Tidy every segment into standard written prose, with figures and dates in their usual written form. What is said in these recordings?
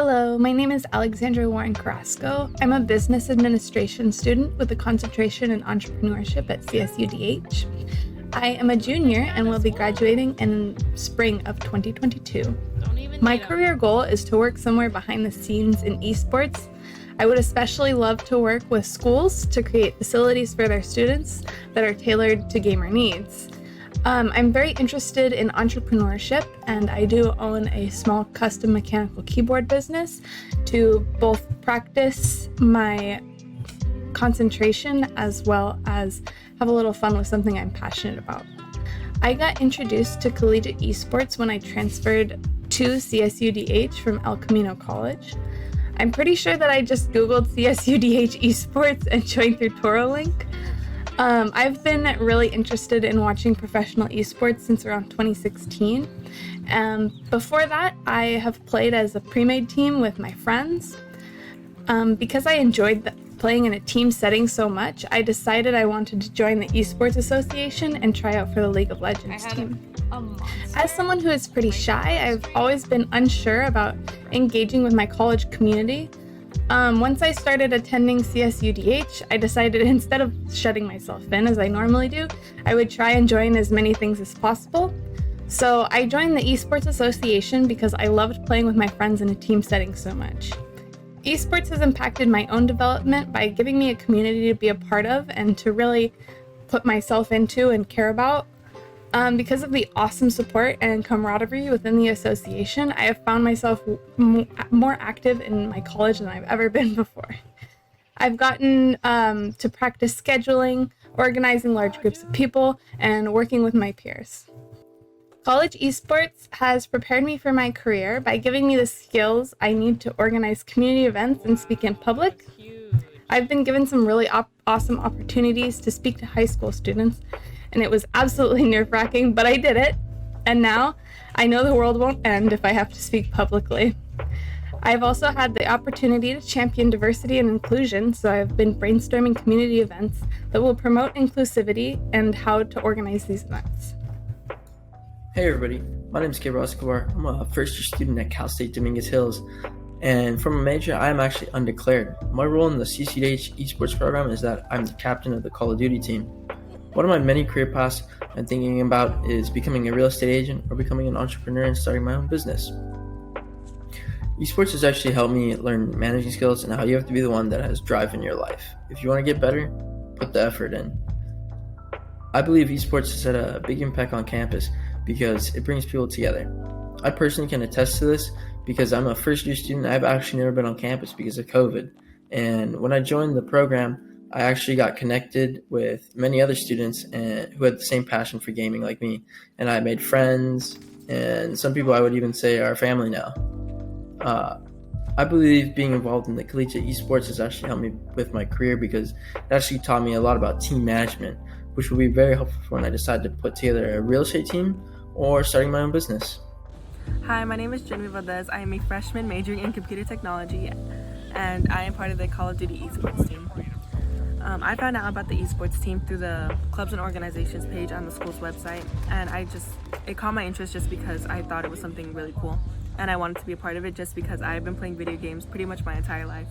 Hello, my name is Alexandra Warren Carrasco. I'm a business administration student with a concentration in entrepreneurship at CSUDH. I am a junior and will be graduating in spring of 2022. My career goal is to work somewhere behind the scenes in esports. I would especially love to work with schools to create facilities for their students that are tailored to gamer needs. I'm very interested in entrepreneurship, and I do own a small custom mechanical keyboard business to both practice my concentration as well as have a little fun with something I'm passionate about. I got introduced to collegiate esports when I transferred to CSUDH from El Camino College. I'm pretty sure that I just Googled CSUDH Esports and joined through ToroLink. I've been really interested in watching professional esports since around 2016. Before that, I have played as a pre-made team with my friends. Because I enjoyed playing in a team setting so much, I decided I wanted to join the Esports Association and try out for the League of Legends team. As someone who is pretty shy, I've always been unsure about engaging with my college community. Once I started attending CSUDH, I decided instead of shutting myself in as I normally do, I would try and join as many things as possible. So I joined the Esports Association because I loved playing with my friends in a team setting so much. Esports has impacted my own development by giving me a community to be a part of and to really put myself into and care about. Because of the awesome support and camaraderie within the association, I have found myself more active in my college than I've ever been before. I've gotten to practice scheduling, organizing large groups of people, and working with my peers. College esports has prepared me for my career by giving me the skills I need to organize community events and speak in public. I've been given some really awesome opportunities to speak to high school students, and it was absolutely nerve-wracking, but I did it. And now I know the world won't end if I have to speak publicly. I've also had the opportunity to champion diversity and inclusion, so I've been brainstorming community events that will promote inclusivity and how to organize these events. Hey everybody, my name is Gabriel Escobar. I'm a first-year student at Cal State Dominguez Hills, and from a major, I am actually undeclared. My role in the CCDH Esports program is that I'm the captain of the Call of Duty team. One of my many career paths I'm thinking about is becoming a real estate agent or becoming an entrepreneur and starting my own business. Esports has actually helped me learn managing skills and how you have to be the one that has drive in your life. If you want to get better, put the effort in. I believe esports has had a big impact on campus because it brings people together. I personally can attest to this because I'm a first-year student. I've actually never been on campus because of COVID. And when I joined the program, I actually got connected with many other students who had the same passion for gaming like me. And I made friends, and some people I would even say are family now. I believe being involved in the collegiate esports has actually helped me with my career because it actually taught me a lot about team management, which will be very helpful for when I decide to put together a real estate team or starting my own business. Hi, my name is Genevieve Valdez. I am a freshman majoring in computer technology, and I am part of the Call of Duty Esports team. I found out about the esports team through the clubs and organizations page on the school's website, and it caught my interest just because I thought it was something really cool, and I wanted to be a part of it just because I've been playing video games pretty much my entire life.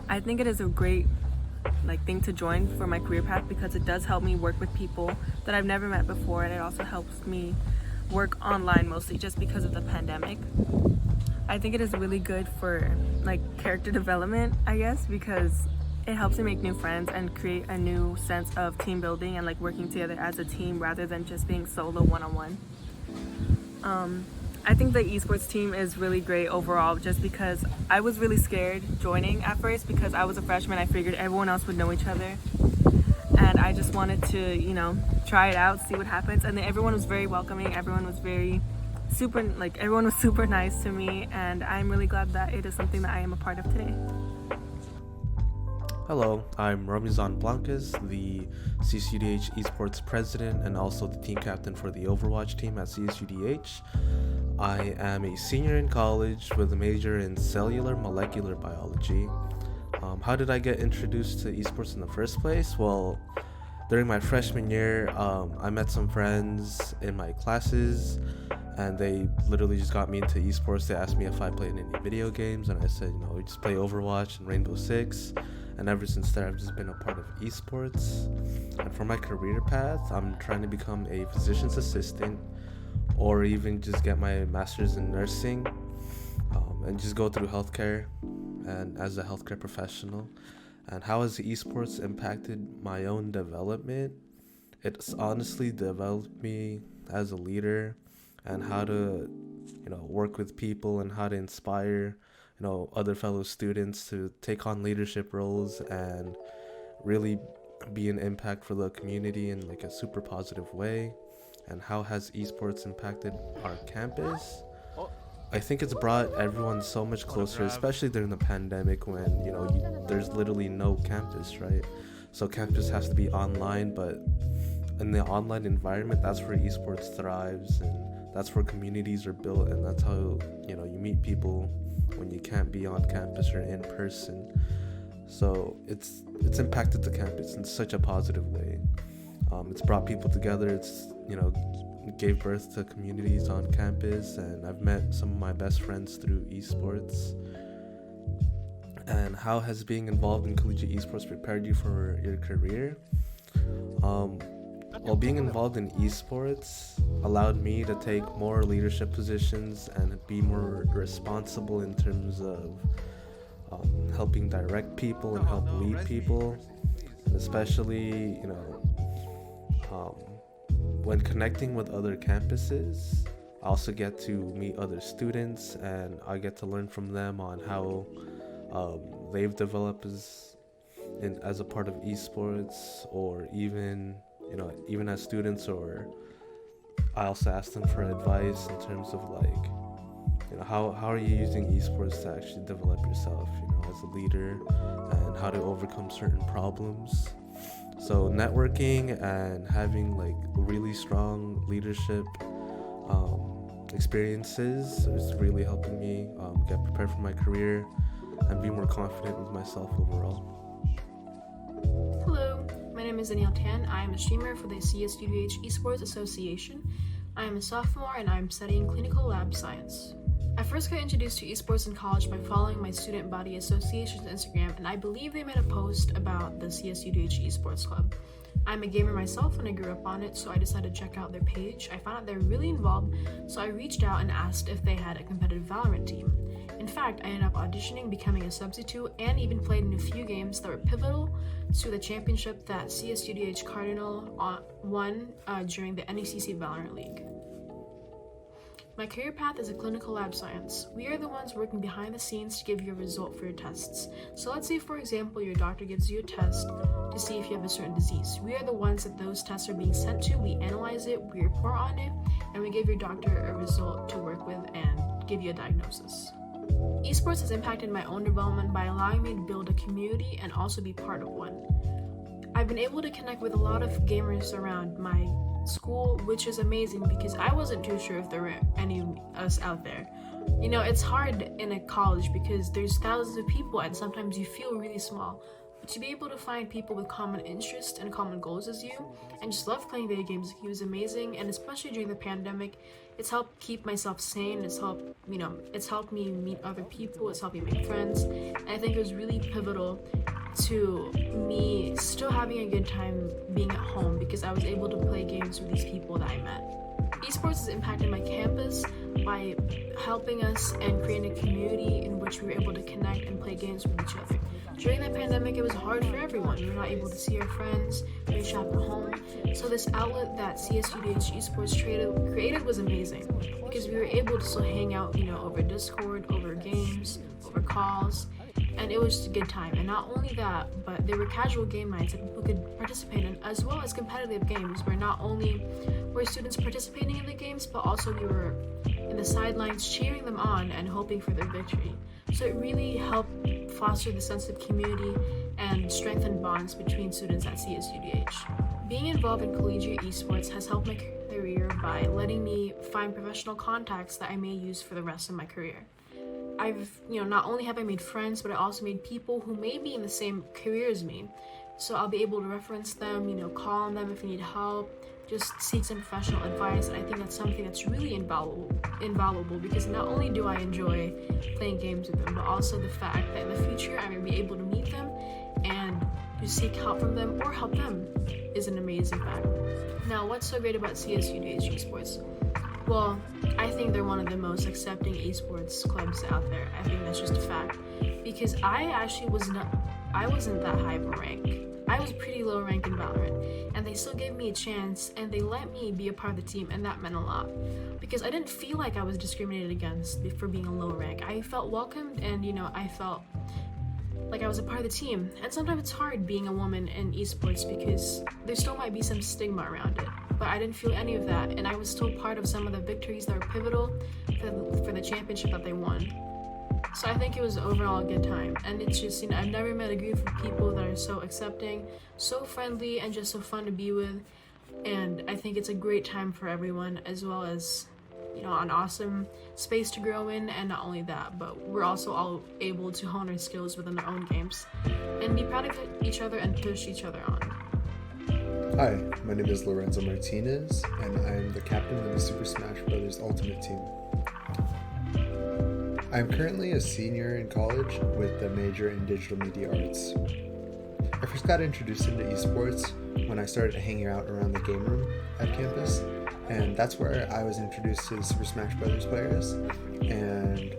I think it is a great thing to join for my career path because it does help me work with people that I've never met before, and it also helps me work online mostly just because of the pandemic. I think it is really good for character development, I guess, because it helps me make new friends and create a new sense of team building and working together as a team rather than just being solo one-on-one. I think the esports team is really great overall just because I was really scared joining at first because I was a freshman. I figured everyone else would know each other, and I just wanted to, try it out, see what happens. And then everyone was very welcoming. Everyone was everyone was super nice to me, and I'm really glad that it is something that I am a part of today. Hello, I'm Ramizan Blancas, the CSUDH Esports president and also the team captain for the Overwatch team at CSUDH. I am a senior in college with a major in cellular molecular biology. How did I get introduced to esports in the first place? Well, during my freshman year, I met some friends in my classes, and they literally just got me into esports. They asked me if I played any video games, and I said, we just play Overwatch and Rainbow Six. And ever since there, I've just been a part of esports. And for my career path, I'm trying to become a physician's assistant, or even just get my master's in nursing, and just go through healthcare and as a healthcare professional. And how has esports impacted my own development? It's honestly developed me as a leader, and how to work with people, and how to inspire other fellow students to take on leadership roles and really be an impact for the community in like a super positive way. And how has esports impacted our campus? I think it's brought everyone so much closer, especially during the pandemic when there's literally no campus, right? So campus has to be online, but in the online environment, that's where esports thrives, and that's where communities are built, and that's how you meet people when you can't be on campus or in person. So it's impacted the campus in such a positive way. It's brought people together. It's gave birth to communities on campus, and I've met some of my best friends through esports. And how has being involved in collegiate esports prepared you for your career? Well, being involved in esports allowed me to take more leadership positions and be more responsible in terms of helping direct people and help lead people, and especially when connecting with other campuses, I also get to meet other students, and I get to learn from them on how they've developed as a part of esports, or even as students. Or I also ask them for advice in terms of how are you using esports to actually develop yourself as a leader, and how to overcome certain problems. So networking and having really strong leadership experiences is really helping me get prepared for my career and be more confident with myself overall. Hello, my name is Danielle Tan. I am a streamer for the CSUDH Esports Association. I am a sophomore and I am studying clinical lab science. I first got introduced to esports in college by following my student body association's Instagram, and I believe they made a post about the CSUDH Esports Club. I'm a gamer myself and I grew up on it, so I decided to check out their page. I found out they're really involved, so I reached out and asked if they had a competitive Valorant team. In fact, I ended up auditioning, becoming a substitute, and even played in a few games that were pivotal to the championship that CSUDH Cardinal won during the NECC Valorant League. My career path is a clinical lab science. We are the ones working behind the scenes to give you a result for your tests. So let's say, for example, your doctor gives you a test to see if you have a certain disease. We are the ones that those tests are being sent to. We analyze it, we report on it, and we give your doctor a result to work with and give you a diagnosis. Esports has impacted my own development by allowing me to build a community and also be part of one. I've been able to connect with a lot of gamers around my school, which is amazing because I wasn't too sure if there were any of us out there. It's hard in a college because there's thousands of people and sometimes you feel really small. But to be able to find people with common interests and common goals as you, and just love playing video games like you, is amazing. And especially during the pandemic, it's helped keep myself sane. It's helped me meet other people. It's helped me make friends. And I think it was really pivotal to me still having a good time being at home because I was able to play games with these people that I met. Esports has impacted my campus by helping us and creating a community in which we were able to connect and play games with each other. During the pandemic, it was hard for everyone. We were not able to see our friends, we were trapped at home. So this outlet that CSUDH Esports created was amazing because we were able to still hang out, over Discord, over games, over calls. And it was just a good time. And not only that, but there were casual game nights that people could participate in, as well as competitive games, where not only were students participating in the games, but also we were in the sidelines cheering them on and hoping for their victory. So it really helped foster the sense of community and strengthen bonds between students at CSUDH. Being involved in collegiate esports has helped my career by letting me find professional contacts that I may use for the rest of my career. Not only have I made friends, but I also made people who may be in the same career as me. So I'll be able to reference them, call on them if you need help, just seek some professional advice. And I think that's something that's really invaluable because not only do I enjoy playing games with them, but also the fact that in the future I may be able to meet them and to seek help from them or help them is an amazing fact. Now, what's so great about CSUDH Esports? Well, I think they're one of the most accepting esports clubs out there. I think that's just a fact. Because I actually wasn't that high of a rank. I was pretty low rank in Valorant, and they still gave me a chance, and they let me be a part of the team, and that meant a lot. Because I didn't feel like I was discriminated against for being a low rank. I felt welcomed, and I felt like I was a part of the team. And sometimes it's hard being a woman in esports because there still might be some stigma around it. But I didn't feel any of that, and I was still part of some of the victories that were pivotal for the championship that they won. So I think it was overall a good time, and it's just, I've never met a group of people that are so accepting, so friendly, and just so fun to be with, and I think it's a great time for everyone, as well as, an awesome space to grow in, and not only that, but we're also all able to hone our skills within our own games, and be proud of each other and push each other on. Hi, my name is Lorenzo Martinez, and I am the captain of the Super Smash Bros. Ultimate Team. I am currently a senior in college with a major in digital media arts. I first got introduced into esports when I started hanging out around the game room at campus, and that's where I was introduced to the Super Smash Bros. Players, and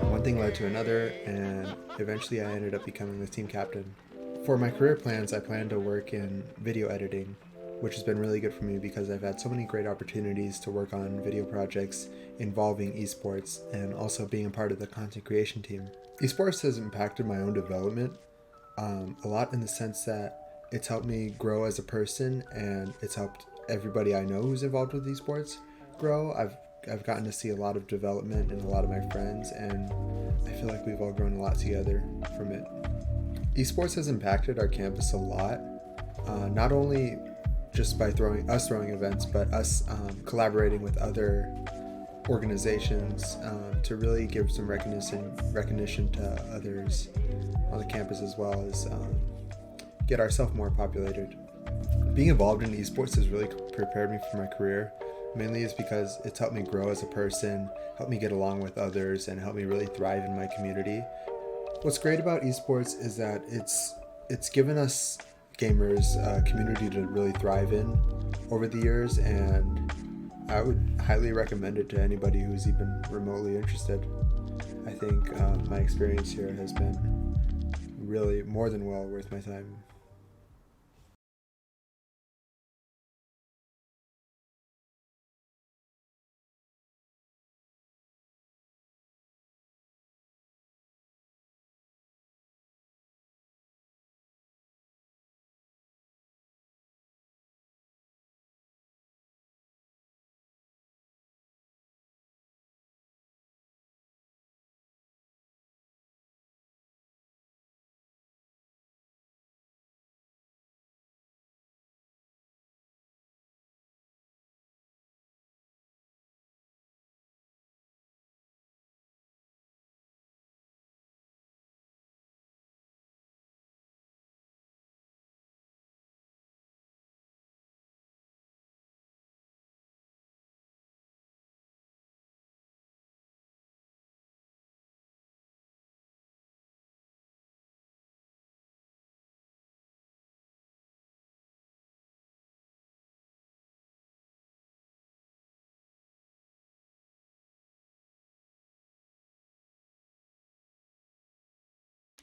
one thing led to another, and eventually I ended up becoming the team captain. For my career plans, I plan to work in video editing, which has been really good for me because I've had so many great opportunities to work on video projects involving esports and also being a part of the content creation team. Esports has impacted my own development a lot in the sense that it's helped me grow as a person, and it's helped everybody I know who's involved with esports grow. I've gotten to see a lot of development in a lot of my friends, and I feel like we've all grown a lot together from it. Esports has impacted our campus a lot, not only just by throwing events, but us collaborating with other organizations to really give some recognition to others on the campus, as well as get ourselves more populated. Being involved in esports has really prepared me for my career. Mainly is because it's helped me grow as a person, helped me get along with others, and helped me really thrive in my community. What's great about esports is that it's given us gamers a community to really thrive in over the years, and I would highly recommend it to anybody who's even remotely interested. I think my experience here has been really more than well worth my time.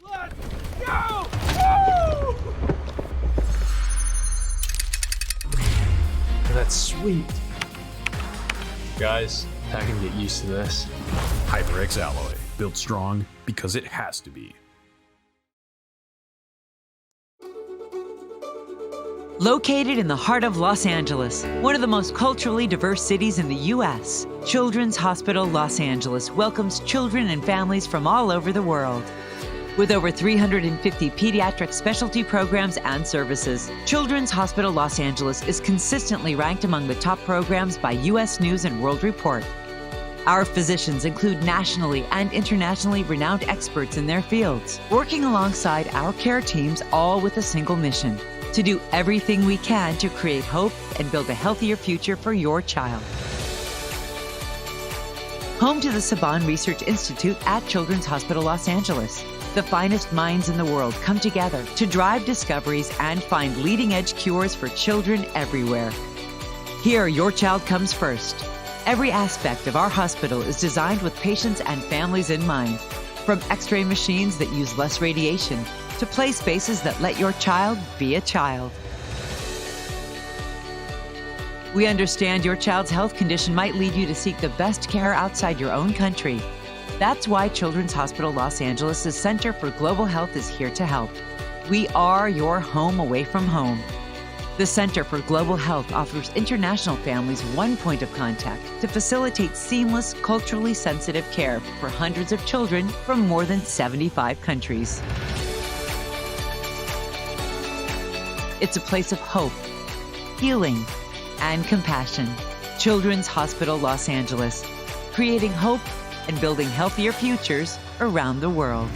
Let's go! Woo! That's sweet. Guys, I can get used to this. HyperX Alloy, built strong because it has to be. Located in the heart of Los Angeles, one of the most culturally diverse cities in the U.S., Children's Hospital Los Angeles welcomes children and families from all over the world. With over 350 pediatric specialty programs and services, Children's Hospital Los Angeles is consistently ranked among the top programs by U.S. News and World Report. Our physicians include nationally and internationally renowned experts in their fields, working alongside our care teams, all with a single mission: to do everything we can to create hope and build a healthier future for your child. Home to the Saban Research Institute at Children's Hospital Los Angeles. The finest minds in the world come together to drive discoveries and find leading-edge cures for children everywhere. Here, your child comes first. Every aspect of our hospital is designed with patients and families in mind, from X-ray machines that use less radiation to play spaces that let your child be a child. We understand your child's health condition might lead you to seek the best care outside your own country. That's why Children's Hospital Los Angeles' Center for Global Health is here to help. We are your home away from home. The Center for Global Health offers international families one point of contact to facilitate seamless, culturally sensitive care for hundreds of children from more than 75 countries. It's a place of hope, healing, and compassion. Children's Hospital Los Angeles, creating hope and building healthier futures around the world.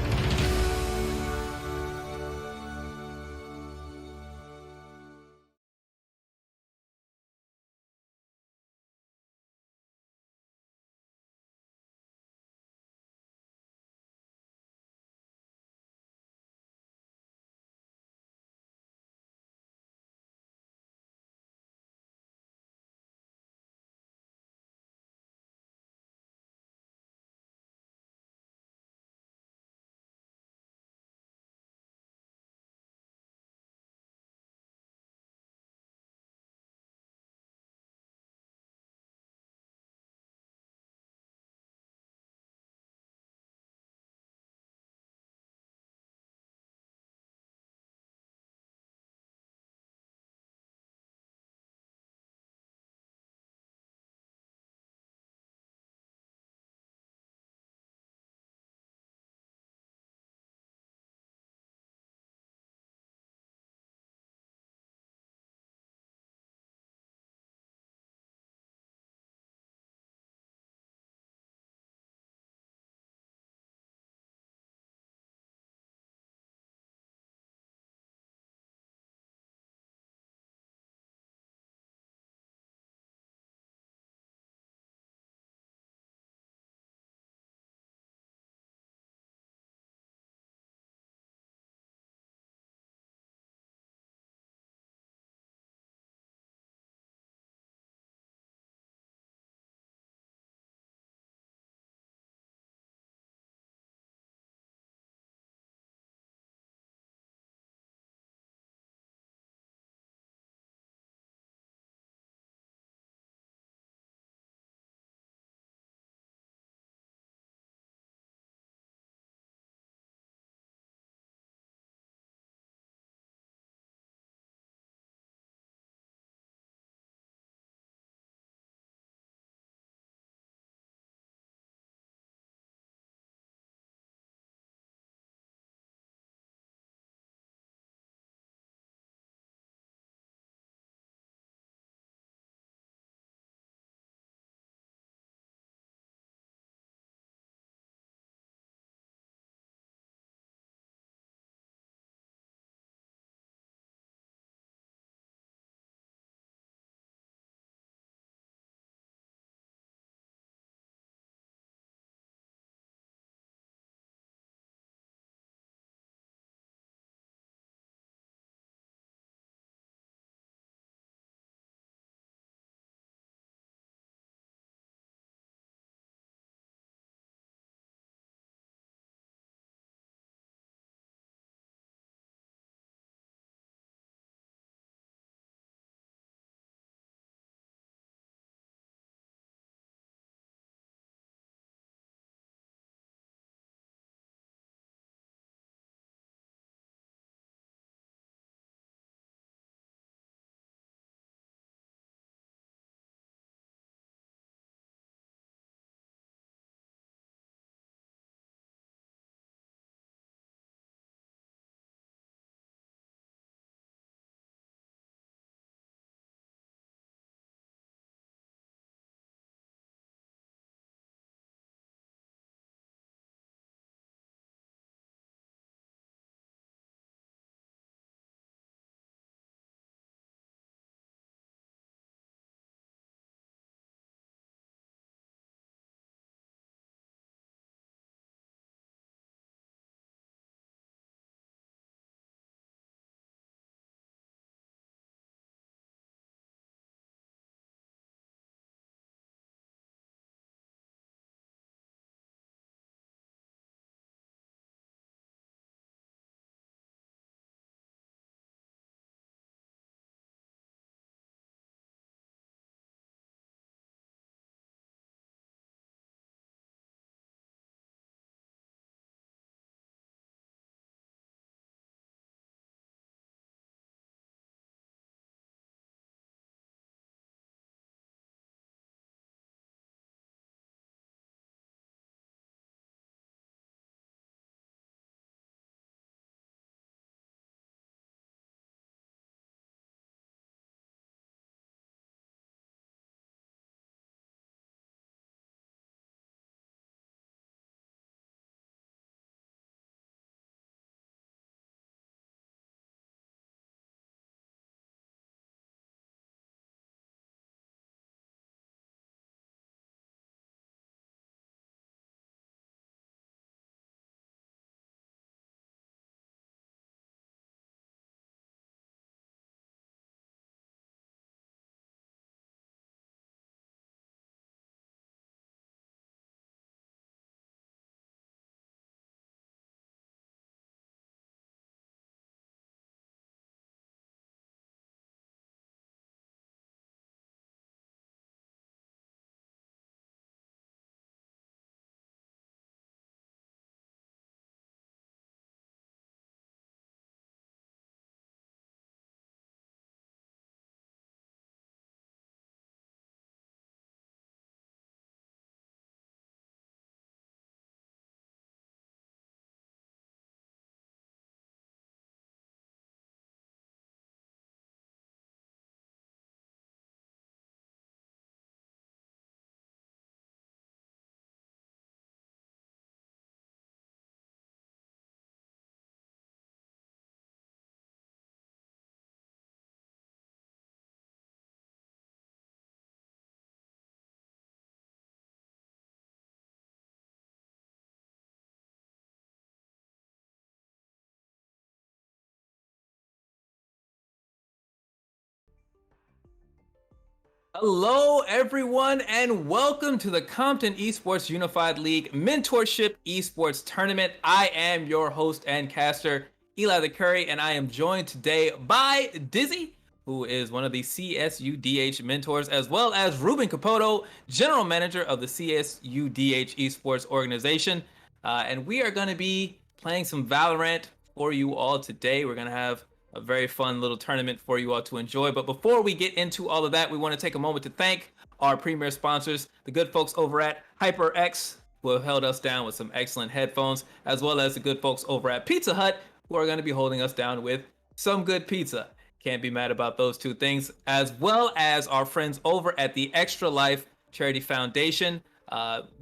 Hello, everyone, and welcome to the Compton Esports Unified League Mentorship Esports Tournament. I am your host and caster, Eli the Curry, and I am joined today by Dizzy, who is one of the CSUDH mentors, as well as Ruben Capoto, General Manager of the CSUDH Esports organization. And we are going to be playing some Valorant for you all today. We're going to have a very fun little tournament for you all to enjoy. But before we get into all of that, we want to take a moment to thank our premier sponsors, the good folks over at HyperX, who have held us down with some excellent headphones, as well as the good folks over at Pizza Hut, who are going to be holding us down with some good pizza. Can't be mad about those two things, as well as our friends over at the Extra Life Charity Foundation.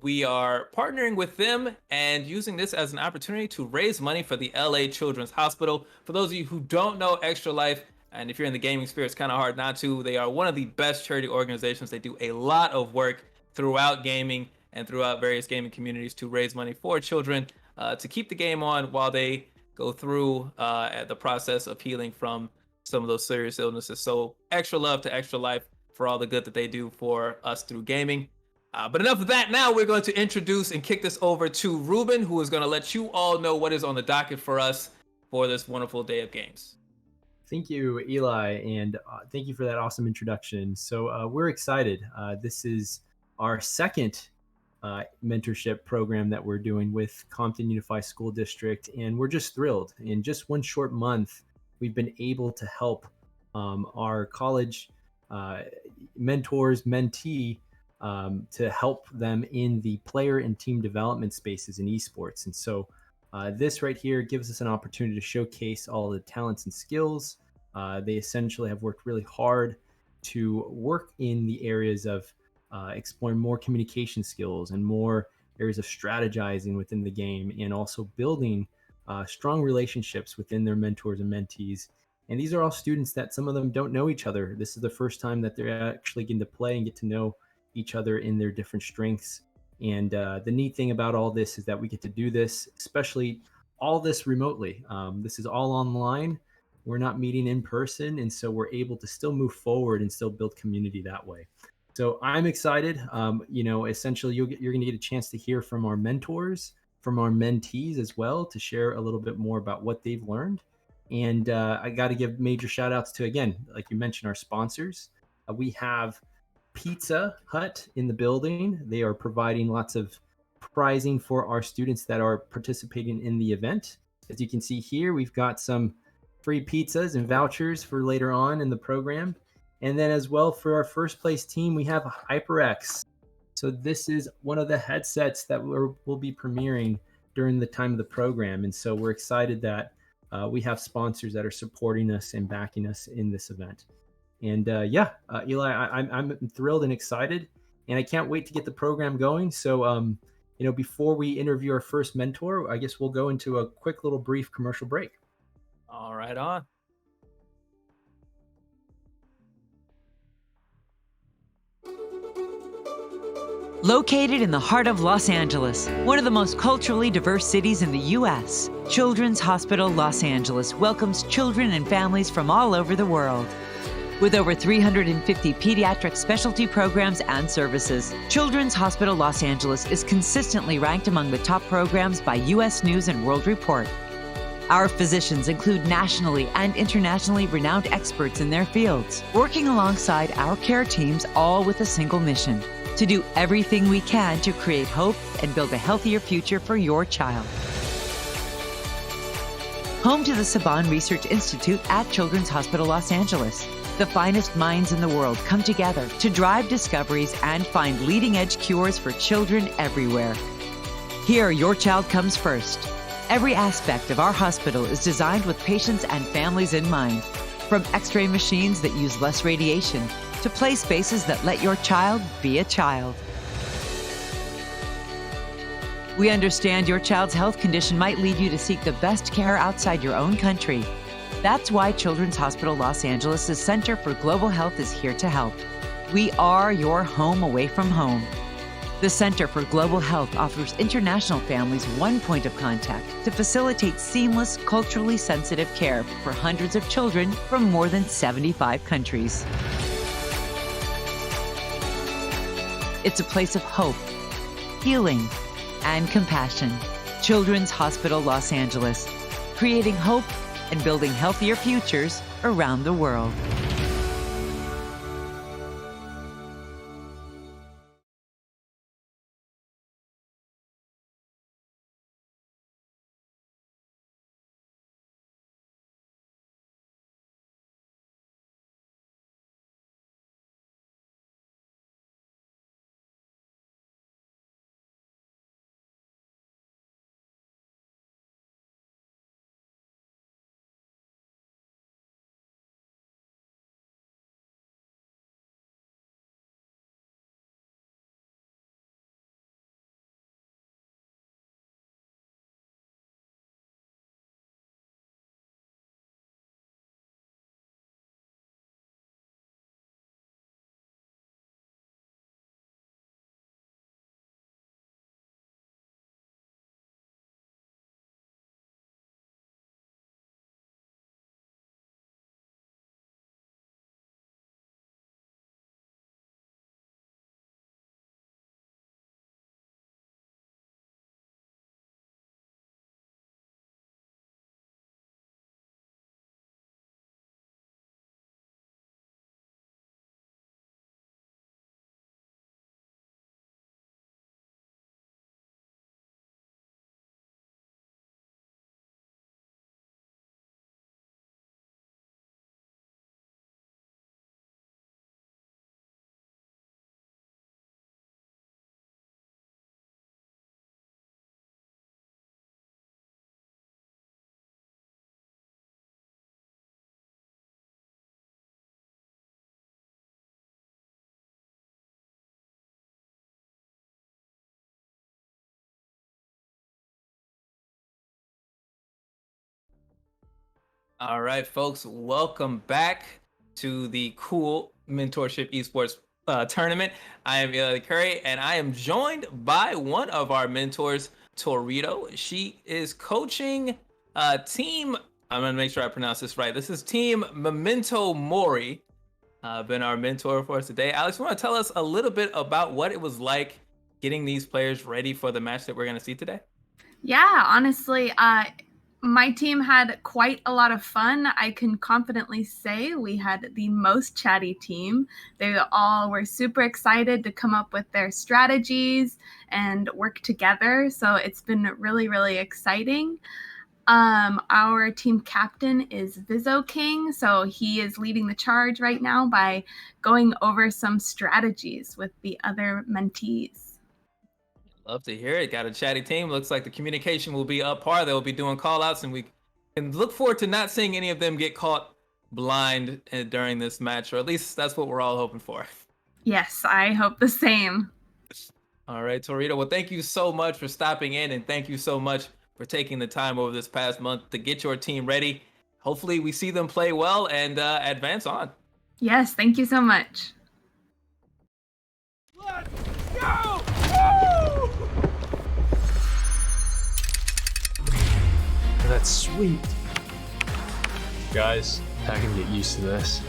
We are partnering with them and using this as an opportunity to raise money for the LA Children's Hospital. For those of you who don't know Extra Life, and if you're in the gaming sphere, it's kind of hard not to, they are one of the best charity organizations. They do a lot of work throughout gaming and throughout various gaming communities to raise money for children to keep the game on while they go through the process of healing from some of those serious illnesses. So extra love to Extra Life for all the good that they do for us through gaming. But enough of that. Now we're going to introduce and kick this over to Ruben, who is going to let you all know what is on the docket for us for this wonderful day of games. Thank you, Eli, and thank you for that awesome introduction. So we're excited. This is our second mentorship program that we're doing with Compton Unified School District, and we're just thrilled. In just one short month, we've been able to help our college mentors, mentee, to help them in the player and team development spaces in esports. And so this right here gives us an opportunity to showcase all the talents and skills. They essentially have worked really hard to work in the areas of exploring more communication skills and more areas of strategizing within the game, and also building strong relationships within their mentors and mentees. And these are all students that some of them don't know each other. This is the first time that they're actually getting to play and get to know each other in their different strengths. And the neat thing about all this is that we get to do this, especially all this remotely. This is all online. We're not meeting in person. And so we're able to still move forward and still build community that way. So I'm excited. Essentially you're going to get a chance to hear from our mentors, from our mentees as well, to share a little bit more about what they've learned. And I got to give major shout outs to, again, like you mentioned, our sponsors. We have Pizza Hut in the building. They are providing lots of prizing for our students that are participating in the event. As you can see here, we've got some free pizzas and vouchers for later on in the program. And then as well, for our first place team, we have HyperX. So this is one of the headsets that we'll be premiering during the time of the program. And so we're excited that we have sponsors that are supporting us and backing us in this event. And Eli, I'm thrilled and excited, and I can't wait to get the program going. So, before we interview our first mentor, I guess we'll go into a quick little brief commercial break. All right, on. Located in the heart of Los Angeles, one of the most culturally diverse cities in the U.S., Children's Hospital Los Angeles welcomes children and families from all over the world. With over 350 pediatric specialty programs and services, Children's Hospital Los Angeles is consistently ranked among the top programs by U.S. News and World Report. Our physicians include nationally and internationally renowned experts in their fields, working alongside our care teams, all with a single mission: to do everything we can to create hope and build a healthier future for your child. Home to the Saban Research Institute at Children's Hospital Los Angeles, the finest minds in the world come together to drive discoveries and find leading-edge cures for children everywhere. Here, your child comes first. Every aspect of our hospital is designed with patients and families in mind, from X-ray machines that use less radiation to play spaces that let your child be a child. We understand your child's health condition might lead you to seek the best care outside your own country. That's why Children's Hospital Los Angeles' Center for Global Health is here to help. We are your home away from home. The Center for Global Health offers international families one point of contact to facilitate seamless, culturally sensitive care for hundreds of children from more than 75 countries. It's a place of hope, healing, and compassion. Children's Hospital Los Angeles, creating hope and building healthier futures around the world. All right, folks, welcome back to the CUEL Mentorship Esports tournament. I am Eli Curry, and I am joined by one of our mentors, Torito. She is coaching team, I'm going to make sure I pronounce this right. This is Team Memento Mori, been our mentor for us today. Alex, you want to tell us a little bit about what it was like getting these players ready for the match that we're going to see today? Yeah, honestly, my team had quite a lot of fun. I can confidently say we had the most chatty team. They all were super excited to come up with their strategies and work together. So it's been really, really exciting. Our team captain is Vizo King, so he is leading the charge right now by going over some strategies with the other mentees. Love to hear it. Got a chatty team. Looks like the communication will be up par. They'll be doing call outs, and we can look forward to not seeing any of them get caught blind during this match, or at least that's what we're all hoping for. Yes, I hope the same. All right, Torito. Well, thank you so much for stopping in, and thank you so much for taking the time over this past month to get your team ready. Hopefully, we see them play well and advance on. Yes, thank you so much. Let's go! Woo! That's sweet. Guys, I can get used to this.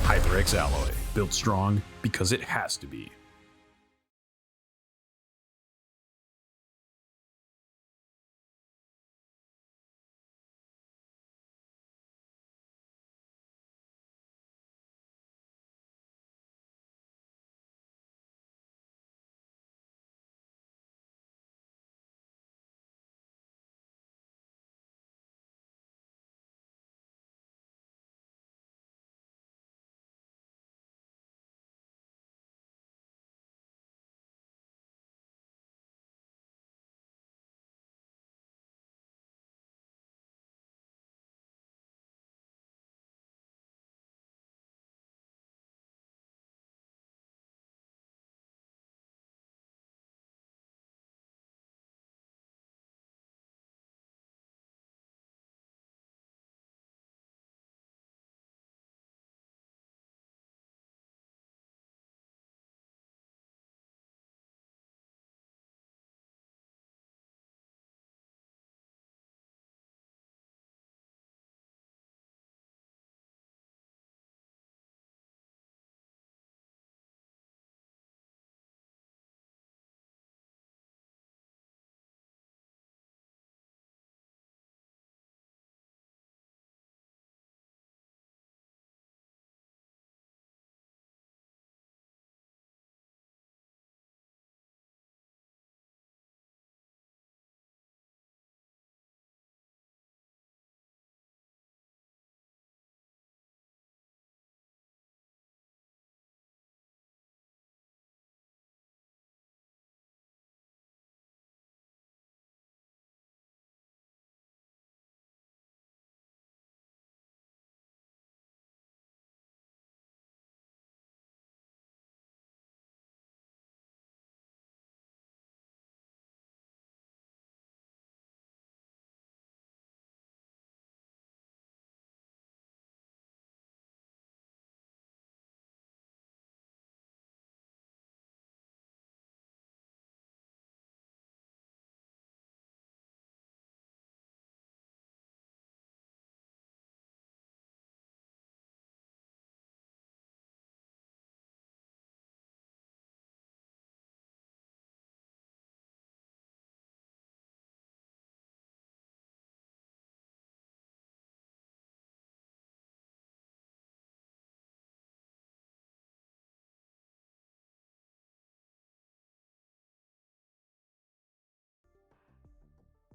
HyperX alloy, built strong because it has to be.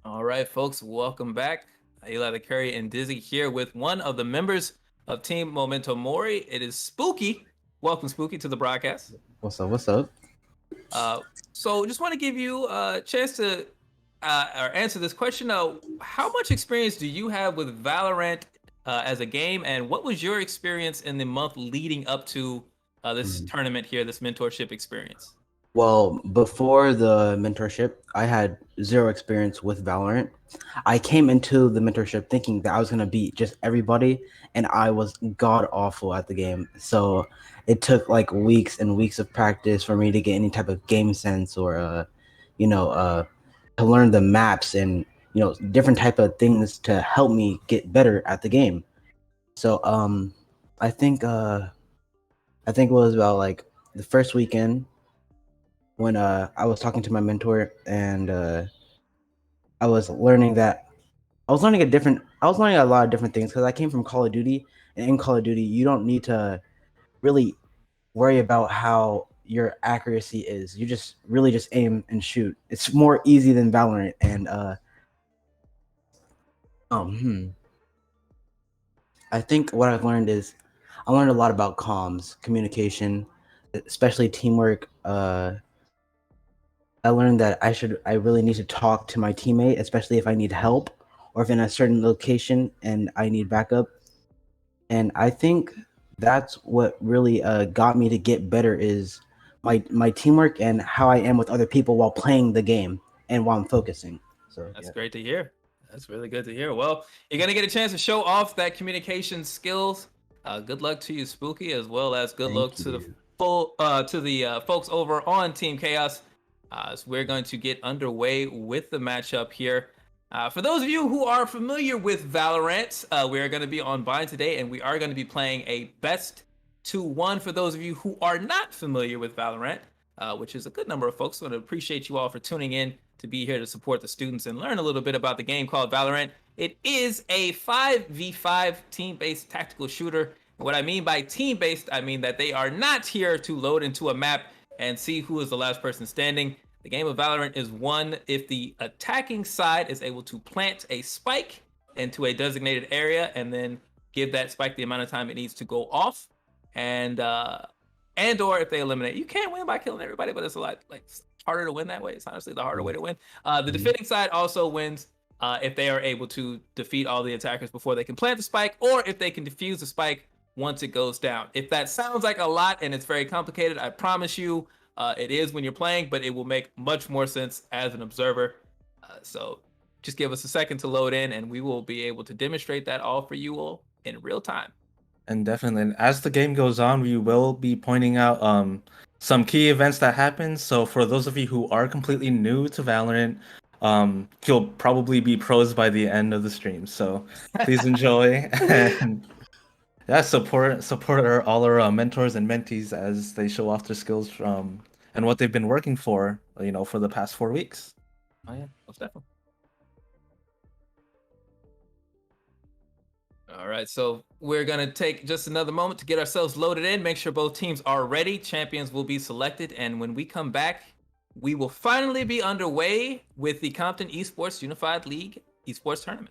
All right, folks, welcome back. Eli the Curry and Dizzy here with one of the members of Team Memento Mori. It is Spooky. Welcome, Spooky, to the broadcast. What's up? What's up? Uh, so just want to give you a chance to or answer this question. How much experience do you have with Valorant as a game, and what was your experience in the month leading up to this tournament here, this mentorship experience? Well, before the mentorship, I had zero experience with Valorant. I came into the mentorship thinking that I was gonna beat just everybody, and I was god awful at the game. So it took like weeks and weeks of practice for me to get any type of game sense or, to learn the maps and different type of things to help me get better at the game. So I think I think it was about like the first weekend when I was talking to my mentor and I was learning that I was learning a lot of different things because I came from Call of Duty, and in Call of Duty you don't need to really worry about how your accuracy is. You just really just aim and shoot. It's more easy than Valorant. And I think what I've learned is I learned a lot about comms, communication, especially teamwork. I learned that I really need to talk to my teammate, especially if I need help or if in a certain location and I need backup. And I think that's what really got me to get better is my teamwork and how I am with other people while playing the game and while I'm focusing. So That's yeah. great to hear. That's really good to hear. Well, you're gonna get a chance to show off that communication skills. Good luck to you, Spooky, as well as good luck to the folks over on Team Chaos. So we're going to get underway with the matchup here. For those of you who are familiar with Valorant, we are going to be on Bind today, and we are going to be playing a best 2-1. For those of you who are not familiar with Valorant, which is a good number of folks, so I appreciate you all for tuning in to be here to support the students and learn a little bit about the game called Valorant. It is a 5v5 team-based tactical shooter. And what I mean by team-based, I mean that they are not here to load into a map and see who is the last person standing. The game of Valorant is won if the attacking side is able to plant a spike into a designated area and then give that spike the amount of time it needs to go off. And or if they eliminate, you can't win by killing everybody, but it's a lot like harder to win that way. It's honestly the harder way to win. The defending side also wins if they are able to defeat all the attackers before they can plant the spike, or if they can defuse the spike once it goes down. If that sounds like a lot and it's very complicated, I promise you it is when you're playing, but it will make much more sense as an observer. So just give us a second to load in and we will be able to demonstrate that all for you all in real time. And definitely, and as the game goes on, we will be pointing out some key events that happen. So for those of you who are completely new to Valorant, you'll probably be pros by the end of the stream. So please enjoy and yeah, support all our mentors and mentees as they show off their skills and what they've been working for, for the past 4 weeks. Oh yeah, most definitely. All right, so we're gonna take just another moment to get ourselves loaded in, make sure both teams are ready. Champions will be selected, and when we come back, we will finally be underway with the Compton Esports Unified League Esports Tournament.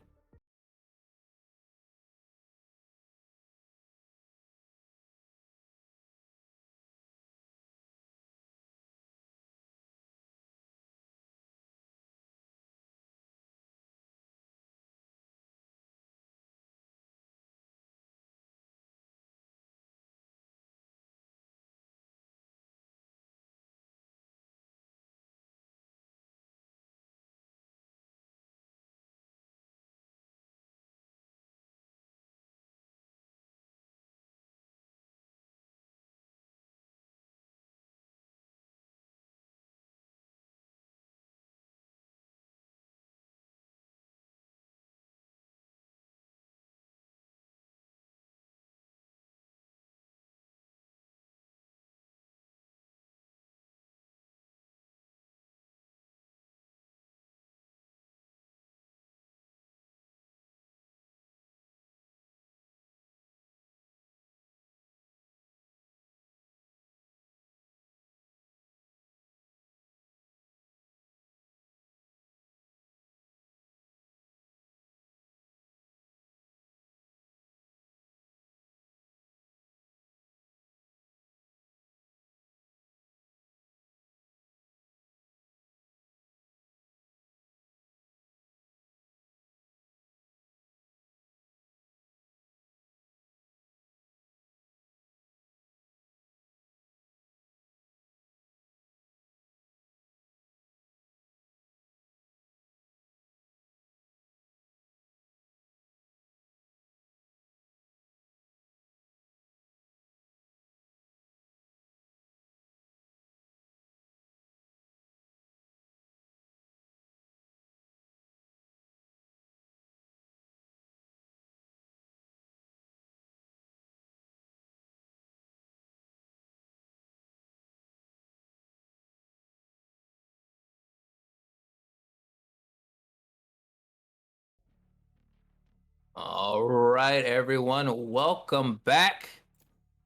right, everyone, welcome back.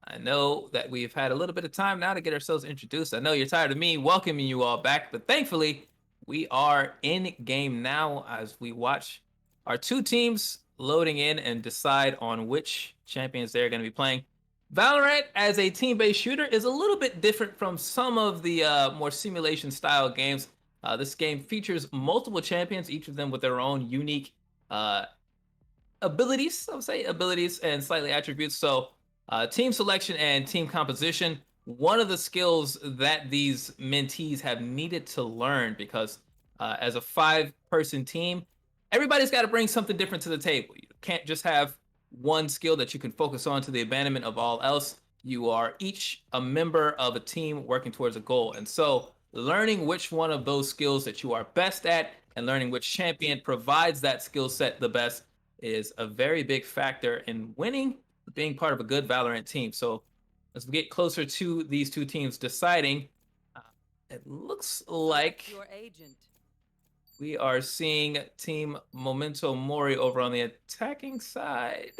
I know that we've had a little bit of time now to get ourselves introduced. I know you're tired of me welcoming you all back, but thankfully we are in game now as we watch our two teams loading in and decide on which champions they're going to be playing. Valorant as a team-based shooter is a little bit different from some of the more simulation style games. This game features multiple champions, each of them with their own unique abilities, I would say, abilities and slightly attributes. So team selection and team composition, one of the skills that these mentees have needed to learn, because as a 5-person team, everybody's got to bring something different to the table. You can't just have one skill that you can focus on to the abandonment of all else. You are each a member of a team working towards a goal. And so learning which one of those skills that you are best at and learning which champion provides that skill set the best is a very big factor in winning, being part of a good Valorant team. So as we get closer to these two teams deciding, it looks like we are seeing Team Memento Mori over on the attacking side.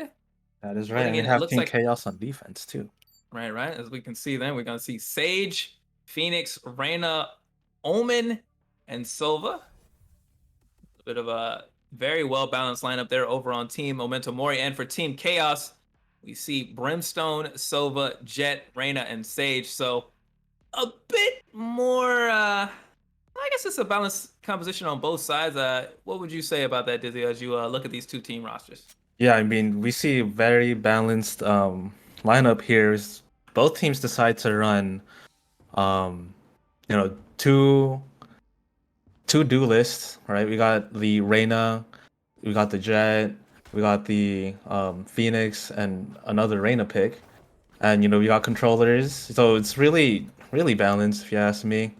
That is right. And we have Team Chaos on defense too. Right. As we can see, then we're going to see Sage, Phoenix, Reyna, Omen, and Silva. A bit of a very well-balanced lineup there over on Team Memento Mori. And for Team Chaos, we see Brimstone, Silva, Jet, Reyna, and Sage. So a bit more, I guess it's a balanced composition on both sides. What would you say about that, Dizzy, as you look at these two team rosters? Yeah, I mean, we see a very balanced lineup here. Both teams decide to run, two duelists, right? We got the Reyna, we got the Jet, we got the Phoenix, and another Reyna pick. And, we got controllers. So it's really, really balanced, if you ask me.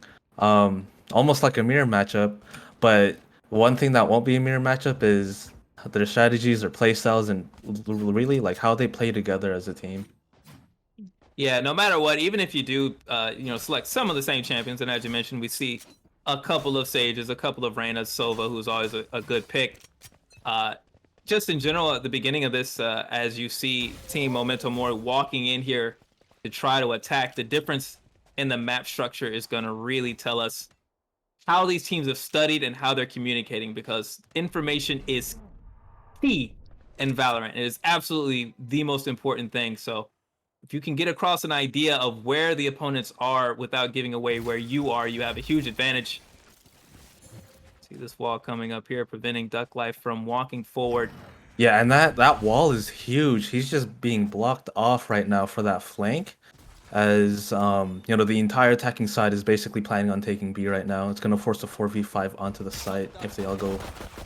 Almost like a mirror matchup. But one thing that won't be a mirror matchup is their strategies, their play styles, and really like how they play together as a team. Yeah, no matter what, even if you do, select some of the same champions, and as you mentioned, we see a couple of Sages, a couple of Reynas, Silva, who's always a good pick. Just in general, at the beginning of this, as you see Team Memento Mori walking in here to try to attack, the difference in the map structure is going to really tell us how these teams have studied and how they're communicating, because information is key in Valorant. It is absolutely the most important thing. So if you can get across an idea of where the opponents are without giving away where you are, you have a huge advantage. See this wall coming up here, preventing Duck Life from walking forward. Yeah, and that wall is huge. He's just being blocked off right now for that flank. As the entire attacking side is basically planning on taking B right now. It's gonna force a 4v5 onto the site if they all go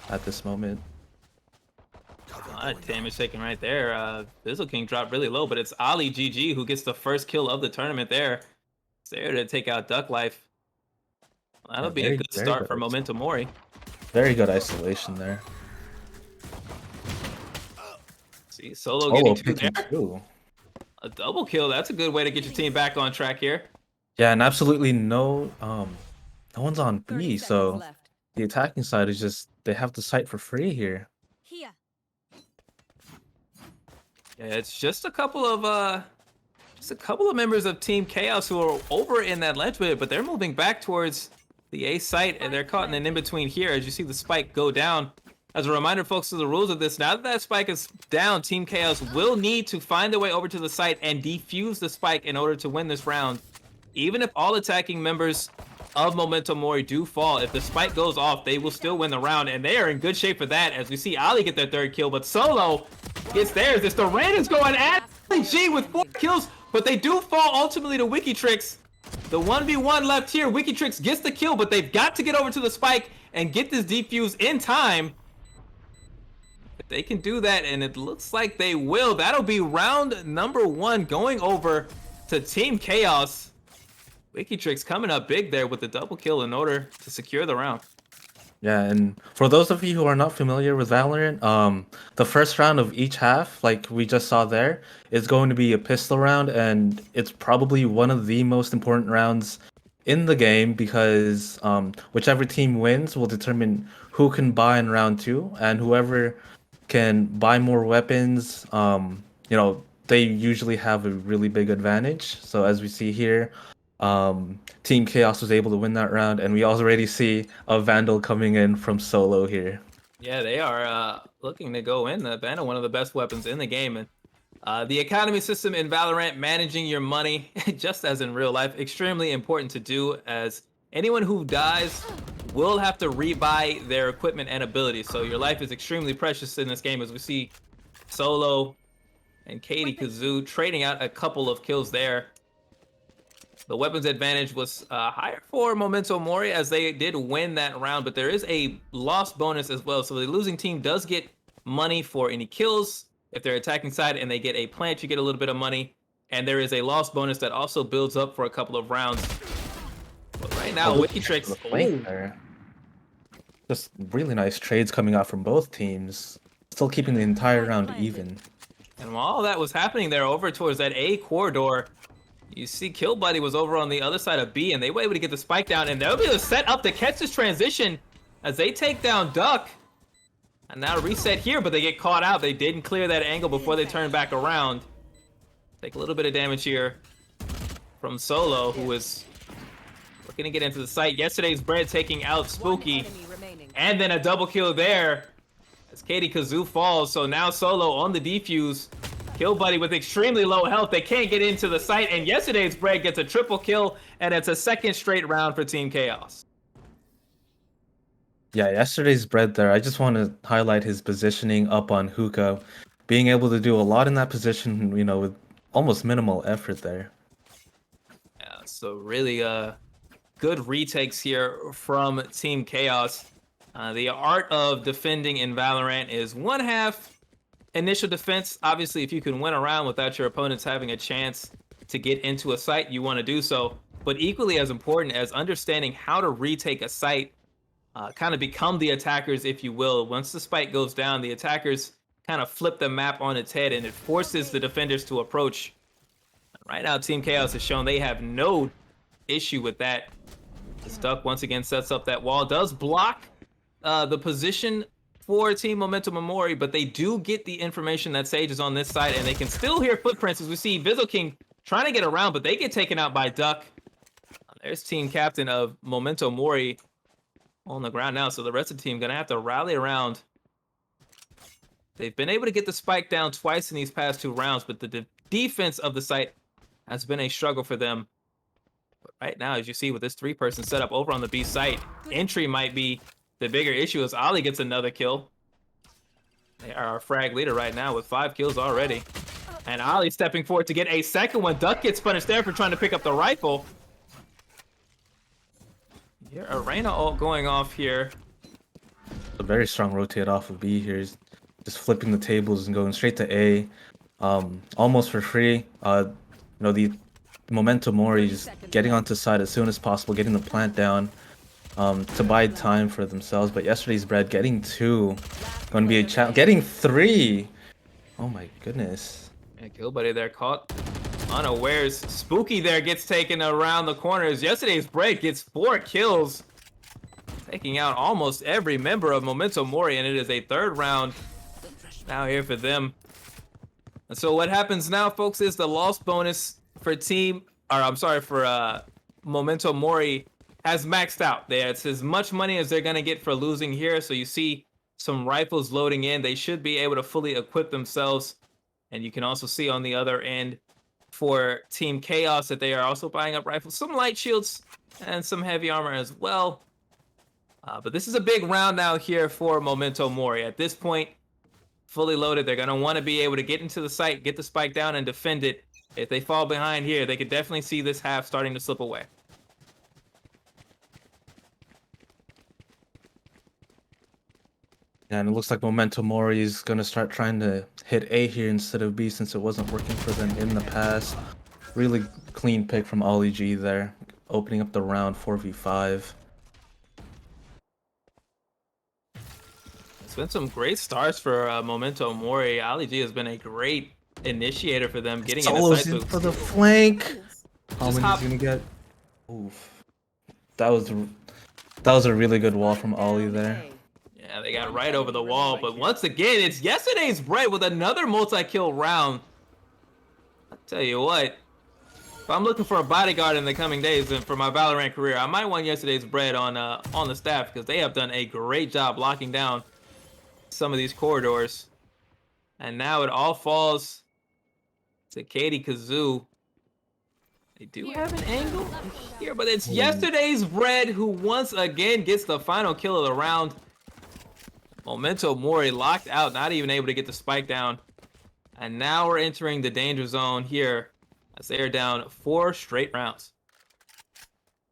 at this moment. A lot of damage taken right there. Bizzle King dropped really low, but it's Ali GG who gets the first kill of the tournament there. It's there to take out Duck Life. Well, that'll be a good start for Memento Mori. Very good isolation there. See, Solo getting two there. A double kill. That's a good way to get your team back on track here. Yeah, and absolutely no one's on B, so the attacking side is just, they have the site for free here. Yeah, it's just a couple of members of Team Chaos who are over in that ledge bit, but they're moving back towards the A site, and they're caught in an in-between here as you see the spike go down. As a reminder, folks, to the rules of this, now that that spike is down, Team Chaos will need to find their way over to the site and defuse the spike in order to win this round. Even if all attacking members of Memento Mori do fall, if the spike goes off, they will still win the round, and they are in good shape for that, as we see Ali get their third kill, but Solo gets theirs. It's the Reyna's going at G with 4 kills, but they do fall ultimately to Wikitrix. The 1v1 left here, Wikitrix gets the kill, but they've got to get over to the spike and get this defuse in time. If they can do that, and it looks like they will, that'll be round number 1 going over to Team Chaos. Wikitrix coming up big there with the double kill in order to secure the round. Yeah, and for those of you who are not familiar with Valorant, the first round of each half, like we just saw there, is going to be a pistol round, and it's probably one of the most important rounds in the game because whichever team wins will determine who can buy in round 2, and whoever can buy more weapons, they usually have a really big advantage. So as we see here, Team Chaos was able to win that round, and we already see a Vandal coming in from solo here. Yeah, they are looking to go in. The Vandal, one of the best weapons in the game. And the economy system in Valorant, managing your money, just as in real life, extremely important to do, as anyone who dies will have to rebuy their equipment and abilities. So your life is extremely precious in this game, as we see Solo and Katie Kazoo trading out a couple of kills there. The weapons advantage was higher for Memento Mori, as they did win that round, but there is a loss bonus as well. So the losing team does get money for any kills. If they're attacking side and they get a plant, you get a little bit of money. And there is a loss bonus that also builds up for a couple of rounds. But right now, Wikitrix... Just really nice trades coming out from both teams. Still keeping the entire round even. And while all that was happening there over towards that A corridor, you see Kill Buddy was over on the other side of B, and they were able to get the spike down, and they'll be able to set up to catch this transition as they take down Duck. And now reset here, but they get caught out. They didn't clear that angle before they turn back around. Take a little bit of damage here from Solo, who is looking to get into the site. Yesterday's Bread taking out Spooky, and then a double kill there as Katie Kazoo falls. So now Solo on the defuse. Kill Buddy with extremely low health. They can't get into the site, and Yesterday's Bread gets a triple kill, and it's a second straight round for Team Chaos. Yeah, Yesterday's Bread there. I just want to highlight his positioning up on Hookah. Being able to do a lot in that position, with almost minimal effort there. Yeah, so really good retakes here from Team Chaos. The art of defending in Valorant is one half initial defense. Obviously, if you can win a round without your opponents having a chance to get into a site, you want to do so. But equally as important as understanding how to retake a site, kind of become the attackers, if you will. Once the spike goes down, the attackers kind of flip the map on its head, and it forces the defenders to approach. Right now, Team Chaos has shown they have no issue with that. Duck once again sets up that wall, does block the position for Team Memento Mori, but they do get the information that Sage is on this side, and they can still hear footprints, as we see Vizzle King trying to get around, but they get taken out by Duck. There's team captain of Memento Mori on the ground now, so the rest of the team gonna have to rally around. They've been able to get the spike down twice in these past two rounds, but the defense of the site has been a struggle for them. But right now, as you see with this three-person setup over on the B site, entry might be the bigger issue, as Ali gets another kill. They are our frag leader right now with 5 kills already. And Ali stepping forward to get a second one. Duck gets punished there for trying to pick up the rifle. Your Arena ult going off here. A very strong rotate off of B here. He's just flipping the tables and going straight to A. Almost for free. The Memento Mori just getting onto side as soon as possible, getting the plant down. To buy time for themselves, but Yesterday's Bread getting 2, going to be a challenge. Getting 3. Oh my goodness. Yeah, Kill Buddy there caught unawares. Spooky there gets taken around the corners. Yesterday's Bread gets 4 kills, taking out almost every member of Memento Mori, and it is a third round now here for them. And so what happens now, folks, is the loss bonus for Memento Mori has maxed out. It's as much money as they're going to get for losing here. So you see some rifles loading in. They should be able to fully equip themselves. And you can also see on the other end for Team Chaos that they are also buying up rifles, some light shields, and some heavy armor as well. But this is a big round now here for Memento Mori. At this point, fully loaded. They're going to want to be able to get into the site, get the spike down, and defend it. If they fall behind here, they could definitely see this half starting to slip away. And it looks like Memento Mori is going to start trying to hit A here instead of B, since it wasn't working for them in the past. Really clean pick from Ollie G there, opening up the round 4v5. It's been some great starts for Memento Mori. Ali G has been a great initiator for them, getting Solo's in in for the flank. How many he's gonna get? Oof. That was a really good wall from Ollie there. Yeah, they got right over the wall. But once again, it's yesterday's Bread with another multi-kill round. I'll tell you what, if I'm looking for a bodyguard in the coming days and for my Valorant career, I might want yesterday's Bread on the staff, because they have done a great job locking down some of these corridors. And now it all falls to Katie Kazoo. They do have an angle here, but it's yesterday's Bread who once again gets the final kill of the round. Memento Mori locked out, not even able to get the spike down. And now we're entering the danger zone here as they are down 4 straight rounds.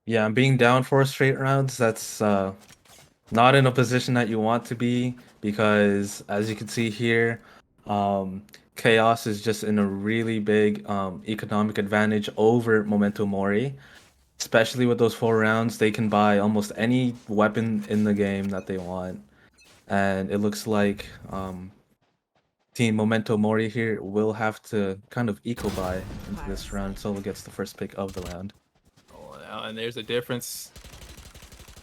Yeah, being down 4 straight rounds, that's not in a position that you want to be, because as you can see here, Chaos is just in a really big economic advantage over Memento Mori. Especially with those 4 rounds, they can buy almost any weapon in the game that they want. And it looks like Team Memento Mori here will have to kind of eco-buy into this round. Solo gets the first pick of the round. Oh, and there's a difference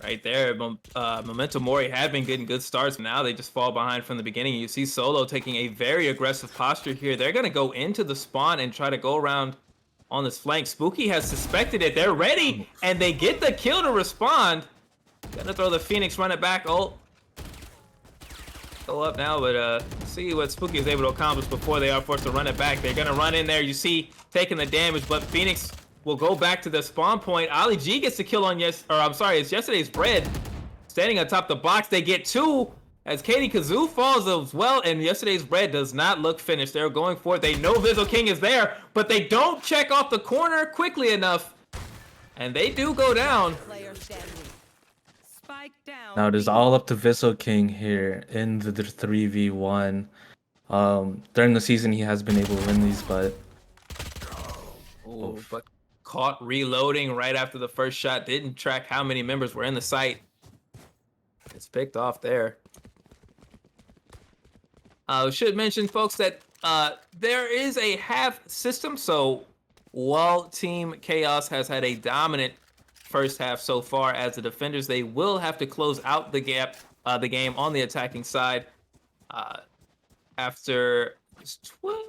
right there. Memento Mori have been getting good starts. Now they just fall behind from the beginning. You see Solo taking a very aggressive posture here. They're going to go into the spawn and try to go around on this flank. Spooky has suspected it. They're ready, and they get the kill to respond. Gonna throw the Phoenix, run it back. Ult. Go up now, but see what Spooky is able to accomplish before they are forced to run it back. They're gonna run in there. You see taking the damage, but Phoenix will go back to the spawn point. Ali G gets the kill on it's yesterday's Bread. Standing atop the box, they get 2 as Katie Kazoo falls as well, and yesterday's Bread does not look finished. They're going for it. They know Vizzo King is there, but they don't check off the corner quickly enough, and they do go down. Now it is all up to Vizzo King here in the 3v1. During the season, he has been able to win these, but but caught reloading right after the first shot. Didn't track how many members were in the site. It's picked off there. Should mention, folks, that there is a half system. So while Team Chaos has had a dominant first half so far as the defenders, they will have to close out the gap, the game on the attacking side after 12.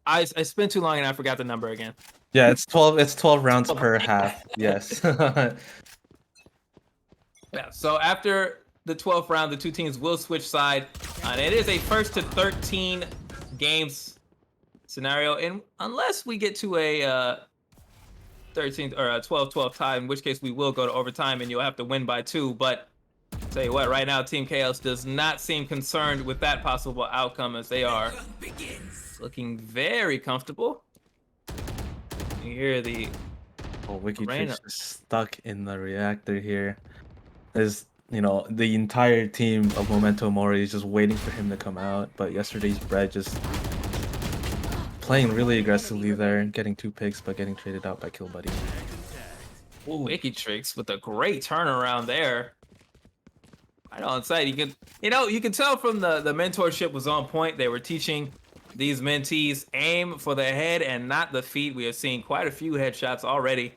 I spent too long and I forgot the number again. yeah, it's 12 rounds per half. Yes. Yeah, so after the 12th round, the two teams will switch side, and it is a first to 13 games scenario, and unless we get to a 13th or a 12-12 tie, in which case we will go to overtime and you'll have to win by 2. But tell you what, right now Team Chaos does not seem concerned with that possible outcome, as they are looking very comfortable. You hear the Wiki Tricks is stuck in the reactor here. There's, the entire team of Memento Mori is just waiting for him to come out, but yesterday's Bread just playing really aggressively there, getting 2 picks, but getting traded out by Kill Buddy. Ooh, Wiki Tricks with a great turnaround there. Right on site. You can tell from the mentorship was on point. They were teaching these mentees aim for the head and not the feet. We have seen quite a few headshots already.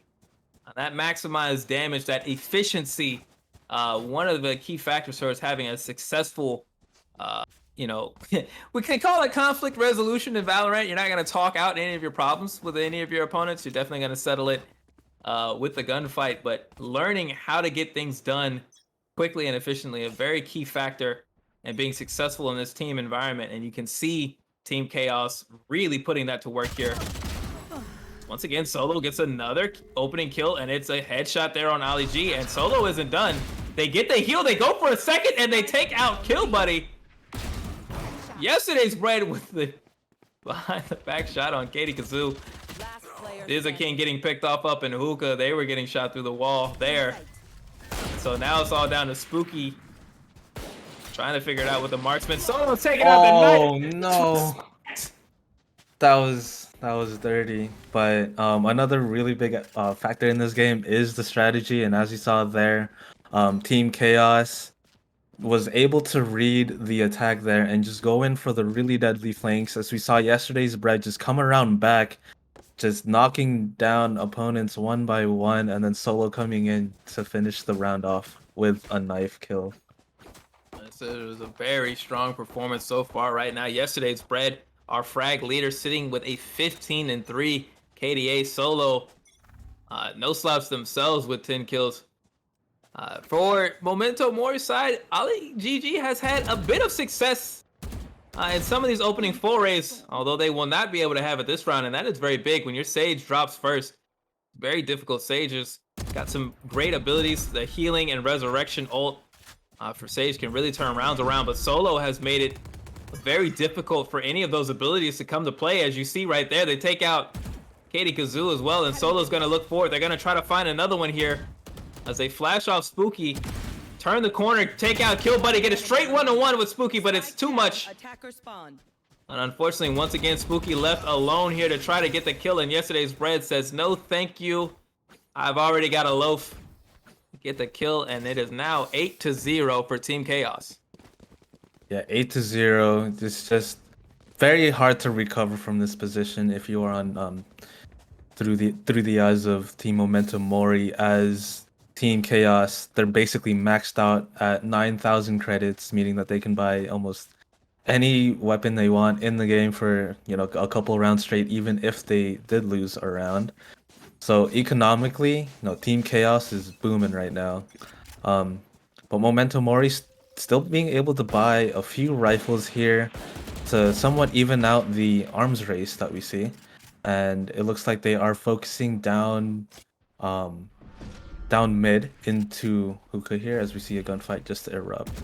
That maximized damage, that efficiency, one of the key factors towards having a successful, we can call it conflict resolution in Valorant. You're not going to talk out any of your problems with any of your opponents. You're definitely going to settle it with the gunfight, but learning how to get things done quickly and efficiently, a very key factor in being successful in this team environment. And you can see Team Chaos really putting that to work here. Once again, Solo gets another opening kill, and it's a headshot there on Ali G, and Solo isn't done. They get the heal, they go for a second, and they take out Kill Buddy. Yesterday's Bread with the behind the back shot on Katie Kazoo. Vizzo King getting picked off up in Hookah. They were getting shot through the wall there. So now it's all down to Spooky trying to figure it out with the marksman. Solo taking out the knife. Oh no. That was dirty, but another really big factor in this game is the strategy, and as you saw there, Team Chaos was able to read the attack there and just go in for the really deadly flanks, as we saw yesterday's Bread just come around back, just knocking down opponents one by one, and then Solo coming in to finish the round off with a knife kill. Yes, it was a very strong performance so far right now. Yesterday's Bread, our frag leader, sitting with a 15-3 KDA solo. No slaps themselves with 10 kills. For Memento Mori's side, Ali GG has had a bit of success in some of these opening forays, although they will not be able to have it this round, and that is very big. When your Sage drops first, very difficult. Sage's got some great abilities. The healing and resurrection ult for Sage can really turn rounds around, but Solo has made it very difficult for any of those abilities to come to play. As you see right there, they take out Katie Kazoo as well, and Solo's going to look forward. They're going to try to find another one here as they flash off Spooky, turn the corner, take out Kill Buddy, get a straight one-on-one with Spooky, but it's too much. And unfortunately, once again, Spooky left alone here to try to get the kill, and Yesterday's Bread says, no thank you, I've already got a loaf. Get the kill, and it is now 8-0 for Team Chaos. Yeah, 8-0. It's just very hard to recover from this position if you are on through the eyes of Team Momentum Mori. As Team Chaos, they're basically maxed out at 9,000 credits, meaning that they can buy almost any weapon they want in the game for, you know, a couple rounds straight, even if they did lose a round. So economically, Team Chaos is booming right now. But Memento Mori's still being able to buy a few rifles here to somewhat even out the arms race that we see. And it looks like they are focusing down mid into hookah here as we see a gunfight just erupt.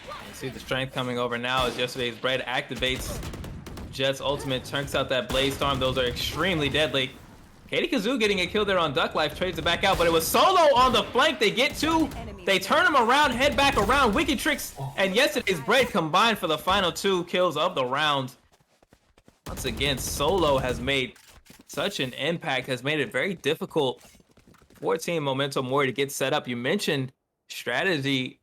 You see the strength coming over now as Yesterday's Bread activates Jet's ultimate, turns out that Blaze Storm. Those are extremely deadly. Katie Kazoo getting a kill there on Duck Life, trades it back out, but it was Solo on the flank. They get two, they turn him around, head back around. Wicked Tricks and Yesterday's Bread combined for the final 2 kills of the round. Once again, Solo has made such an impact, has made it very difficult for Team Memento Mori to get set up. You mentioned strategy,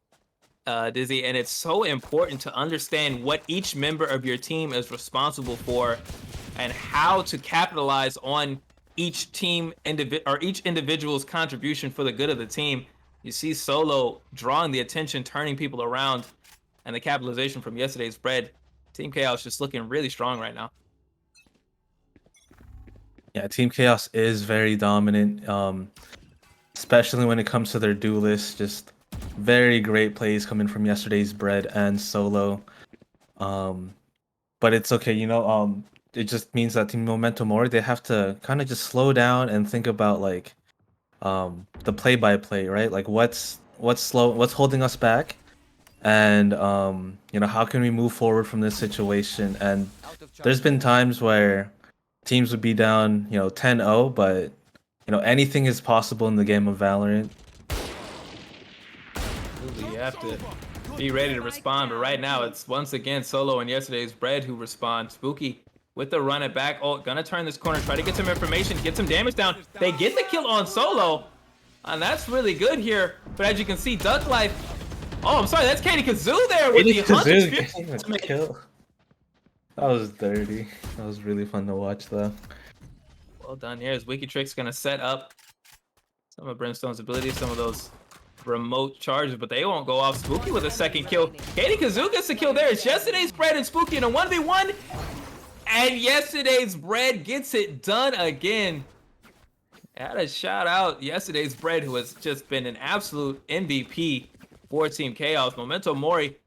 Dizzy, and it's so important to understand what each member of your team is responsible for and how to capitalize on each individual's contribution for the good of the team. You see Solo drawing the attention, turning people around, and the capitalization from Yesterday's Bread. Team Chaos just looking really strong right now. Yeah, Team Chaos is very dominant, especially when it comes to their duelists. Just very great plays coming from Yesterday's Bread and Solo. But it's okay, it just means that Team Memento Mori, they have to kind of just slow down and think about like the play-by-play, right? Like what's holding us back, and how can we move forward from this situation? And there's been times where teams would be down 10-0, but anything is possible in the game of Valorant. You have to be ready to respond, but right now it's once again Solo and Yesterday's Bread who respond. Spooky with the run it back. Oh, gonna turn this corner, try to get some information, get some damage down. They get the kill on Solo, and that's really good here. But as you can see, Duck Life. Oh, I'm sorry, that's Katie Kazoo there with the Hunter's kill. That was dirty. That was really fun to watch, though. Well done here. As Wicked Trick's gonna set up some of Brimstone's abilities, some of those remote charges, but they won't go off. Spooky with a second kill. Katie Kazoo gets the kill there. It's Yesterday's Bread and Spooky in a 1v1. And Yesterday's Bread gets it done again. Had a shout out Yesterday's Bread, who has just been an absolute MVP for Team Chaos. Memento Mori,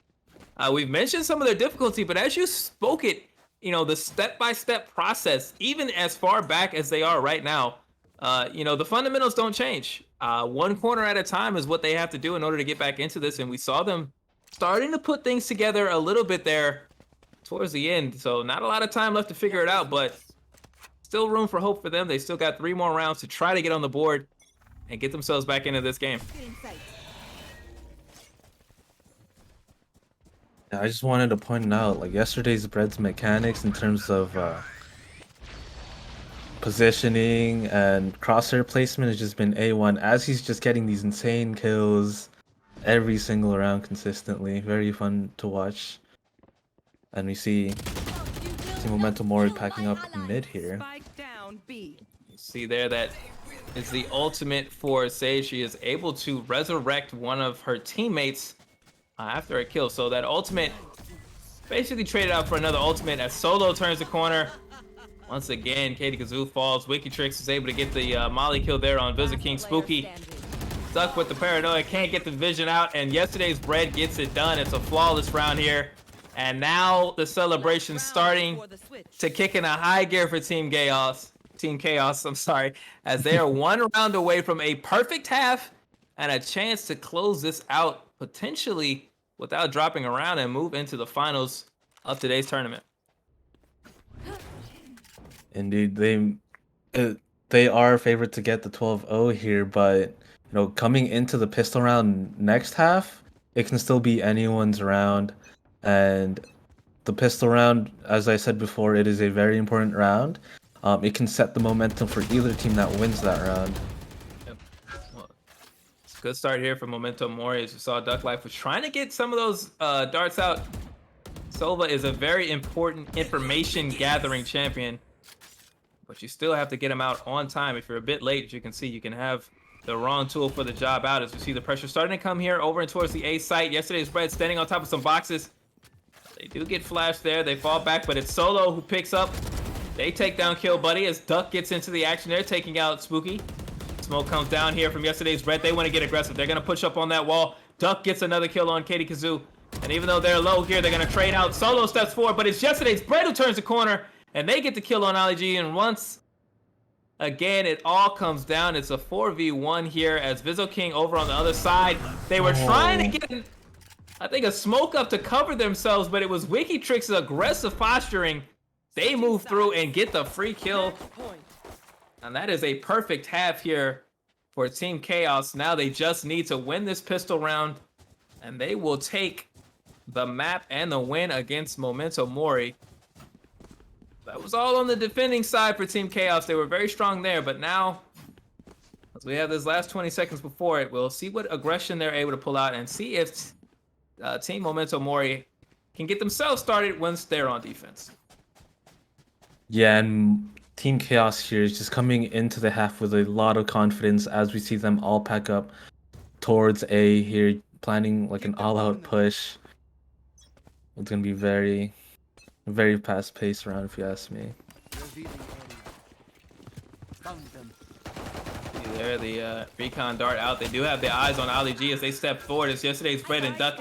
we've mentioned some of their difficulty, but as you spoke it, the step-by-step process, even as far back as they are right now, the fundamentals don't change. One corner at a time is what they have to do in order to get back into this, and we saw them starting to put things together a little bit there towards the end. So not a lot of time left to figure it out, but still room for hope for them. They still got 3 more rounds to try to get on the board and get themselves back into this game. I just wanted to point out, like, Yesterday's Bread's mechanics in terms of positioning and crosshair placement has just been A1, as he's just getting these insane kills every single round consistently. Very fun to watch. And we see Team Memento Mori packing up mid here. You see there, that is the ultimate for Sage. She is able to resurrect one of her teammates after a kill. So that ultimate basically traded out for another ultimate as Solo turns the corner. Once again, Katie Kazoo falls. Wikitrix is able to get the molly kill there on Visit King. Spooky stuck with the paranoia, can't get the vision out, and yesterday's bread gets it done. It's a flawless round here. And now the celebration's starting to kick in a high gear for Team Chaos. I'm sorry, as they are one round away from a perfect half and a chance to close this out potentially without dropping around and move into the finals of today's tournament. Indeed, they are favored to get the 12-0 here, but coming into the pistol round next half, it can still be anyone's round. And the pistol round, as I said before, it is a very important round. It can set the momentum for either team that wins that round. Yep. Well, it's a good start here for Memento Mori. As you saw, Duck Life was trying to get some of those darts out. Sova is a very important information gathering champion, but you still have to get him out on time. If you're a bit late, as you can see, you can have the wrong tool for the job out. As we see the pressure starting to come here over and towards the A site. Yesterday's bread standing on top of some boxes. They do get flashed there. They fall back, but it's Solo who picks up. They take down Kill Buddy as Duck gets into the action. They're taking out Spooky. Smoke comes down here from yesterday's bread. They want to get aggressive. They're going to push up on that wall. Duck gets another kill on Katie Kazoo. And even though they're low here, they're going to trade out. Solo steps forward, but it's yesterday's bread who turns the corner, and they get the kill on Ali G. And once again, it all comes down. It's a 4v1 here as Vizo King over on the other side. They were trying to get, I think, a smoke up to cover themselves, but it was Wikitrix's aggressive posturing. They move through and get the free kill. And that is a perfect half here for Team Chaos. Now they just need to win this pistol round, and they will take the map and the win against Memento Mori. That was all on the defending side for Team Chaos. They were very strong there, but now, as we have this last 20 seconds before it, we'll see what aggression they're able to pull out and see if Team Memento Mori can get themselves started once they're on defense. Yeah, and Team Chaos here is just coming into the half with a lot of confidence as we see them all pack up towards A here, planning like an all-out push. It's going to be very fast-paced round, if you ask me. There, the recon dart out. They do have their eyes on Ali G as they step forward. It's yesterday's bread and Duck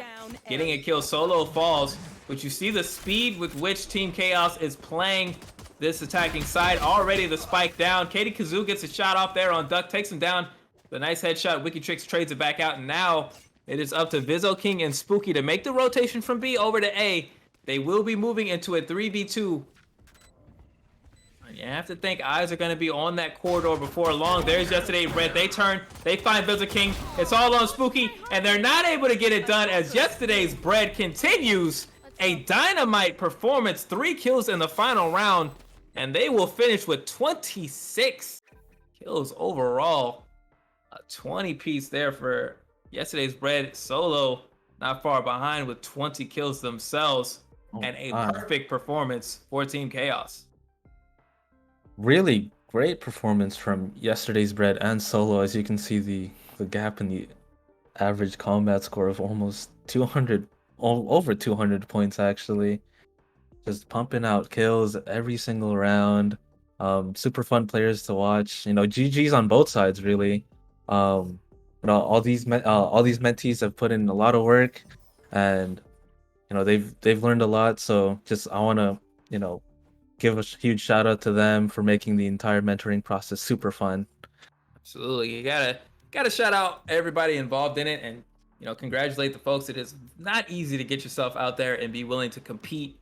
getting a kill. Solo falls, but you see the speed with which Team Chaos is playing this attacking side. Already the spike down. Katie Kazoo gets a shot off there on Duck, takes him down. The nice headshot. Wikitrix trades it back out, and now it is up to Vizo King and Spooky to make the rotation from B over to A. They will be moving into a 3v2. And you have to think eyes are going to be on that corridor before long. There's yesterday's bread. They turn. They find Vizo King. It's all on Spooky, and they're not able to get it done as yesterday's bread continues a dynamite performance. 3 kills in the final round, and they will finish with 26 kills overall. A 20 piece there for yesterday's bread. Solo not far behind with 20 kills themselves, and a perfect performance for Team Chaos. Really great performance from yesterday's bread and Solo. As you can see, the gap in the average combat score of almost 200, over 200 points actually. Just pumping out kills every single round. Super fun players to watch. GG's on both sides really. All these mentees have put in a lot of work, and they've learned a lot. So just I want to give a huge shout out to them for making the entire mentoring process super fun. Absolutely, you gotta shout out everybody involved in it, and congratulate the folks. It is not easy to get yourself out there and be willing to compete.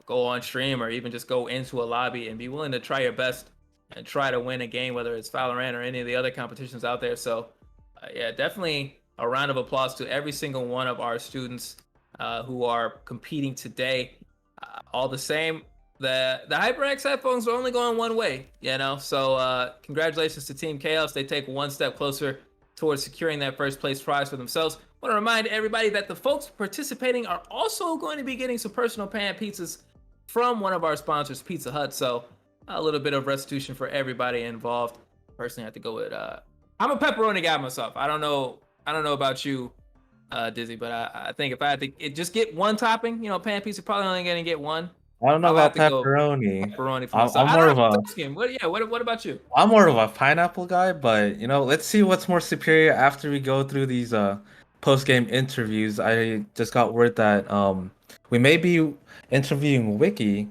Go on stream or even just go into a lobby and be willing to try your best and try to win a game, whether it's Valorant or any of the other competitions out there. So yeah, definitely a round of applause to every single one of our students who are competing today. All the same, the HyperX headphones are only going one way, so congratulations to Team Chaos. They take one step closer towards securing that first place prize for themselves. I want to remind everybody that the folks participating are also going to be getting some personal pan pizzas from one of our sponsors, Pizza Hut. So a little bit of restitution for everybody involved. Personally, I have to go with I'm a pepperoni guy myself. I don't know about you, Dizzy, but I think if I had to just get one topping, pan pizza probably only going to get one. I don't know I'll have about to go pepperoni. pepperoni for I'm, myself. I'm I more don't of know. a Skin. What about you? I'm more of a pineapple guy, but let's see what's more superior after we go through these post game interviews. I just got word that we may be interviewing Wiki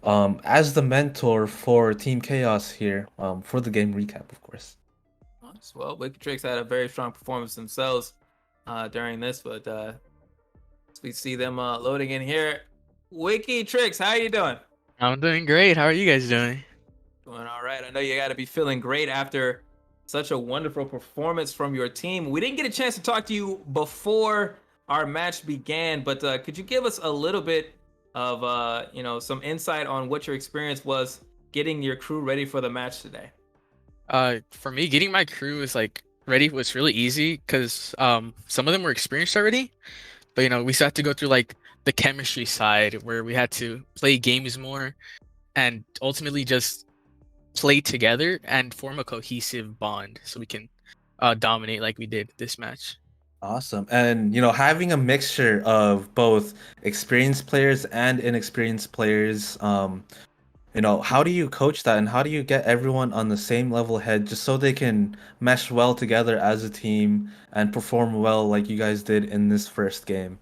as the mentor for Team Chaos here for the game recap, of course. Well, Wicked Tricks had a very strong performance themselves during this, but we see them loading in here. Wiki Tricks, how are you doing? I'm doing great. How are you guys doing? Doing all right. I know you got to be feeling great after such a wonderful performance from your team. We didn't get a chance to talk to you before our match began, but could you give us a little bit of some insight on what your experience was getting your crew ready for the match today? For me, getting my crew is ready was really easy because some of them were experienced already, but we still had to go through the chemistry side where we had to play games more and ultimately just play together and form a cohesive bond so we can dominate like we did this match. Awesome. And having a mixture of both experienced players and inexperienced players, how do you coach that and how do you get everyone on the same level head just so they can mesh well together as a team and perform well like you guys did in this first game?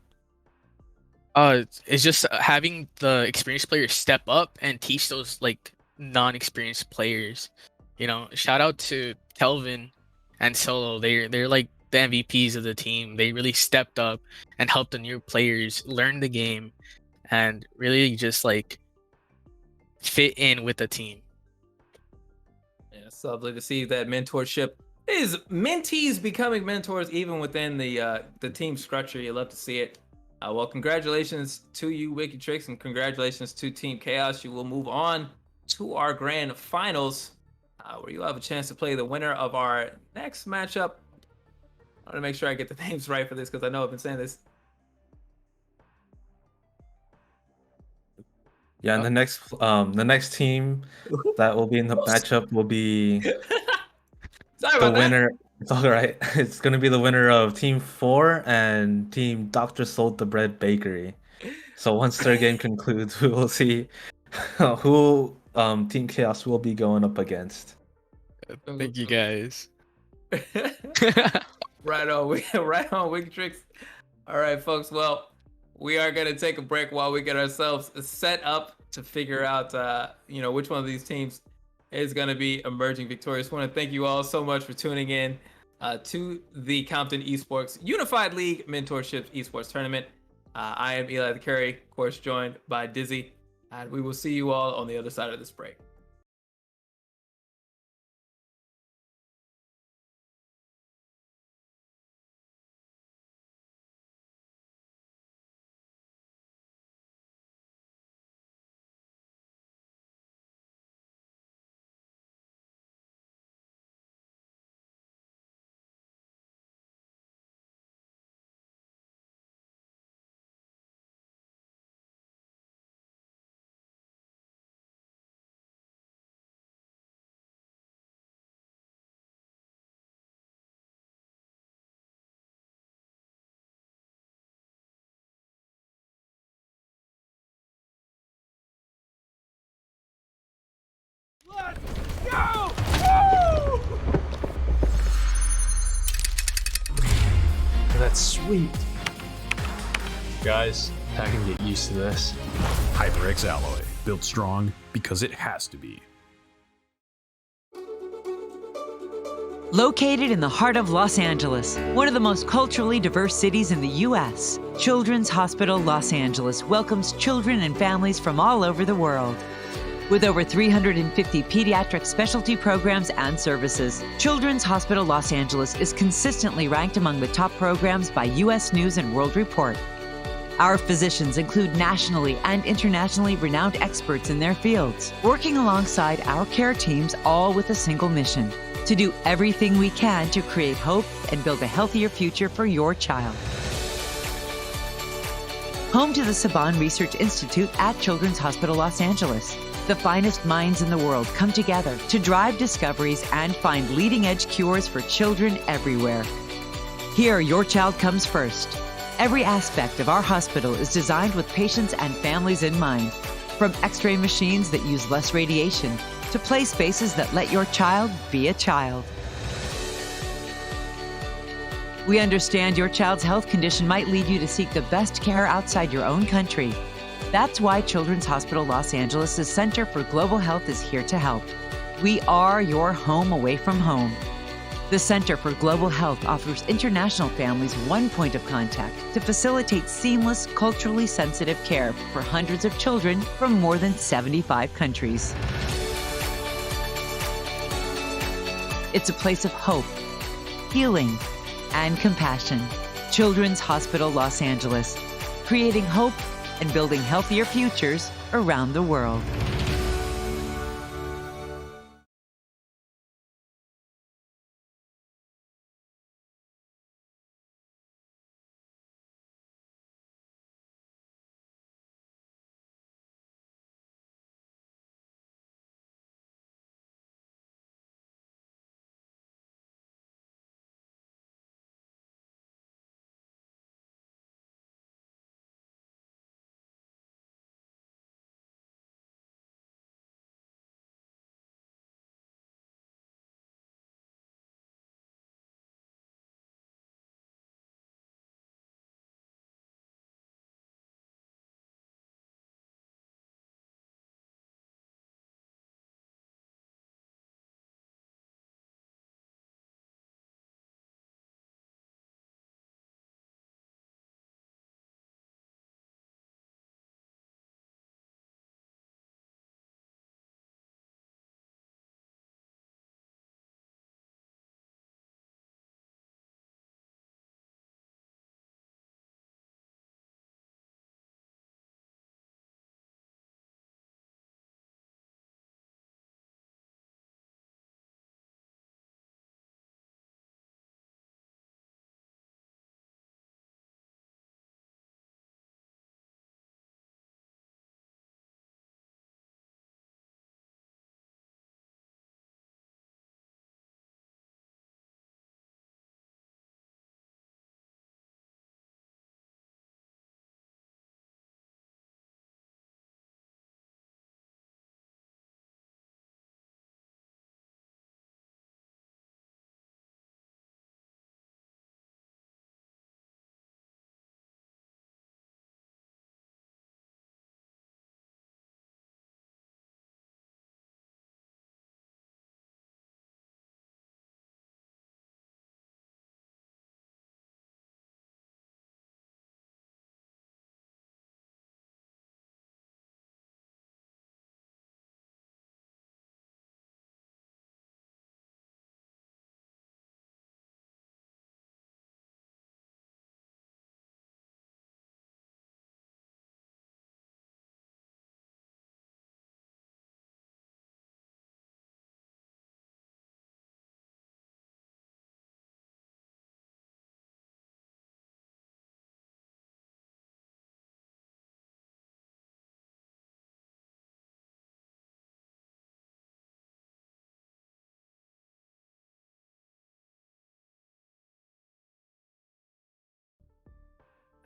It's just having the experienced players step up and teach those non-experienced players. Shout out to Kelvin and Solo. They're like the MVPs of the team. They really stepped up and helped the new players learn the game and really just fit in with the team. Yeah, it's lovely to see that mentorship is mentees becoming mentors even within the team structure. You love to see it. Well, congratulations to you, Wiki Tricks, and congratulations to Team Chaos. You will move on to our grand finals, where you'll have a chance to play the winner of our next matchup. I want to make sure I get the names right for this because I know I've been saying this. Yeah, and the next team that will be in the matchup will be the winner. It's all right. It's going to be the winner of Team 4 and Team Dr. Sold the Bread Bakery. So once their game concludes, we will see who Team Chaos will be going up against. Thank you, guys. Right on, Wiki Tricks. All right, folks. Well, we are going to take a break while we get ourselves set up to figure out, which one of these teams is going to be emerging victorious. I want to thank you all so much for tuning in to the Compton Esports Unified League Mentorship Esports Tournament. I am Eli the Curry, of course, joined by Dizzy, and we will see you all on the other side of this break. Let's go! Woo! That's sweet. Guys, I can get used to this. HyperX Alloy, built strong because it has to be. Located in the heart of Los Angeles, one of the most culturally diverse cities in the U.S., Children's Hospital Los Angeles welcomes children and families from all over the world. With over 350 pediatric specialty programs and services, Children's Hospital Los Angeles is consistently ranked among the top programs by U.S. News and World Report. Our physicians include nationally and internationally renowned experts in their fields, working alongside our care teams, all with a single mission: to do everything we can to create hope and build a healthier future for your child. Home to the Saban Research Institute at Children's Hospital Los Angeles, the finest minds in the world come together to drive discoveries and find leading-edge cures for children everywhere. Here, your child comes first. Every aspect of our hospital is designed with patients and families in mind. From x-ray machines that use less radiation to play spaces that let your child be a child. We understand your child's health condition might lead you to seek the best care outside your own country. That's why Children's Hospital Los Angeles' Center for Global Health is here to help. We are your home away from home. The Center for Global Health offers international families one point of contact to facilitate seamless, culturally sensitive care for hundreds of children from more than 75 countries. It's a place of hope, healing, and compassion. Children's Hospital Los Angeles, creating hope and building healthier futures around the world.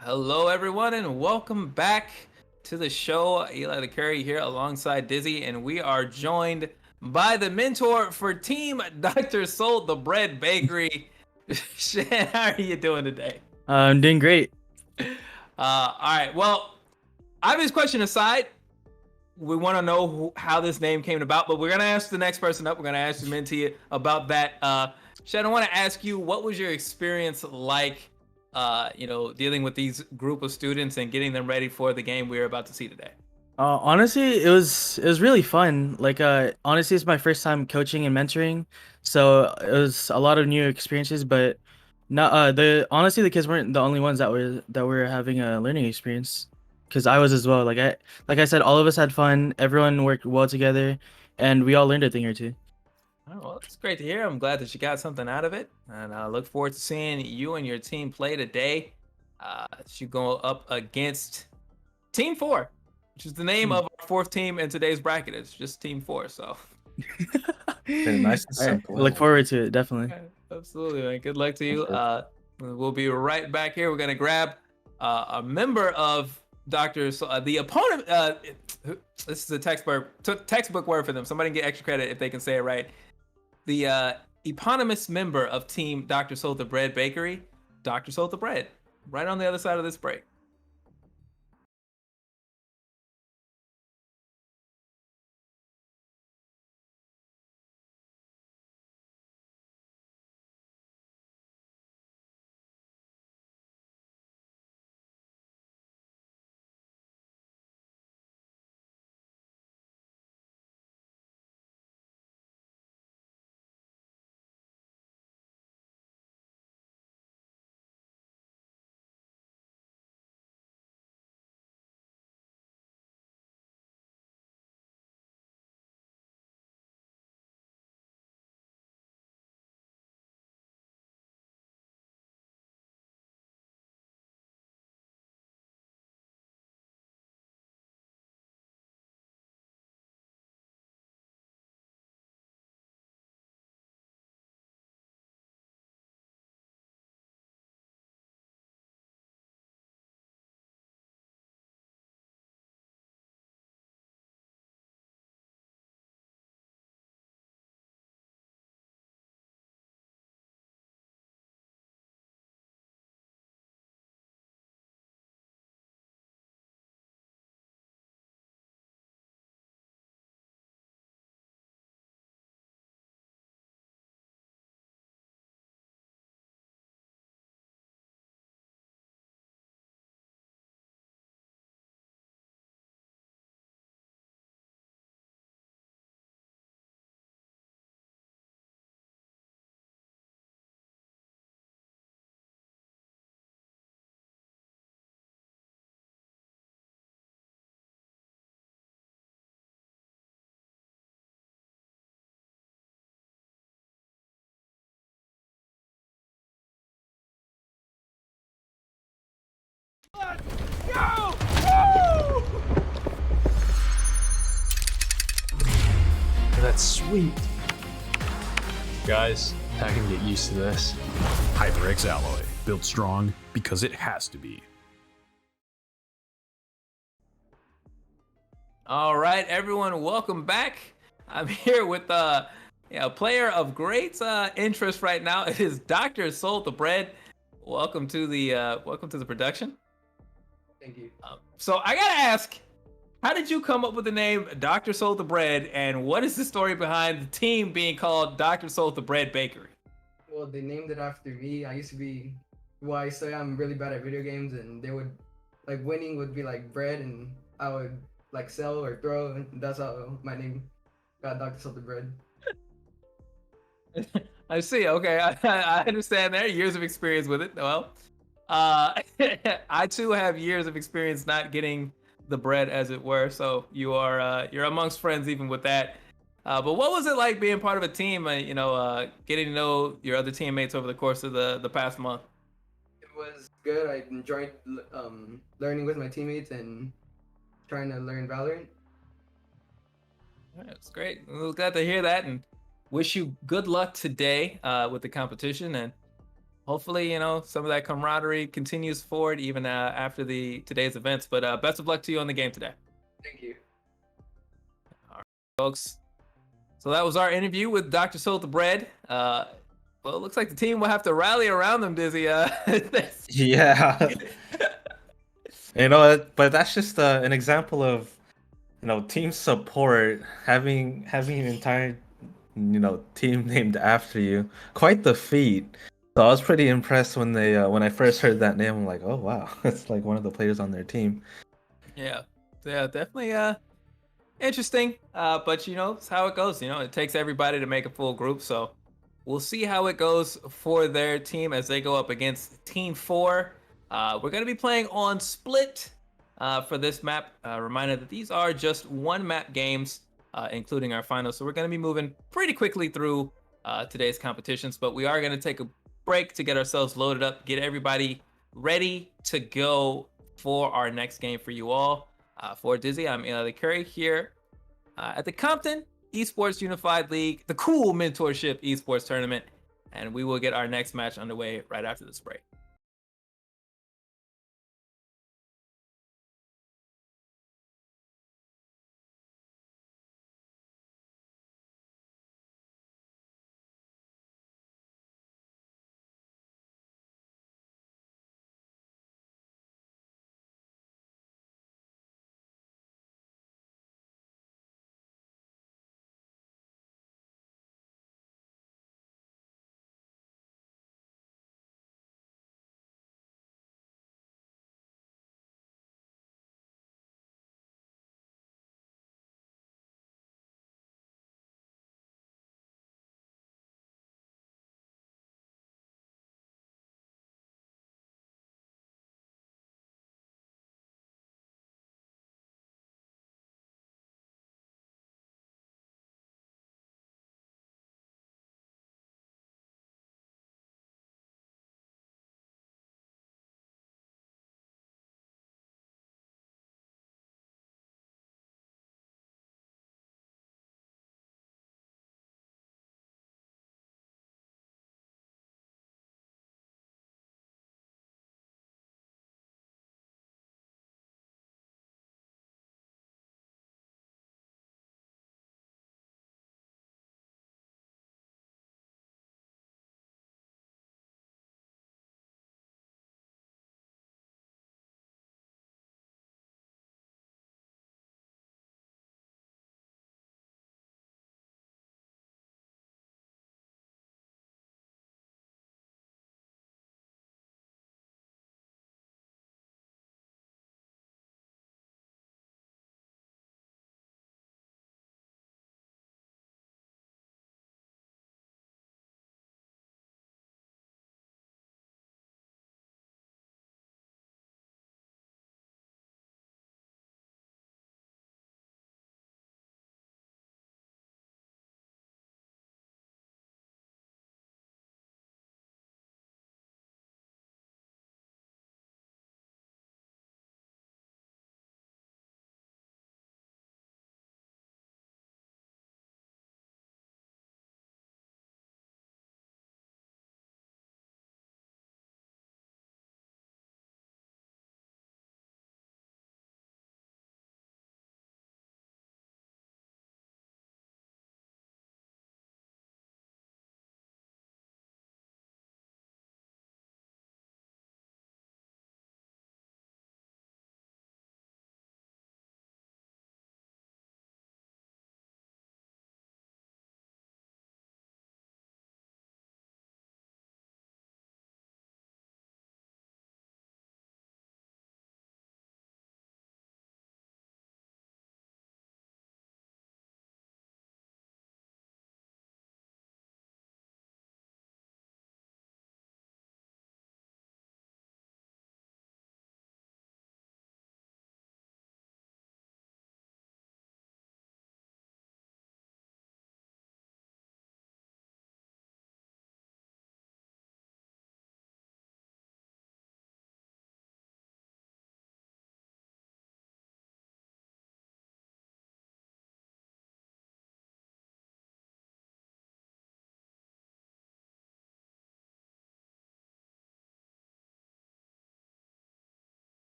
Hello, everyone, and welcome back to the show. Eli the Curry here alongside Dizzy, and we are joined by the mentor for Team Dr. Soul, the Bread Bakery. Shan, how are you doing today? I'm doing great. All right. Well, obvious question aside, we want to know how this name came about, but we're going to ask the next person up. We're going to ask the mentee about that. Shan, I want to ask you, what was your experience like, dealing with these group of students and getting them ready for the game we're about to see today? Honestly, it was really fun. Like, honestly, it's my first time coaching and mentoring, so it was a lot of new experiences. But not the kids weren't the only ones that were having a learning experience, because I was as well. Like I said, all of us had fun. Everyone worked well together, and we all learned a thing or two. Oh, well, it's great to hear. I'm glad that you got something out of it, and I look forward to seeing you and your team play today. You go up against Team 4, which is the name of our fourth team in today's bracket. It's just Team 4, so. Very nice and All right, simple. look forward to it, definitely. Absolutely, man. Good luck to you. We'll be right back here. We're gonna grab a member of the opponent. This is a textbook word for them. Somebody can get extra credit if they can say it right. The eponymous member of Team Dr. Soul the Bread Bakery, Dr. Soul the Bread, right on the other side of this break. Let's go! Woo! That's sweet. Guys, I can get used to this. HyperX Alloy, built strong because it has to be. All right, everyone, welcome back. I'm here with a player of great interest right now. It is Dr. Soul the Bread. Welcome to the production. Thank you. So I gotta ask, how did you come up with the name Dr. Soul the Bread, and what is the story behind the team being called Dr. Soul the Bread Bakery? Well, they named it after me. I used to be, well, I say I'm really bad at video games, and they would, like, winning would be like bread, and I would like sell or throw, and that's how my name got Dr. Soul the Bread. I see. Okay, I understand there. Years of experience with it. Well, I too have years of experience not getting the bread, as it were. So you're amongst friends even with that. But what was it like being part of a team? Getting to know your other teammates over the course of the past month. It was good. I enjoyed learning with my teammates and trying to learn Valorant. That's great. We're glad to hear that, and wish you good luck today with the competition, and hopefully, some of that camaraderie continues forward even after today's events. But best of luck to you on the game today. Thank you. All right, folks. So that was our interview with Dr. Soul the Bread. Well, it looks like the team will have to rally around them, Dizzy. Yeah. But that's just an example of, team support, having an entire, team named after you. Quite the feat. So I was pretty impressed when I first heard that name. I'm like, oh wow, it's like one of the players on their team. Yeah, definitely interesting. But it's how it goes. It takes everybody to make a full group. So we'll see how it goes for their team as they go up against Team 4. We're gonna be playing on Split for this map. Reminder that these are just one map games, including our finals. So we're gonna be moving pretty quickly through today's competitions, but we are gonna take a break to get ourselves loaded up, get everybody ready to go for our next game for you all. For Dizzy, I'm Eli Curry here at the Compton Esports Unified League, the CUEL Mentorship Esports Tournament. and we will get our next match underway right after this break.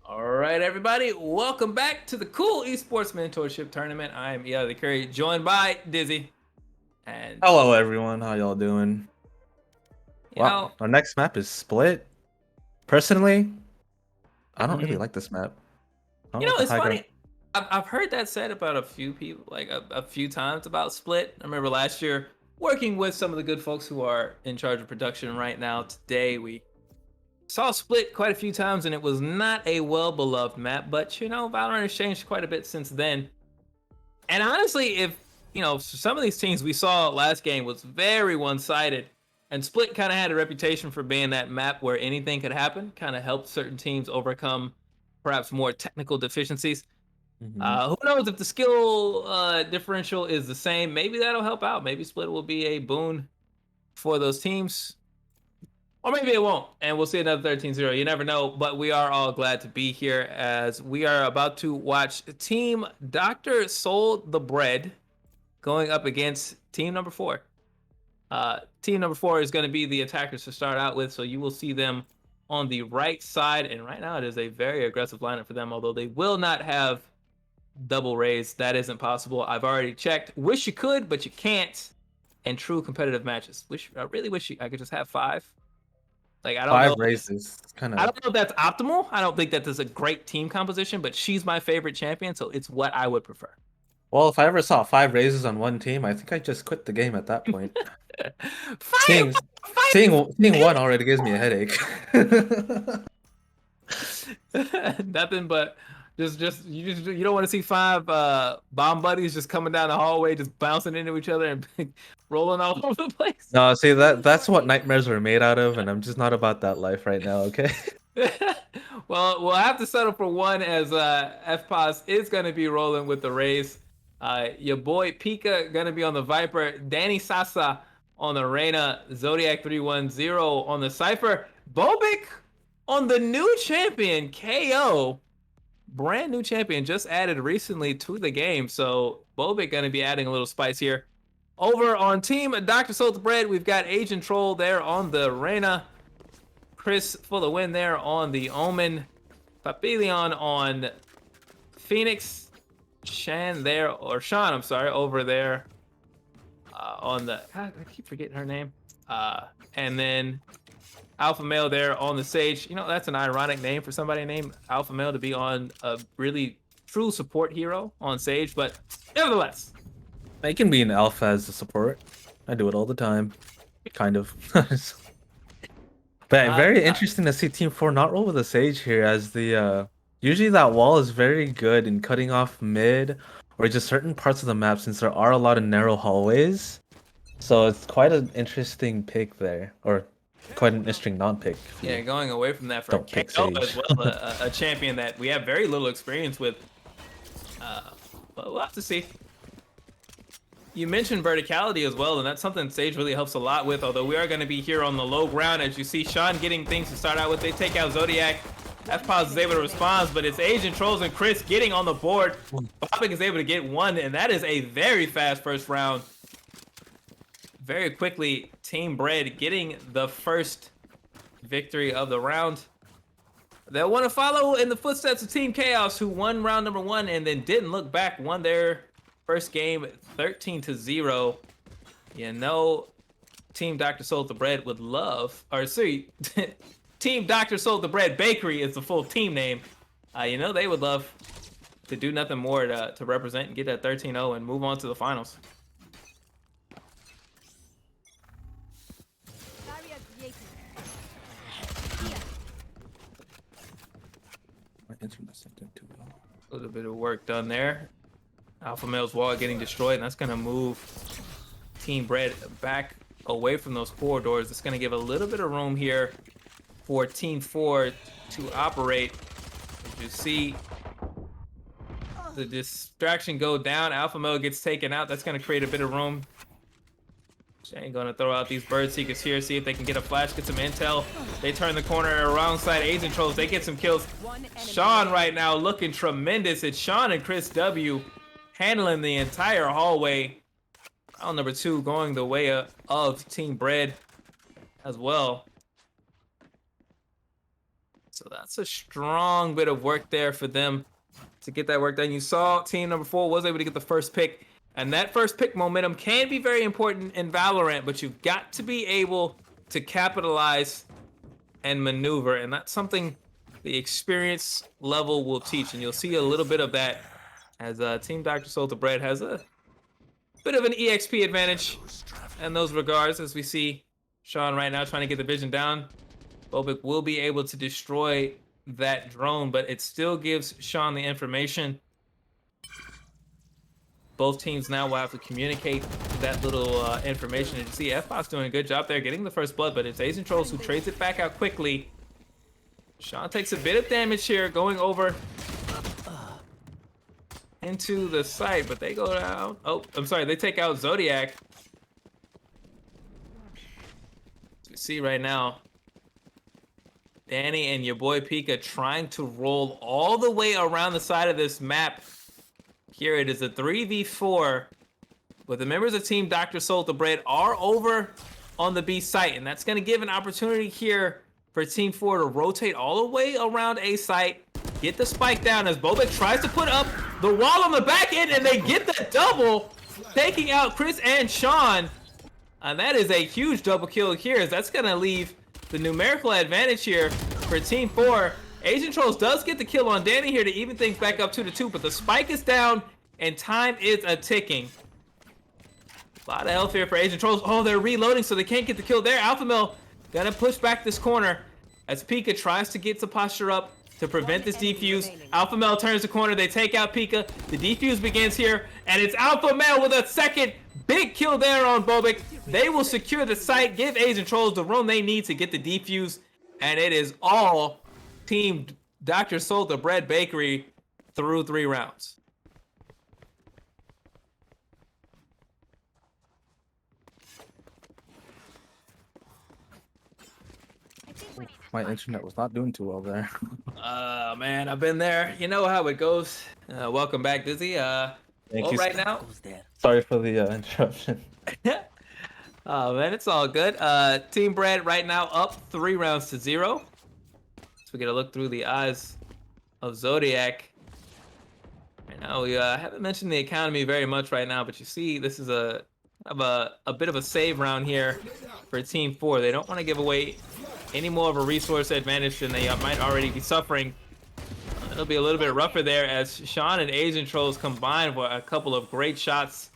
All right, everybody, welcome back to the CUEL Esports Mentorship Tournament. I am Eli the Curry, joined by Dizzy. And Hello, everyone. How y'all doing? Wow, our next map is Split. Personally, I don't really like this map. I don't like the it's high funny. ground. I've heard that said about a few people, like a few times about Split. I remember last year working with some of the good folks who are in charge of production right now. Today, we saw Split quite a few times, and it was not a well-beloved map. But, Valorant has changed quite a bit since then. And honestly, if, some of these teams we saw last game was very one-sided. And Split kind of had a reputation for being that map where anything could happen, kind of helped certain teams overcome perhaps more technical deficiencies. Who knows if the skill differential is the same? Maybe that'll help out. Maybe Split will be a boon for those teams. Or maybe it won't, and we'll see another 13-0. You never know, but we are all glad to be here as we are about to watch Team Dr. Sold the Bread going up against Team number 4. Team number 4 is going to be the attackers to start out with, so you will see them on the right side, and right now it is a very aggressive lineup for them, although they will not have double raise. That isn't possible. I've already checked. Wish you could, but you can't in true competitive matches. I really wish I could just have 5. Like, I don't know. 5 raises, kind of. I don't know if that's optimal. I don't think that there's a great team composition, but she's my favorite champion, so it's what I would prefer. Well, if I ever saw 5 raises on one team, I think I'd just quit the game at that point. seeing one already gives me a headache. Nothing but you don't want to see 5 bomb buddies just coming down the hallway, just bouncing into each other and rolling all over the place. No, see that's what nightmares were made out of, and I'm just not about that life right now. Okay. Well, we'll have to settle for 1 as FPOS is going to be rolling with the Rays. Your boy Pika going to be on the Viper. Danny Sasa on the Reyna. Zodiac 310 on the Cypher. Bobik on the new champion, KO. Brand new champion, just added recently to the game. So Bobik going to be adding a little spice here. Over on Team Dr. Sold the Bread, we've got Agent Troll there on the Reyna. Chris for the win there on the Omen. Papillon on Phoenix. Sean, I'm sorry, over there on the... God, I keep forgetting her name. And then Alpha Male there on the Sage. That's an ironic name for somebody named Alpha Male to be on a really true support hero on Sage, but nevertheless. I can be an alpha as a support. I do it all the time. Kind of. But very interesting to see Team 4 not roll with a Sage here, as the usually that wall is very good in cutting off mid or just certain parts of the map, since there are a lot of narrow hallways. So it's quite an interesting pick there, or quite an interesting non-pick. Yeah, going away from that for KO as well, a champion that we have very little experience with. But we'll have to see. You mentioned verticality as well, and that's something Sage really helps a lot with, although we are going to be here on the low ground. As you see Sean getting things to start out with, they take out Zodiac. FPOS is able to respond, but it's Agent Trolls and Chris getting on the board. Bobik is able to get 1, and that is a very fast first round. Very quickly, Team Bread getting the first victory of the round. They'll want to follow in the footsteps of Team Chaos, who won round number 1 and then didn't look back, won their first game 13-0. Team Dr. Sold the Bread would love, Team Dr. Sold the Bread Bakery is the full team name. They would love to do nothing more to represent and get that 13-0 and move on to the finals. A little bit of work done there. Alpha Male's wall getting destroyed, and that's going to move Team Bread back away from those corridors. It's going to give a little bit of room here for Team 4 to operate. As you see the distraction go down, Alpha Male gets taken out. That's going to create a bit of room. Shane going to throw out these Bird Seekers here, see if they can get a flash, get some intel. They turn the corner alongside Agent Trolls. They get some kills. Sean right now looking tremendous. It's Sean and Chris W handling the entire hallway. Round number 2 going the way of Team Bread as well. So that's a strong bit of work there for them to get that work done. You saw team number 4 was able to get the first pick, and that first pick momentum can be very important in Valorant, but you've got to be able to capitalize and maneuver, and that's something the experience level will teach, and you'll see a little bit of that as Team Dr. Salted Bread has a bit of an EXP advantage in those regards, as we see Sean right now trying to get the vision down. Bobik will be able to destroy that drone, but it still gives Sean the information. Both teams now will have to communicate that little information. And you see FBot's doing a good job there getting the first blood, but it's Asian Trolls who trades it back out quickly. Sean takes a bit of damage here going over into the site, but they go down. Oh, I'm sorry, they take out Zodiac. As we see right now, Danny and your boy Pika trying to roll all the way around the side of this map. Here it is a 3v4, but the members of Team Dr. Salted Bread are over on the B site, and that's going to give an opportunity here for Team 4 to rotate all the way around A site, get the spike down as Bobik tries to put up the wall on the back end, and they get the double, taking out Chris and Sean. And that is a huge double kill here, as that's going to leave the numerical advantage here for Team 4. Asian Trolls does get the kill on Danny here to even things back up 2-2, but the spike is down and time is a-ticking. A lot of health here for Asian Trolls. Oh, they're reloading, so they can't get the kill there. Alpha Male gonna push back this corner as Pika tries to get the posture up to prevent this defuse. Alpha Male turns the corner, they take out Pika. The defuse begins here, and it's Alpha Male with a second big kill there on Bobik. They will secure the site, give Asian Trolls the room they need to get the defuse, and it is all Team Dr. Salted Bread Bakery through 3 rounds. My internet was not doing too well there. Man, I've been there. You know how it goes. Welcome back, Dizzy. Thank you. Right now. Sorry for the interruption. Oh man, it's all good. Team Bread right now up 3 rounds to 0. So we get a look through the eyes of Zodiac. Right now, we haven't mentioned the Academy very much right now, but you see this is a bit of a save round here for Team 4. They don't want to give away any more of a resource advantage than they might already be suffering. It'll be a little bit rougher there as Sean and Asian Trolls combine for a couple of great shots.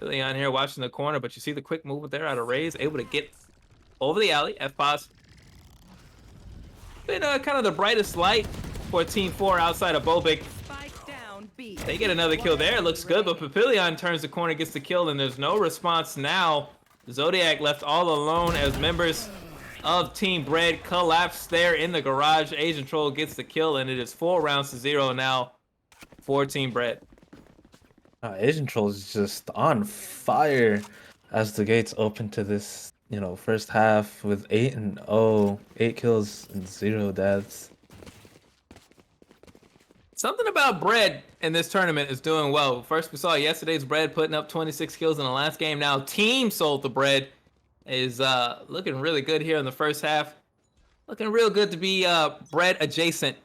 Billy on here watching the corner, but you see the quick movement there out of Raze, able to get over the alley. FBot's been kind of the brightest light for Team 4 outside of Bobik. They get another kill there. It looks good, but Papillion turns the corner, gets the kill, and there's no response now. Zodiac left all alone as members of Team Bread collapse there in the garage. Asian Troll gets the kill, and it is 4 rounds to 0 now for Team Bread. Asian Troll is just on fire as the gates open to this, first half with 8-0, 8 kills and 0 deaths. Something about Bread in this tournament is doing well. First, we saw yesterday's Bread putting up 26 kills in the last game. Now, Team Salted Bread is looking really good here in the first half. Looking real good to be Bread adjacent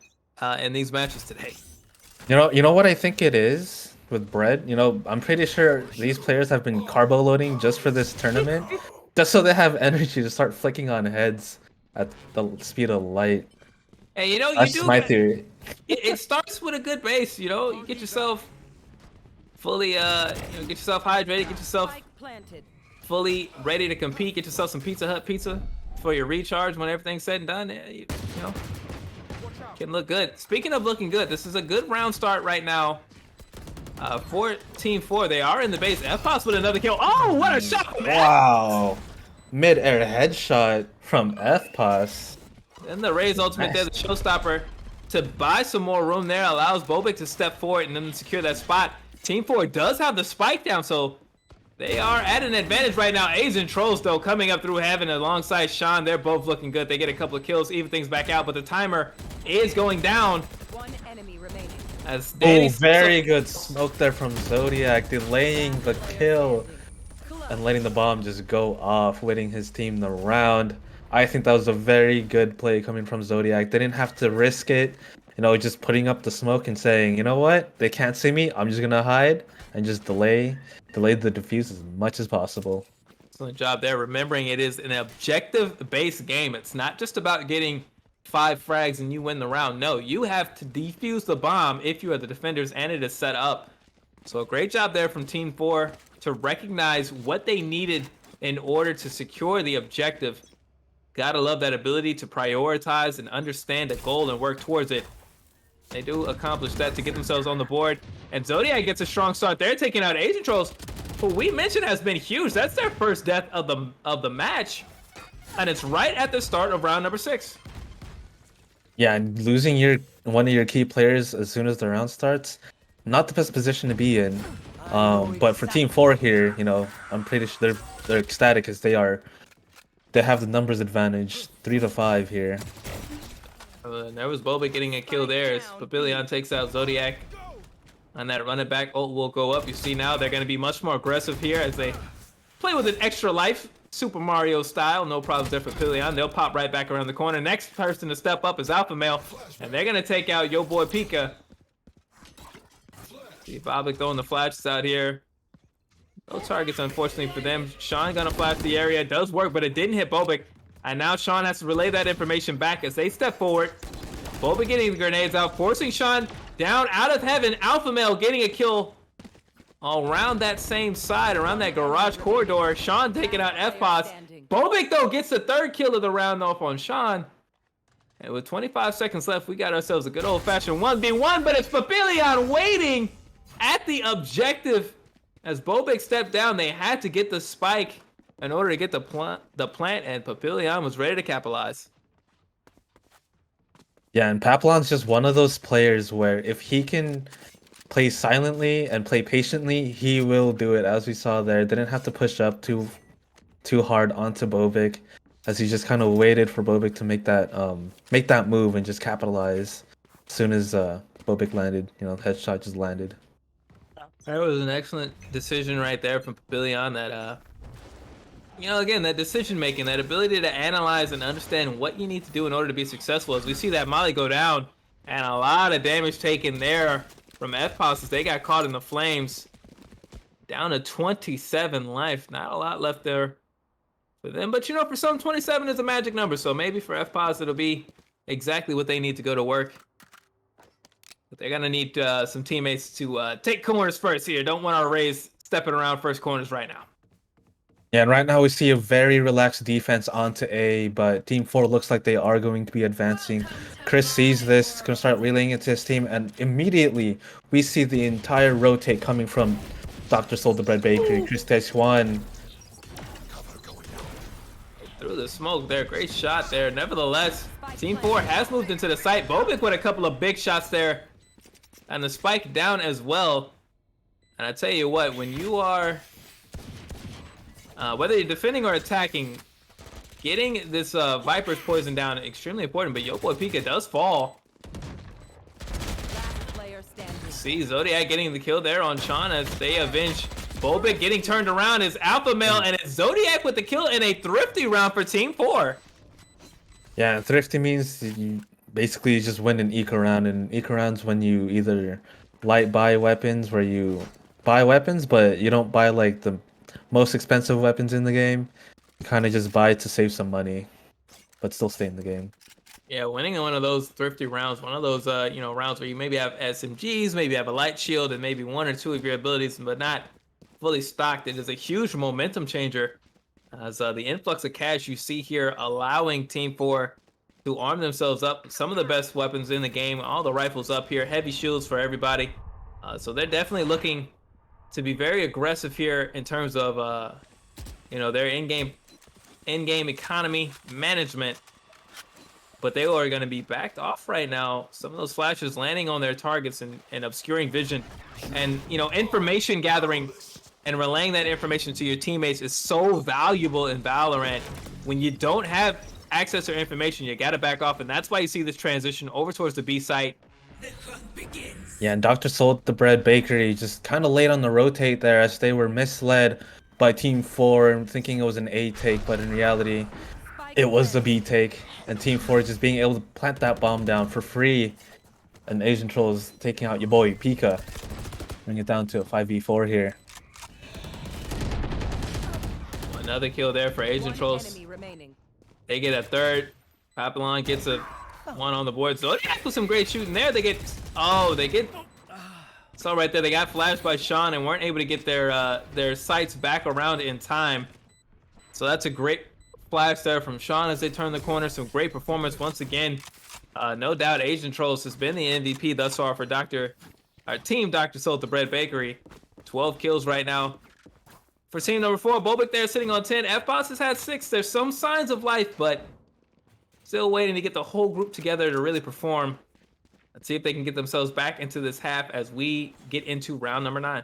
in these matches today. You know what I think it is with Bread? I'm pretty sure these players have been carbo loading just for this tournament, just so they have energy to start flicking on heads at the speed of light. And That's my theory. It starts with a good base. You get yourself fully, get yourself hydrated, get yourself fully ready to compete, get yourself some Pizza Hut pizza for your recharge when everything's said and done. Can look good. Speaking of looking good, this is a good round start right now for Team 4. They are in the base. FBot's with another kill. Oh, what a shot from Wow. Mid-air headshot from FBot. And the Raze ultimate there, the showstopper, to buy some more room there, allows Bobik to step forward and then secure that spot. Team 4 does have the spike down, so they are at an advantage right now. Asian Trolls, though, coming up through heaven alongside Sean. They're both looking good. They get a couple of kills, even things back out, but the timer is going down. One enemy remaining. As Danny very good smoke there from Zodiac, delaying the kill and letting the bomb just go off, winning his team the round. I think that was a very good play coming from Zodiac. They didn't have to risk it, just putting up the smoke and saying, you know what, they can't see me. I'm just gonna hide and just delay the defuse as much as possible. Excellent job there. Remembering it is an objective-based game. It's not just about getting 5 frags and you win the round. No, you have to defuse the bomb if you are the defenders and it is set up. So a great job there from Team 4 to recognize what they needed in order to secure the objective. Gotta love that ability to prioritize and understand a goal and work towards it. They do accomplish that to get themselves on the board. And Zodiac gets a strong start. They're taking out Agent Trolls, who we mentioned has been huge. That's their first death of the match. And it's right at the start of round number 6. Yeah, and losing one of your key players as soon as the round starts, not the best position to be in. But for Team 4 here, I'm pretty sure they're ecstatic because they have the numbers advantage, 3-5 here. There was Boba getting a kill there as Papillion takes out Zodiac. And that running back ult will go up. You see now they're going to be much more aggressive here as they play with an extra life. Super Mario style. No problems there for Papillion. They'll pop right back around the corner. Next person to step up is Alpha Male. And they're going to take out yo boy Pika. See Bobic throwing the flashes out here. No targets, unfortunately, for them. Sean gonna flash the area. It does work, but it didn't hit Bobic. And now Sean has to relay that information back as they step forward. Bobic getting the grenades out, forcing Sean down out of heaven. Alpha Male getting a kill around that same side, around that garage corridor. Sean taking out F-Pods. Bobic, though, gets the 3rd kill of the round off on Sean. And with 25 seconds left, we got ourselves a good old-fashioned 1v1, but it's Papillion waiting at the objective. As Bobic stepped down, they had to get the spike in order to get the plant, and Papillion was ready to capitalize. Yeah, and Papillon's just one of those players where if he can play silently and play patiently, he will do it. As we saw there, didn't have to push up too hard onto Bobic, as he just kind of waited for Bobic to make that move and just capitalize as soon as Bobic landed. Headshot just landed. That was an excellent decision right there from Papillion. That again, that decision making, that ability to analyze and understand what you need to do in order to be successful. As we see that Molly go down, and a lot of damage taken there from FPOS as they got caught in the flames. Down to 27 life. Not a lot left there for them, but for some, 27 is a magic number. So maybe for FPOS it'll be exactly what they need to go to work. But they're gonna need some teammates to take corners first here. Don't want our Rays stepping around first corners right now. Yeah, and right now we see a very relaxed defense onto A, but Team 4 looks like they are going to be advancing. Chris sees this, he's going to start relaying it to his team, and immediately we see the entire rotate coming from Dr. Soul the Bread Bakery. Chris takes one. Through the smoke there, great shot there. Nevertheless, Team 4 has moved into the site. Bobic with a couple of big shots there. And the spike down as well. And I tell you what, when you are... whether you're defending or attacking, getting this Viper's poison down extremely important, but Yo Boy Pika does fall. See Zodiac getting the kill there on Sean as they avenge Bobic. Getting turned around is Alpha Male, and it's Zodiac with the kill in a thrifty round for Team 4. Yeah, thrifty means you basically just win an eco round, and eco rounds when you either light buy weapons, where you buy weapons, but you don't buy like the most expensive weapons in the game. You kind of just buy to save some money, but still stay in the game. Yeah, winning in one of those thrifty rounds, one of those rounds where you maybe have SMGs, maybe have a light shield, and maybe one or two of your abilities, but not fully stocked. It is a huge momentum changer, as the influx of cash you see here allowing Team 4 to arm themselves up. Some of the best weapons in the game, all the rifles up here, heavy shields for everybody. So they're definitely looking to be very aggressive here in terms of their in-game economy management, but they are going to be backed off right now. Some of those flashes landing on their targets and obscuring vision, and information gathering and relaying that information to your teammates is so valuable in Valorant. When you don't have access to information, you got to back off, and that's why you see this transition over towards the B site. Yeah, and Dr. Soul the Bread Bakery just kind of late on the rotate there, as they were misled by Team 4 and thinking it was an A take, but in reality it was the B take, and Team 4 just being able to plant that bomb down for free, and Asian Troll is taking out your boy Pika, bring it down to a 5v4 here. Another kill there for Asian Trolls. They get a third. Papillon gets a one on the board. So with some great shooting there. They get so right there. They got flashed by Sean and weren't able to get their sights back around in time. So that's a great flash there from Sean as they turn the corner. Some great performance once again. No doubt Asian Trolls has been the MVP thus far for our team Dr. Salt the Bread Bakery. 12 kills right now. For team number 4, Bobik there sitting on 10. FBoss has had 6. There's some signs of life, but still waiting to get the whole group together to really perform. Let's see if they can get themselves back into this half as we get into round number 9.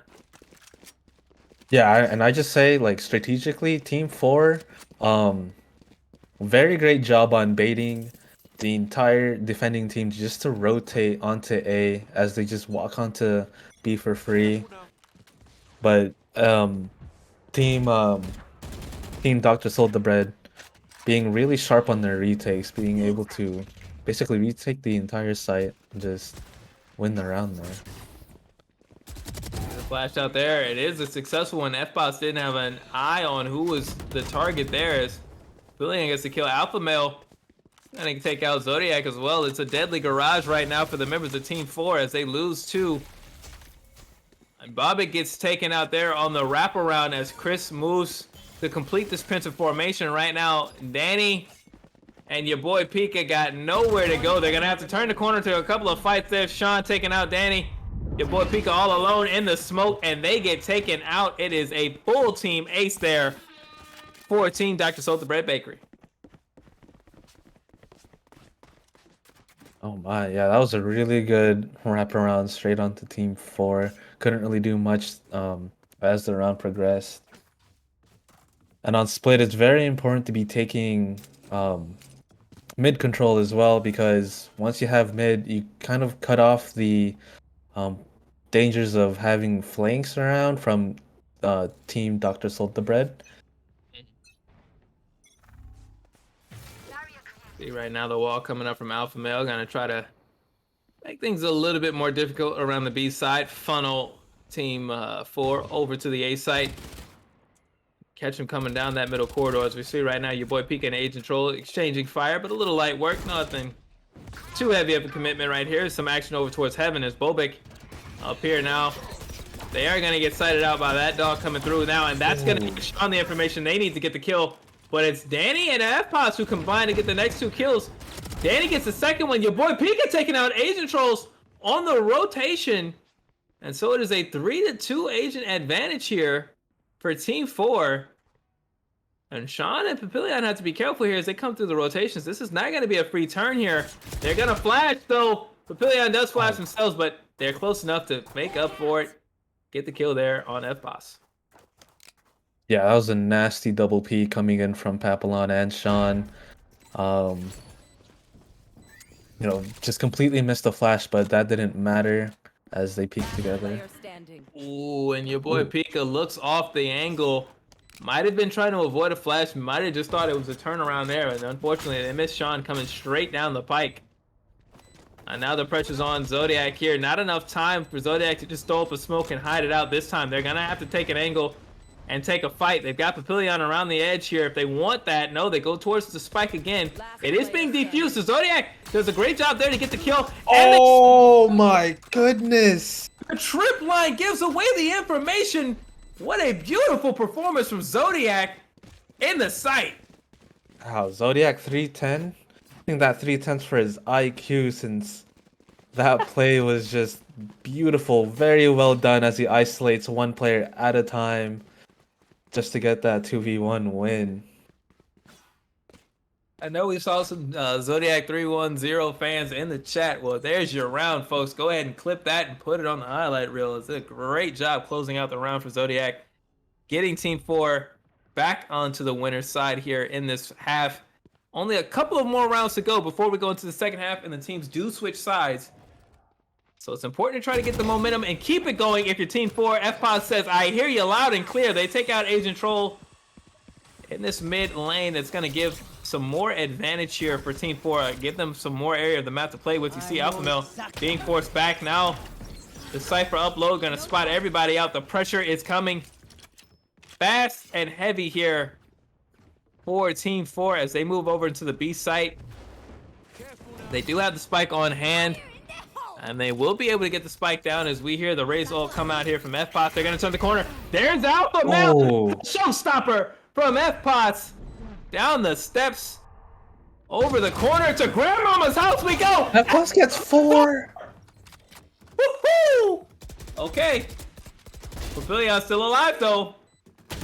Yeah, and I just say, like, strategically, Team 4, very great job on baiting the entire defending team just to rotate onto A as they just walk onto B for free. But Team Dr. Sold the Bread being really sharp on their retakes, being able to basically retake the entire site and just win the round there. The flash out there, it is a successful one. FBoss didn't have an eye on who was the target there as Billion gets to kill Alpha Male. And take out Zodiac as well. It's a deadly garage right now for the members of Team 4 as they lose 2. And Bobbitt gets taken out there on the wraparound as Chris moves to complete this pensive formation. Right now, Danny and your boy Pika got nowhere to go. They're going to have to turn the corner to a couple of fights there. Sean taking out Danny. Your boy Pika all alone in the smoke, and they get taken out. It is a full team ace there for Team Dr. Salt the Bread Bakery. Oh my, yeah, that was a really good wraparound straight onto Team 4. Couldn't really do much as the round progressed. And on split, it's very important to be taking mid control as well, because once you have mid, you kind of cut off the dangers of having flanks around from Team Dr. Salt the Bread. See right now the wall coming up from Alpha Male, gonna try to make things a little bit more difficult around the B side. Funnel Team 4 over to the A site. Catch him coming down that middle corridor. As we see right now, your boy Pika and Agent Troll exchanging fire, but a little light work. Nothing too heavy of a commitment right here. Some action over towards Heaven as Bobik up here now. They are gonna get sighted out by that dog coming through now, and that's gonna get Sean the information they need to get the kill. But it's Danny and FPOS who combine to get the next 2 kills. Danny gets the second one. Your boy Pika taking out Agent Trolls on the rotation. And so it is a 3-2 agent advantage here for Team 4. And Sean and Papillion have to be careful here as they come through the rotations. This is not going to be a free turn here. They're going to flash, though. Papillion does flash themselves, but they're close enough to make up for it. Get the kill there on FBoss. Yeah, that was a nasty double P coming in from Papillon and Sean. You know, just completely missed the flash, but that didn't matter as they peeked together. Ooh, and your boy Pika looks off the angle. Might have been trying to avoid a flash. Might have just thought it was a turnaround there. And unfortunately, they missed Sean coming straight down the pike. And now the pressure's on Zodiac here. Not enough time for Zodiac to just throw up a smoke and hide it out this time. They're going to have to take an angle and take a fight. They've got Papillion around the edge here. If they want that, no, they go towards the spike again. It is being defused. So Zodiac does a great job there to get the kill. Oh my goodness. The trip line gives away the information. What a beautiful performance from Zodiac in the site. Wow, Zodiac 310? I think that 310's for his IQ, since that play was just beautiful. Very well done as he isolates one player at a time just to get that 2v1 win. I know we saw some Zodiac 310 fans in the chat. Well, there's your round, folks. Go ahead and clip that and put it on the highlight reel. It's a great job closing out the round for Zodiac, getting Team 4 back onto the winner's side here in this half. Only a couple of more rounds to go before we go into the second half, and the teams do switch sides. So it's important to try to get the momentum and keep it going if you're Team 4. FPOS says, I hear you loud and clear. They take out Agent Troll. in this mid lane that's going to give some more advantage here for Team 4. Give them some more area of the map to play with. You see Alpha Male being forced back now. The Cypher upload going to spot everybody out. The pressure is coming fast and heavy here for Team 4 as they move over to the B site. They do have the spike on hand, and they will be able to get the spike down as we hear the Raise ult come out here from FPOTS. They're going to turn the corner. There's Alpha Male. Showstopper from FPOTS. Down the steps. Over the corner to Grandmama's house we go. FPOTS gets 4. Woohoo! Okay. Papillion's still alive though.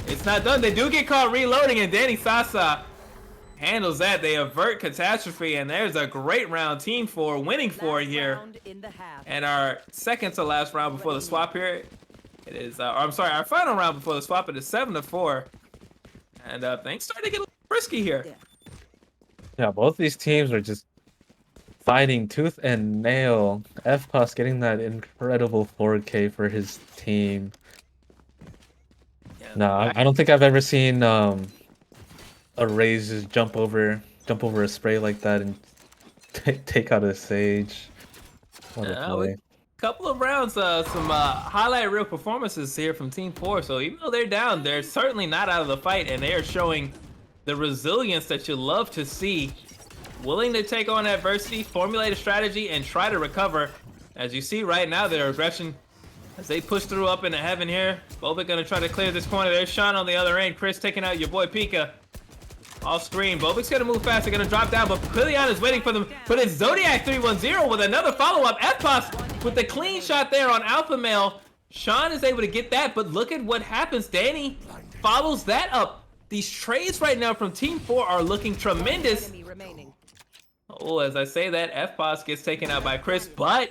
It's not done. They do get caught reloading, and Danny Sasa handles that. They avert catastrophe, and there's a great round. Team 4 winning 4 here. And our second to last round before the swap here. It is, I'm sorry, our final round before the swap. It is 7-4. And things starting to get a little frisky here. Yeah, both these teams are just fighting tooth and nail. FPOS getting that incredible 4K for his team. No, I don't think I've ever seen a Raze just jump over a spray like that and take out a Sage. What a play. Couple of rounds, some highlight reel performances here from Team 4. So even though they're down, they're certainly not out of the fight, and they are showing the resilience that you love to see. Willing to take on adversity, formulate a strategy, and try to recover. As you see right now, their aggression as they push through up into heaven here. Bobik gonna try to clear this corner. There's Sean on the other end. Chris taking out your boy Pika. Off screen. Bobik's gonna move fast. They're gonna drop down, but Papillion is waiting for them. But it's Zodiac 310 with another follow-up. FPOS with the clean shot there on Alpha Male. Sean is able to get that, but look at what happens. Danny follows that up. These trades right now from Team 4 are looking tremendous. Oh, as I say that, FPOS gets taken out by Chris, but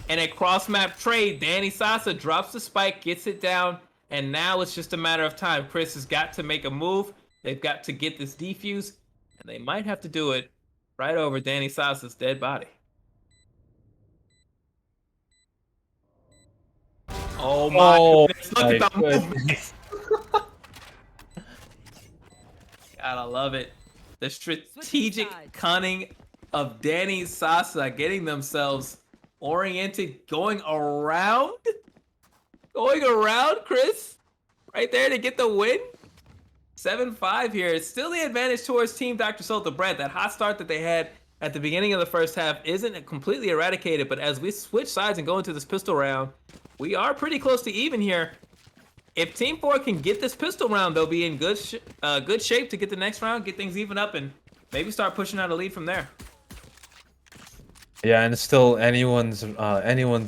in a cross-map trade, Danny Sasa drops the spike, gets it down, and now it's just a matter of time. Chris has got to make a move. They've got to get this defuse, and they might have to do it right over Danny Sasa's dead body. Oh my goodness, look at the movement. Gotta love it. The strategic cunning of Danny Sasa getting themselves oriented, going around Chris right there to get the win. 7-5 here. It's still the advantage towards Team Dr. Salta Bread. That hot start that they had at the beginning of the first half isn't completely eradicated, but as we switch sides and go into this pistol round, we are pretty close to even here. If Team 4 can get this pistol round, they'll be in good shape to get the next round, get things even up, and maybe start pushing out a lead from there. Yeah, and it's still anyone's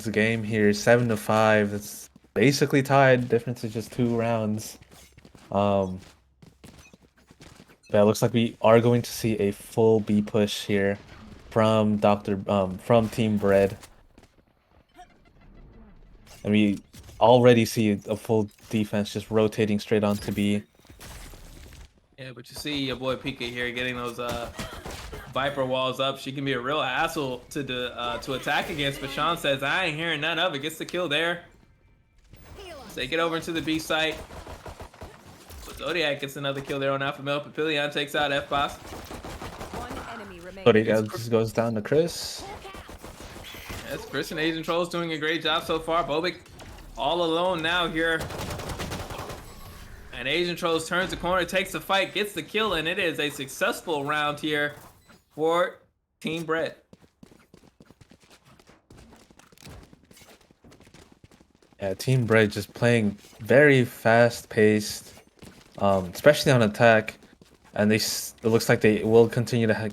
game here. 7-5. It's basically tied. Difference is just 2 rounds. But it looks like we are going to see a full B push here from from Team Bread. And we already see a full defense just rotating straight onto B. Yeah, but you see your boy Pika here getting those Viper walls up. She can be a real hassle to attack against, but Sean says, I ain't hearing none of it. Gets the kill there. So they get over into the B site. But Zodiac gets another kill there on Alpha Male. Papillion takes out FPOS. Zodiac just goes down to Chris. Yes, Chris and Agent Troll's doing a great job so far. Bobik all alone now here. And Agent Trolls turns the corner, takes the fight, gets the kill, and it is a successful round here for Team Bread. Yeah, Team Bread just playing very fast-paced, especially on attack, and it looks like they will continue to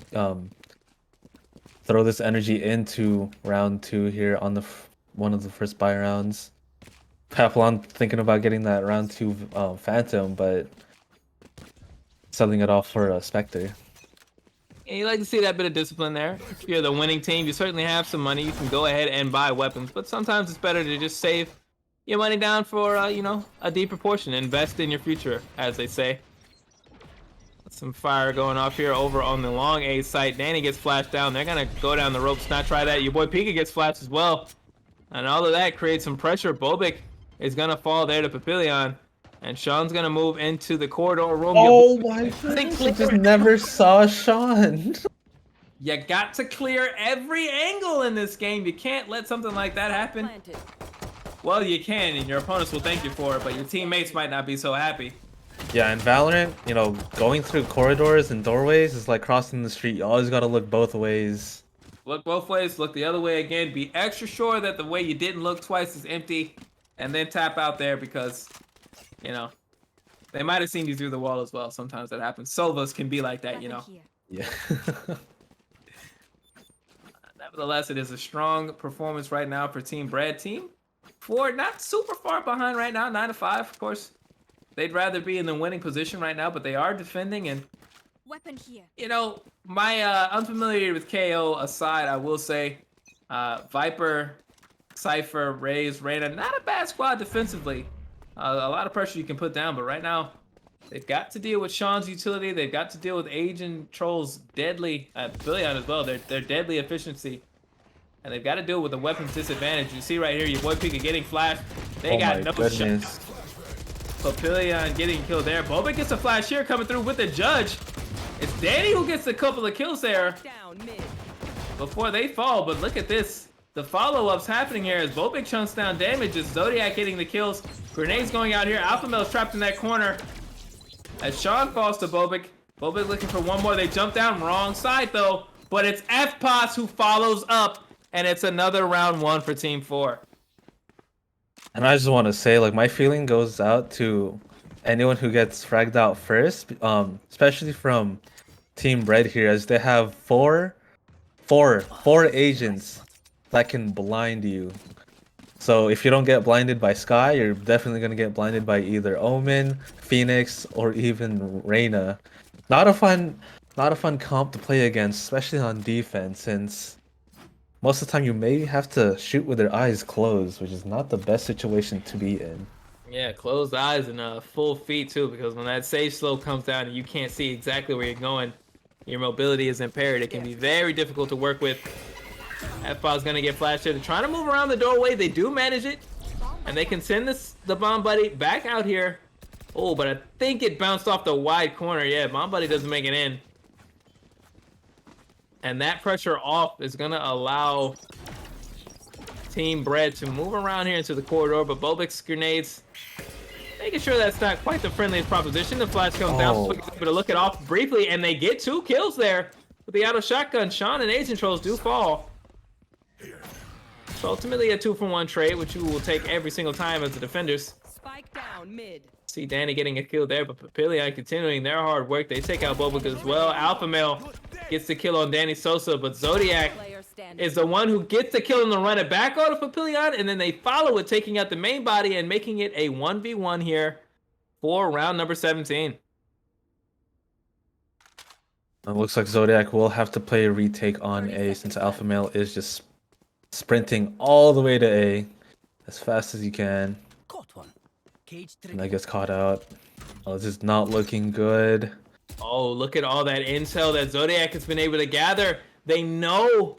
throw this energy into round 2 here on one of the first buy rounds. Papillon thinking about getting that round 2 Phantom, but selling it off for a Spectre. And you like to see that bit of discipline there. If you're the winning team, you certainly have some money. You can go ahead and buy weapons, but sometimes it's better to just save your money down for, a deeper portion. Invest in your future, as they say. Some fire going off here over on the long A site. Danny gets flashed down. They're going to go down the ropes, not try that. Your boy Pika gets flashed as well. And all of that creates some pressure. Bobik is going to fall there to Papillion. And Sean's gonna move into the corridor room. Oh my goodness, I just never saw Sean. You got to clear every angle in this game. You can't let something like that happen. Well, you can, and your opponents will thank you for it, but your teammates might not be so happy. Yeah, in Valorant, you know, going through corridors and doorways is like crossing the street. You always gotta look both ways. Look both ways, look the other way again. Be extra sure that the way you didn't look twice is empty, and then tap out there because, you know, they might have seen you through the wall as well. Sometimes that happens. Sovas can be like that, you know. Yeah. Nevertheless, it is a strong performance right now for Team Bread. Team 4, not super far behind right now, 9-5. Of course, they'd rather be in the winning position right now, but they are defending. And, you know, my unfamiliarity with KO aside, I will say Viper, Cypher, Raze, Reyna, not a bad squad defensively. A lot of pressure you can put down, but right now, they've got to deal with Sean's utility. They've got to deal with Agent Troll's deadly, Billion as well, their deadly efficiency. And they've got to deal with the weapons disadvantage. You see right here, your boy Pika getting flashed. They got no shots. Papillion getting killed there. Boba gets a flash here coming through with the judge. It's Danny who gets a couple of kills there before they fall, but look at this. The follow-ups happening here as Bobic chunks down damage, as Zodiac getting the kills. Grenades going out here. Alpha Male's trapped in that corner. As Sean falls to Bobic. Bobic looking for one more. They jump down. Wrong side, though. But it's FPOS who follows up, and it's another round 1 for Team 4. And I just want to say, like, my feeling goes out to anyone who gets fragged out first, especially from Team Red here, as they have four agents that can blind you. So if you don't get blinded by Sky, you're definitely gonna get blinded by either Omen, Phoenix, or even Reyna. Not a fun comp to play against, especially on defense, since most of the time you may have to shoot with your eyes closed, which is not the best situation to be in. Yeah, closed eyes and full feet too, because when that save slope comes down and you can't see exactly where you're going, your mobility is impaired. It can be very difficult to work with. FBot's gonna get flashed here. They're trying to move around the doorway. They do manage it, and they can send the Bomb Buddy back out here. Oh, but I think it bounced off the wide corner. Yeah, Bomb Buddy doesn't make it in. And that pressure off is gonna allow Team Bread to move around here into the corridor, but Bobic's grenades making sure that's not quite the friendliest proposition. The flash comes down, so able to look it off briefly, and they get 2 kills there with the auto shotgun. Sean and Agent Trolls do fall. So ultimately a 2-for-1 trade, which you will take every single time as the defenders. Spike down mid. See Danny getting a kill there, but Papillion continuing their hard work. They take out Bobic as well. Alpha Male gets the kill on Danny Sosa, but Zodiac is the one who gets the kill and the run it back out of Papillion, and then they follow it, taking out the main body and making it a 1v1 here for round number 17. It looks like Zodiac will have to play a retake on A, since Alpha Male is just sprinting all the way to A as fast as he can. And that gets caught out. Oh, this is not looking good. Oh, look at all that intel that Zodiac has been able to gather. They know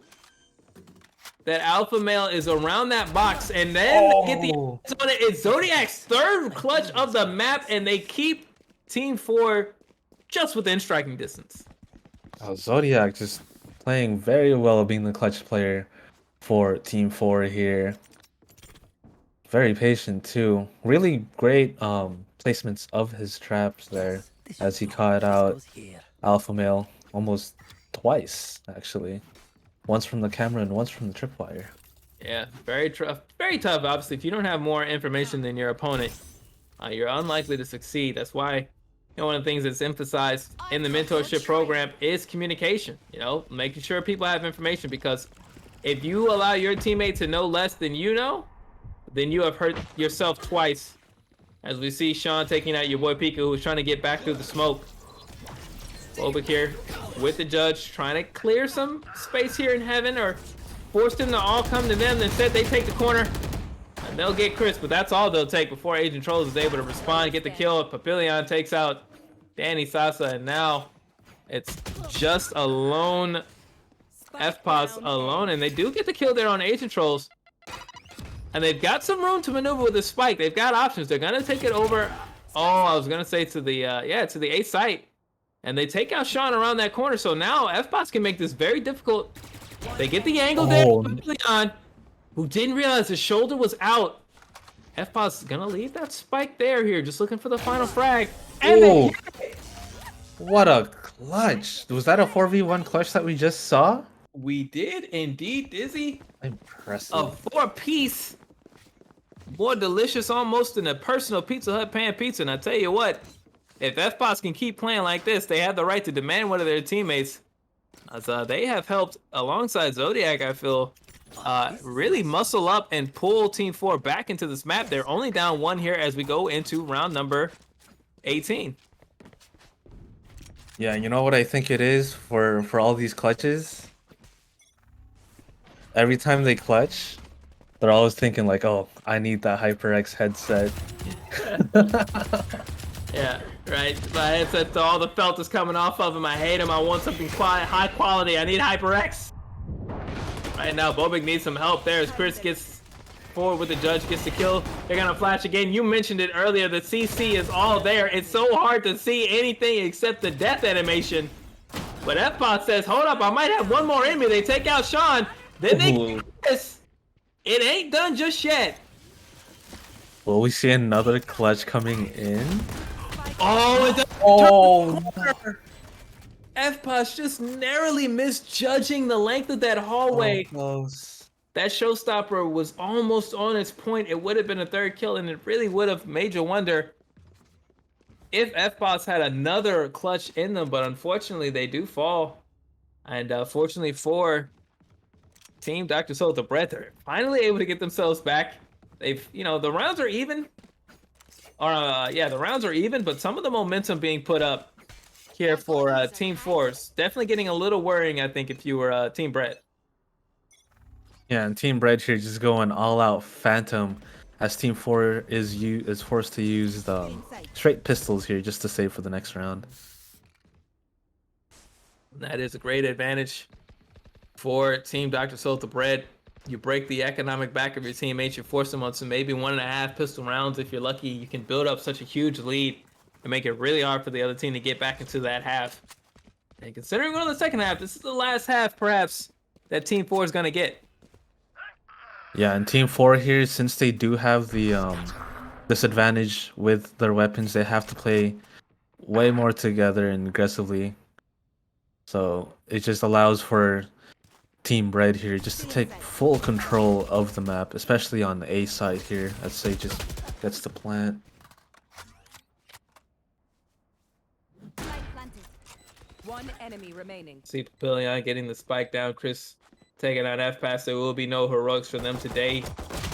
that Alpha Male is around that box, and then get the on it. It's Zodiac's 3rd clutch of the map, and they keep Team 4 just within striking distance. Oh, Zodiac just playing very well, being the clutch player for Team 4 here. Very patient too. Really great placements of his traps there as he caught out Alpha Male almost twice, actually. Once from the camera and once from the tripwire. Yeah, very tough. Very tough, obviously. If you don't have more information than your opponent, you're unlikely to succeed. That's why one of the things that's emphasized in the mentorship program is communication. You know, making sure people have information, because if you allow your teammate to know less than you know, then you have hurt yourself twice. As we see Sean taking out your boy Pika, who's trying to get back through the smoke. Bobic here with the judge, trying to clear some space here in heaven, or force them to all come to them. Instead, they take the corner, and they'll get Chris, but that's all they'll take before Agent Trolls is able to respond, get the kill. Papillion takes out Danny Sasa, and now it's just a lone FPOS alone, and they do get the kill there on Agent Trolls. And they've got some room to maneuver with the spike. They've got options. They're going to take it over Oh, I was gonna say to the to the A site, and they take out Sean around that corner. So now FBots can make this very difficult. They get the angle there. Leon, who didn't realize his shoulder was out. FBots gonna leave that spike there here, just looking for the final frag. And they hit it. What a clutch! Was that a 4v1 clutch that we just saw? We did indeed, Dizzy. Impressive. A 4-piece. More delicious almost than a personal Pizza Hut pan pizza. And I tell you what, if FBots can keep playing like this, they have the right to demand one of their teammates. As they have helped alongside Zodiac, I feel, really muscle up and pull Team 4 back into this map. They're only down 1 here as we go into round number 18. Yeah, you know what I think it is for all these clutches? Every time they clutch, they're always thinking like, oh, I need that HyperX headset. Yeah, right. My headset, all the felt is coming off of him. I hate him. I want something high quality. I need HyperX. Right now, Bobik needs some help there as Chris gets forward with the judge, gets the kill. They're gonna flash again. You mentioned it earlier. The CC is all there. It's so hard to see anything except the death animation. But FBot says, hold up, I might have one more in me. They take out Sean. Then they get Chris. It ain't done just yet. Will we see another clutch coming in? Oh, FBot's just narrowly misjudging the length of that hallway. Close. That showstopper was almost on its point. It would have been a 3rd kill, and it really would have made you wonder if FBots had another clutch in them, but unfortunately they do fall. And fortunately for Team Dr. Soul, the Breath, they're finally able to get themselves back. They've, the rounds are even. The rounds are even, but some of the momentum being put up here for Team 4 is definitely getting a little worrying, I think, if you were Team Brett. Yeah, and Team Bread here just going all out Phantom as Team 4 is forced to use the straight pistols here just to save for the next round. That is a great advantage for Team Dr. Soul, the Bread. You break the economic back of your teammates. You force them on some maybe 1.5 pistol rounds. If you're lucky, you can build up such a huge lead and make it really hard for the other team to get back into that half. And considering we're on the second half, this is the last half, perhaps, that Team 4 is going to get. Yeah, and Team 4 here, since they do have the disadvantage with their weapons, they have to play way more together and aggressively. So it just allows for Team Bread here just to take full control of the map, especially on the A side here, as Say just gets to plant. One enemy remaining. See Papillion getting the spike down. Chris taking out F-Pass. There will be no heroics for them today.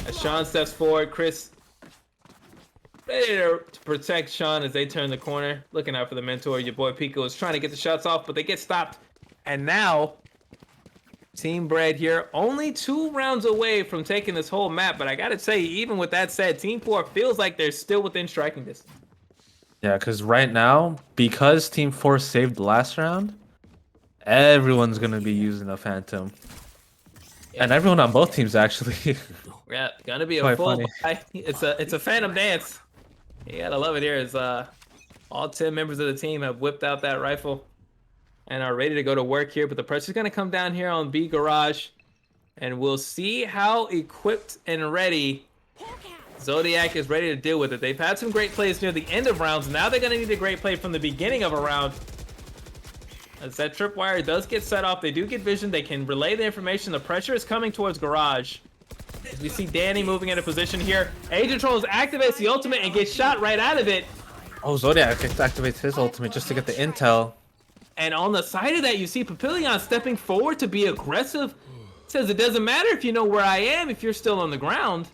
As Sean steps forward, Chris ready to protect Sean as they turn the corner. Looking out for the mentor. Your boy Pico is trying to get the shots off, but they get stopped. And now Team Bread here, only 2 rounds away from taking this whole map. But I gotta say, even with that said, Team 4 feels like they're still within striking distance. Yeah, because right now, because Team 4 saved the last round, everyone's going to be using a Phantom. Yeah. And everyone on both teams, actually. Yeah, gonna be a full buy. It's a Phantom dance. You gotta love it here as all 10 members of the team have whipped out that rifle and are ready to go to work here. But the pressure's gonna come down here on B Garage. And we'll see how equipped and ready Zodiac is ready to deal with it. They've had some great plays near the end of rounds. Now they're going to need a great play from the beginning of a round. As that tripwire does get set off, they do get vision. They can relay the information. The pressure is coming towards Garage. As we see Danny moving into position here. Agent Trolls activates the ultimate and gets shot right out of it. Oh, Zodiac activates his ultimate just to get the intel. And on the side of that, you see Papillion stepping forward to be aggressive. Says it doesn't matter if you know where I am if you're still on the ground.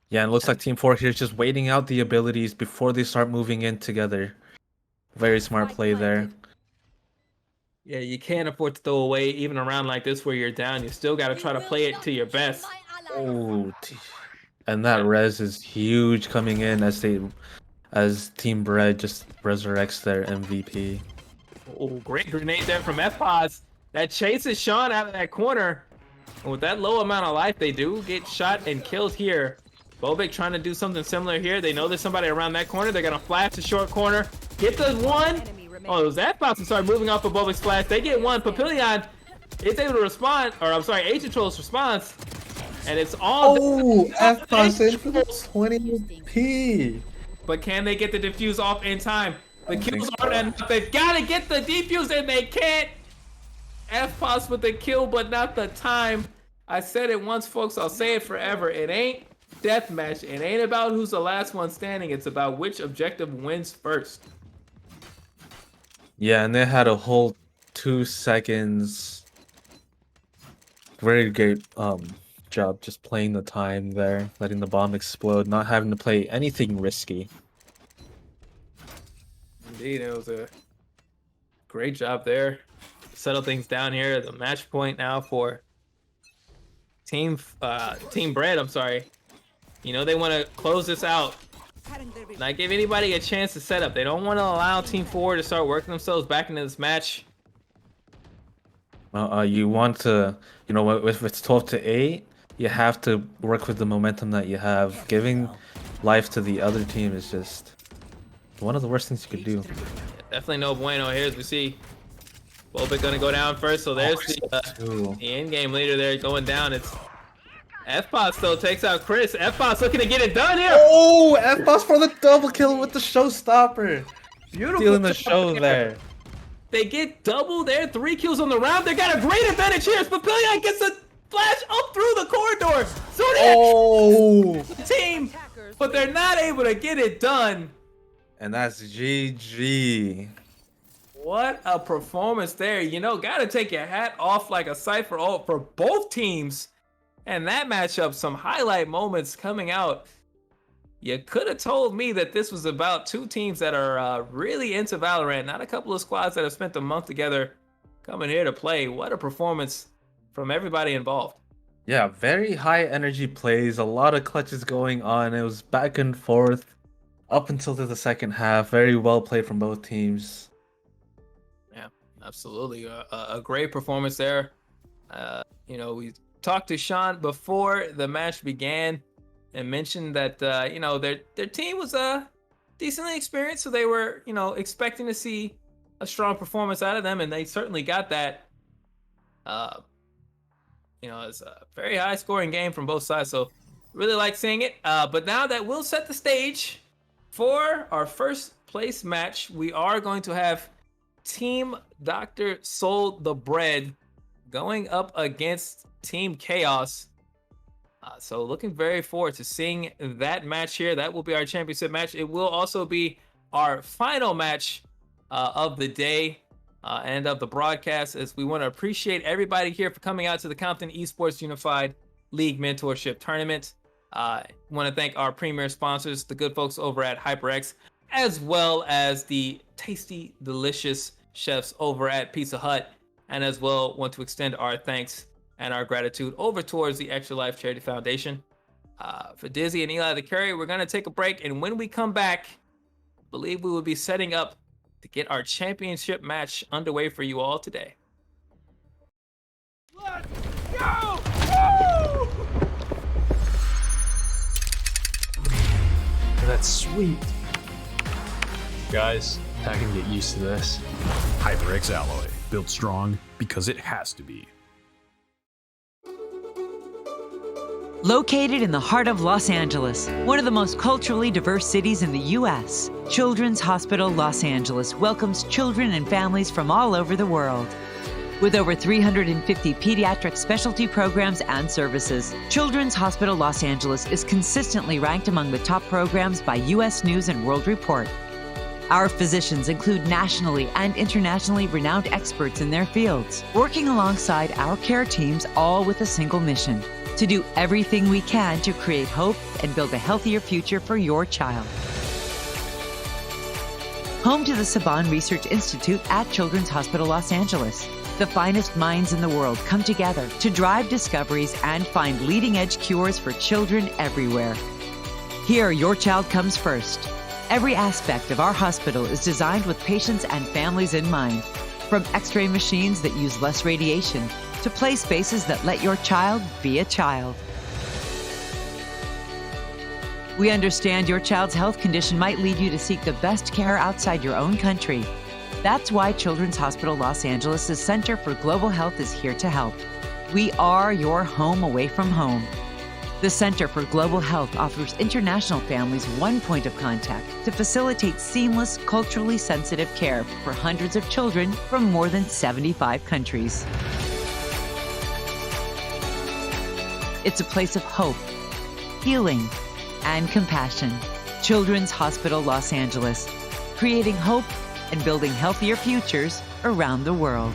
Yeah, and it looks like Team 4 here is just waiting out the abilities before they start moving in together. Very smart play there. Yeah, you can't afford to throw away even a round like this where you're down. You still got to try to play it to your best. Oh, and that res is huge coming in as Team Bread just resurrects their MVP. Oh, great grenade there from F-Pods. That chases Sean out of that corner. And with that low amount of life, they do get shot and killed here Bobik trying to do something similar here. They know there's somebody around that corner. They're gonna flash the short corner. Get the one. Oh, it was that box to start moving off of Bobik's flash. They get one. Papillion is able to respond, or I'm sorry, H-Troll's response. And it's all. Oh, F-Pass in for the 20p. But can they get the defuse off in time? The kills aren't enough. They've got to get the defuse and they can't. F-Pass with the kill, but not the time. I said it once, folks. I'll say it forever. It ain't deathmatch. It ain't about who's the last one standing. It's about which objective wins first. Yeah, and they had a whole 2 seconds. Very great job just playing the time there, letting the bomb explode, not having to play anything risky. Indeed, it was a great job there. Settle things down here. The match point now for Team Bread. I'm sorry. You know they want to close this out. Not give anybody a chance to set up. They don't want to allow Team 4 to start working themselves back into this match. You want to, you know, if it's 12-8, you have to work with the momentum that you have. Giving life to the other team is just one of the worst things you could do. Definitely no bueno here, as we see Bobik gonna go down first. So there's the in-game leader there going down. It's F-Boss though takes out Chris. F-Boss looking to get it done here. Oh, F-Boss for the double kill with the showstopper. Beautiful. Stealing the show there. They get double there, 3 kills on the round. They got a great advantage here. Papillion gets a flash up through the corridor. So the team, but they're not able to get it done. And that's GG. What a performance there. You know, got to take your hat off like a Cypher for both teams. And that matchup, some highlight moments coming out. You could have told me that this was about 2 teams that are really into Valorant, not a couple of squads that have spent a month together coming here to play. What a performance from everybody involved. Yeah, very high energy plays, a lot of clutches going on. It was back and forth up until the second half. Very well played from both teams. Yeah, absolutely. A great performance there. You know, we talked to Sean before the match began and mentioned that, you know, their team was decently experienced, so they were, you know, expecting to see a strong performance out of them, and they certainly got that. You know, it's a very high-scoring game from both sides, so really like seeing it. But now that we'll set the stage for our first place match, we are going to have Team Dr. Soul the Bread going up against Team Chaos. So looking very forward to seeing that match here. That will be our championship match. It will also be our final match of the day and of the broadcast, as we want to appreciate everybody here for coming out to the Compton Esports Unified League Mentorship Tournament. Want to thank our premier sponsors, the good folks over at HyperX, as well as the tasty, delicious chefs over at Pizza Hut, and as well want to extend our thanks and our gratitude over towards the Extra Life Charity Foundation. For Dizzy and Eli the Curry, we're going to take a break, and when we come back, I believe we will be setting up to get our championship match underway for you all today. Let's go! Woo! That's sweet. Guys, I can get used to this. HyperX Alloy, built strong because it has to be. Located in the heart of Los Angeles, one of the most culturally diverse cities in the U.S., Children's Hospital Los Angeles welcomes children and families from all over the world. With over 350 pediatric specialty programs and services, Children's Hospital Los Angeles is consistently ranked among the top programs by U.S. News and World Report. Our physicians include nationally and internationally renowned experts in their fields, working alongside our care teams, all with a single mission: to do everything we can to create hope and build a healthier future for your child. Home to the Saban Research Institute at Children's Hospital Los Angeles, the finest minds in the world come together to drive discoveries and find leading-edge cures for children everywhere. Here, your child comes first. Every aspect of our hospital is designed with patients and families in mind, from X-ray machines that use less radiation to play spaces that let your child be a child. We understand your child's health condition might lead you to seek the best care outside your own country. That's why Children's Hospital Los Angeles' Center for Global Health is here to help. We are your home away from home. The Center for Global Health offers international families one point of contact to facilitate seamless, culturally sensitive care for hundreds of children from more than 75 countries. It's a place of hope, healing, and compassion. Children's Hospital Los Angeles, creating hope and building healthier futures around the world.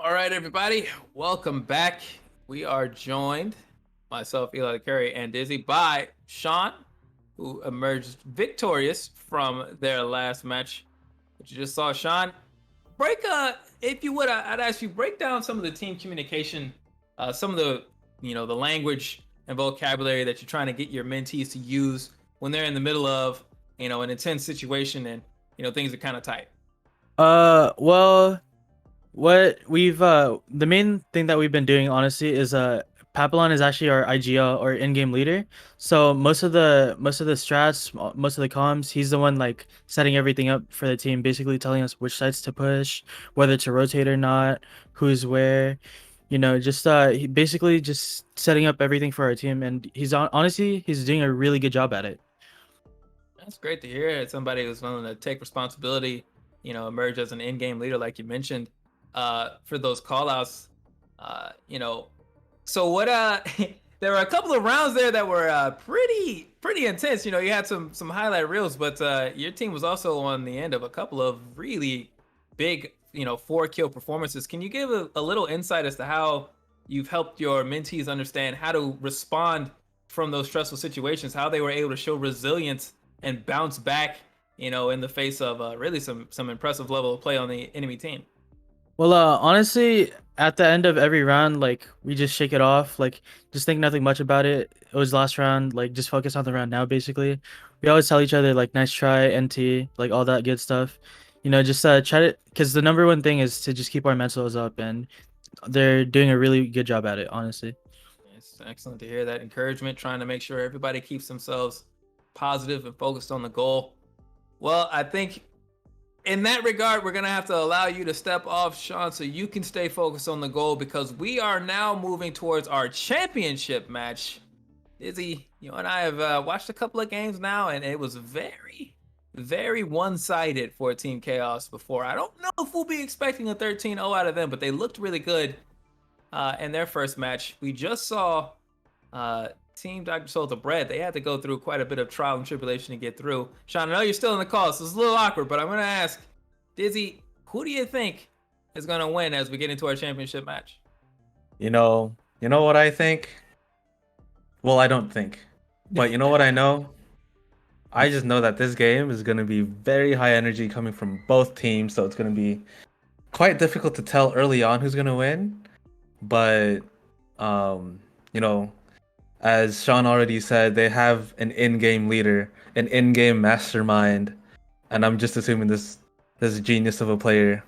All right, everybody, welcome back. We are joined, myself, Eli the Curry, and Dizzy, by Sean, who emerged victorious from their last match, which you just saw. Sean, if you would, I'd ask you, break down some of the team communication, some of the, the language and vocabulary that you're trying to get your mentees to use when they're in the middle of, an intense situation and, things are kind of tight. Well, what we've the main thing that we've been doing honestly is Papillon is actually our IGL or in-game leader. So most of the strats, most of the comms, he's the one like setting everything up for the team, basically telling us which sides to push, whether to rotate or not, who's where, just he basically just setting up everything for our team, and honestly he's doing a really good job at it. That's great to hear. Somebody who's willing to take responsibility, emerge as an in-game leader, like you mentioned, for those callouts. So what? There were a couple of rounds there that were pretty intense. You had some highlight reels, but your team was also on the end of a couple of really big, 4-kill performances. Can you give a little insight as to how you've helped your mentees understand how to respond from those stressful situations, how they were able to show resilience and bounce back, in the face of really some impressive level of play on the enemy team. Well, honestly, at the end of every round, like we just shake it off, like just think nothing much about it. It was last round, like just focus on the round now, basically. We always tell each other like nice try, NT, like all that good stuff. Just try to, because the number one thing is to just keep our mentals up, and they're doing a really good job at it, honestly. It's excellent to hear that encouragement, trying to make sure everybody keeps themselves positive and focused on the goal. Well, I think in that regard, we're going to have to allow you to step off, Sean, so you can stay focused on the goal, because we are now moving towards our championship match. Izzy, you and I have watched a couple of games now, and it was very, very one-sided for Team Chaos before. I don't know if we'll be expecting a 13-0 out of them, but they looked really good in their first match. We just saw Team Dr. Soul to Bread. They had to go through quite a bit of trial and tribulation to get through. Sean, I know you're still in the call, so it's a little awkward, but I'm going to ask, Dizzy, who do you think is going to win as we get into our championship match? You know what I think? Well, I don't think. But you know what I know? I just know that this game is going to be very high energy coming from both teams, so it's going to be quite difficult to tell early on who's going to win. But, you know, as Sean already said, they have an in-game leader, an in-game mastermind, and I'm just assuming this genius of a player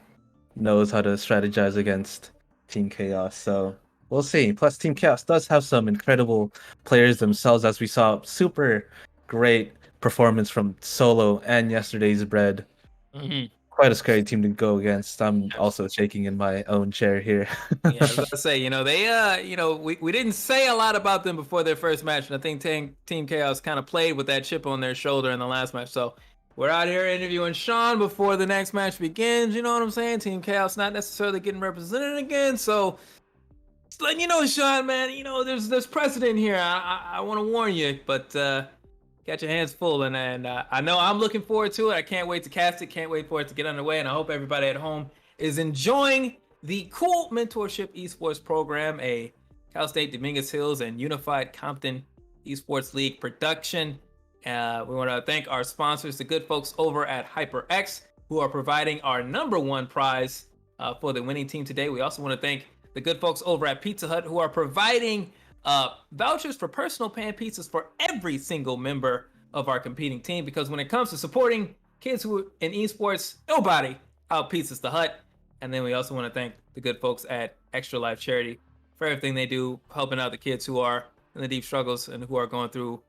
knows how to strategize against Team Chaos. So we'll see. Plus, Team Chaos does have some incredible players themselves, as we saw super great performance from Solo and yesterday's Bread. Mm-hmm. Quite a scary team to go against. I'm also shaking in my own chair here. Yeah, I was about to say, we didn't say a lot about them before their first match, and I think Team Chaos kind of played with that chip on their shoulder in the last match. So we're out here interviewing Sean before the next match begins. You know what I'm saying? Team Chaos not necessarily getting represented again, so just letting you know, Sean, man. There's precedent here. I want to warn you, but got your hands full, and I know I'm looking forward to it. I can't wait to cast it. Can't wait for it to get underway, and I hope everybody at home is enjoying the CUEL Mentorship Esports program, a Cal State Dominguez Hills and Unified Compton Esports League production. We want to thank our sponsors, the good folks over at HyperX, who are providing our #1 prize for the winning team today. We also want to thank the good folks over at Pizza Hut, who are providing vouchers for personal pan pizzas for every single member of our competing team, because when it comes to supporting kids who in esports, nobody outpizzas the Hut. And then we also want to thank the good folks at Extra Life Charity for everything they do, helping out the kids who are in the deep struggles and who are going through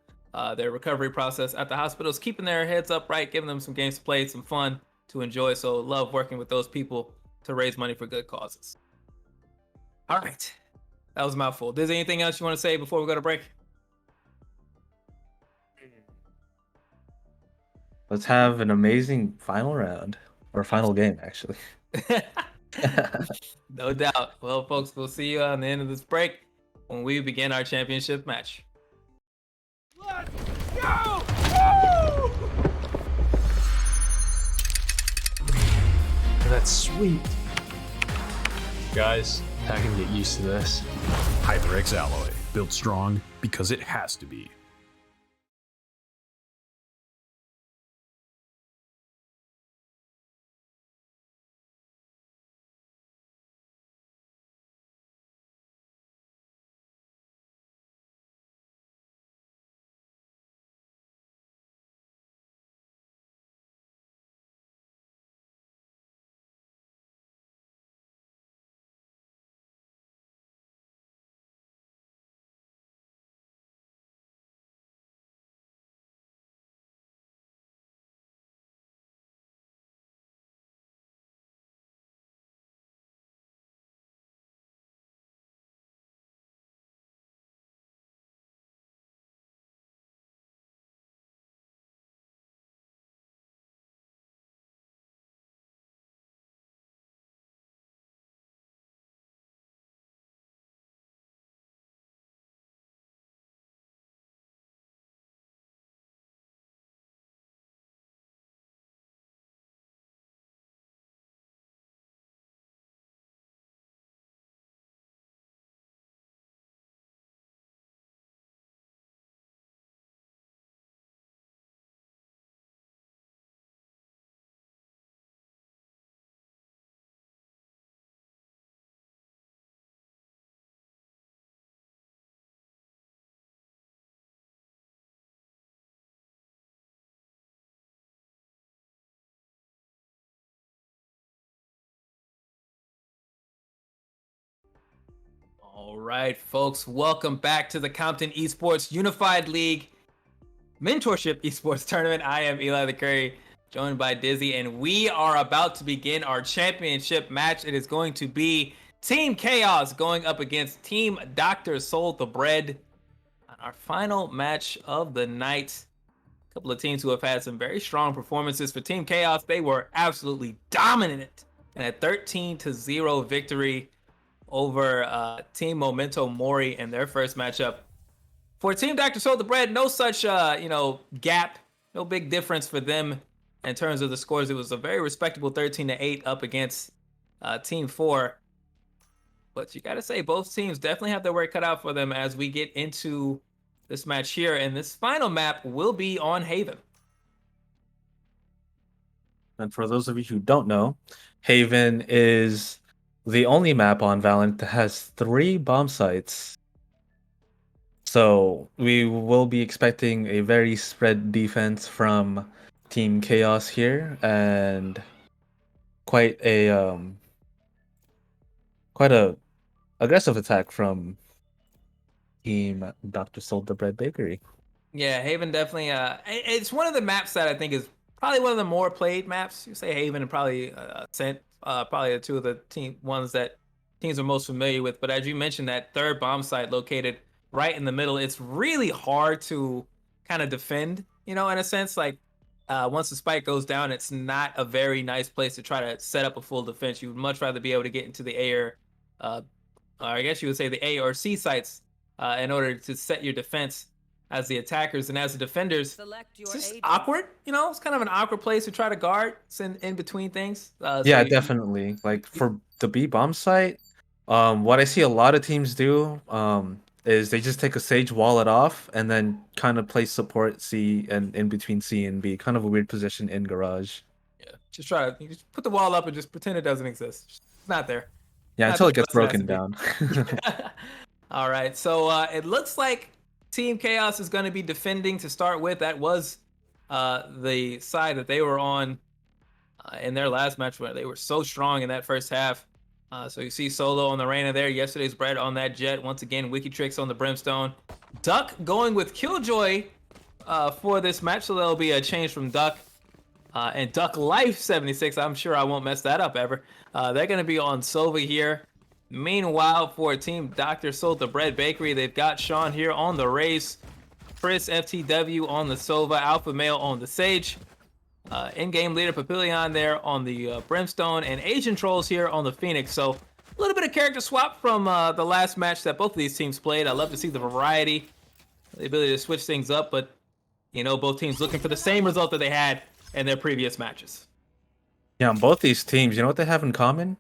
their recovery process at the hospitals, keeping their heads upright, giving them some games to play, some fun to enjoy. So love working with those people to raise money for good causes. All right. That was a mouthful. Is there anything else you want to say before we go to break? Let's have an amazing final round, or final game, actually. No doubt. Well, folks, we'll see you on the end of this break when we begin our championship match. Let's go! Woo! That's sweet. Guys, I can get used to this. HyperX Alloy, built strong because it has to be. All right, folks, welcome back to the Compton Esports Unified League Mentorship Esports Tournament. I am Eli the Curry, joined by Dizzy, and we are about to begin our championship match. It is going to be Team Chaos going up against Team Dr. Soul the Bread on our final match of the night. A couple of teams who have had some very strong performances. For Team Chaos, they were absolutely dominant in a 13-0 victory over Team Memento Mori in their first matchup. For Team Dr. Soul the Bread, no such gap, no big difference for them in terms of the scores. It was a very respectable 13-8 up against Team 4. But you got to say, both teams definitely have their work cut out for them as we get into this match here. And this final map will be on Haven. And for those of you who don't know, Haven is the only map on Valorant that has 3 bomb sites. So we will be expecting a very spread defense from Team Chaos here, and quite a aggressive attack from Team Dr. Soul the Bread Bakery. Yeah, Haven definitely. It's one of the maps that I think is probably one of the more played maps. You say Haven and probably Ascent, probably the two of the ones that teams are most familiar with. But as you mentioned, that third bomb site located right in the middle, it's really hard to kind of defend. In a sense, like once the spike goes down, it's not a very nice place to try to set up a full defense. You would much rather be able to get into the A or I guess you would say the A or C sites in order to set your defense as the attackers, and as the defenders. It's just awkward, it's kind of an awkward place to try to guard. It's in between things. Yeah, definitely. Like for the B bomb site, what I see a lot of teams do is they just take a Sage, wall it off, and then kind of play support C and in between C and B. Kind of a weird position in Garage. Yeah, just just put the wall up and just pretend it doesn't exist. It's not there. Yeah, Not until it there gets unless it broken has to be. down. All right, so it looks like Team Chaos is going to be defending to start with. That was the side that they were on in their last match, where they were so strong in that first half. So you see Solo on the Reyna there, yesterday's Bread on that Jet. Once again, Wikitrix on the Brimstone. Duck going with Killjoy for this match, so there'll be a change from Duck. And Duck Life 76, I'm sure I won't mess that up ever. They're going to be on Sova here. Meanwhile, for Team Dr. Soul the Bread Bakery, they've got Sean here on the Race, Chris FTW on the Sova, Alpha Male on the Sage, in-game leader Papillion there on the Brimstone, and Asian Trolls here on the Phoenix. So a little bit of character swap from the last match that both of these teams played. I love to see the variety, the ability to switch things up, but both teams looking for the same result that they had in their previous matches. Yeah, on both these teams, you know what they have in common?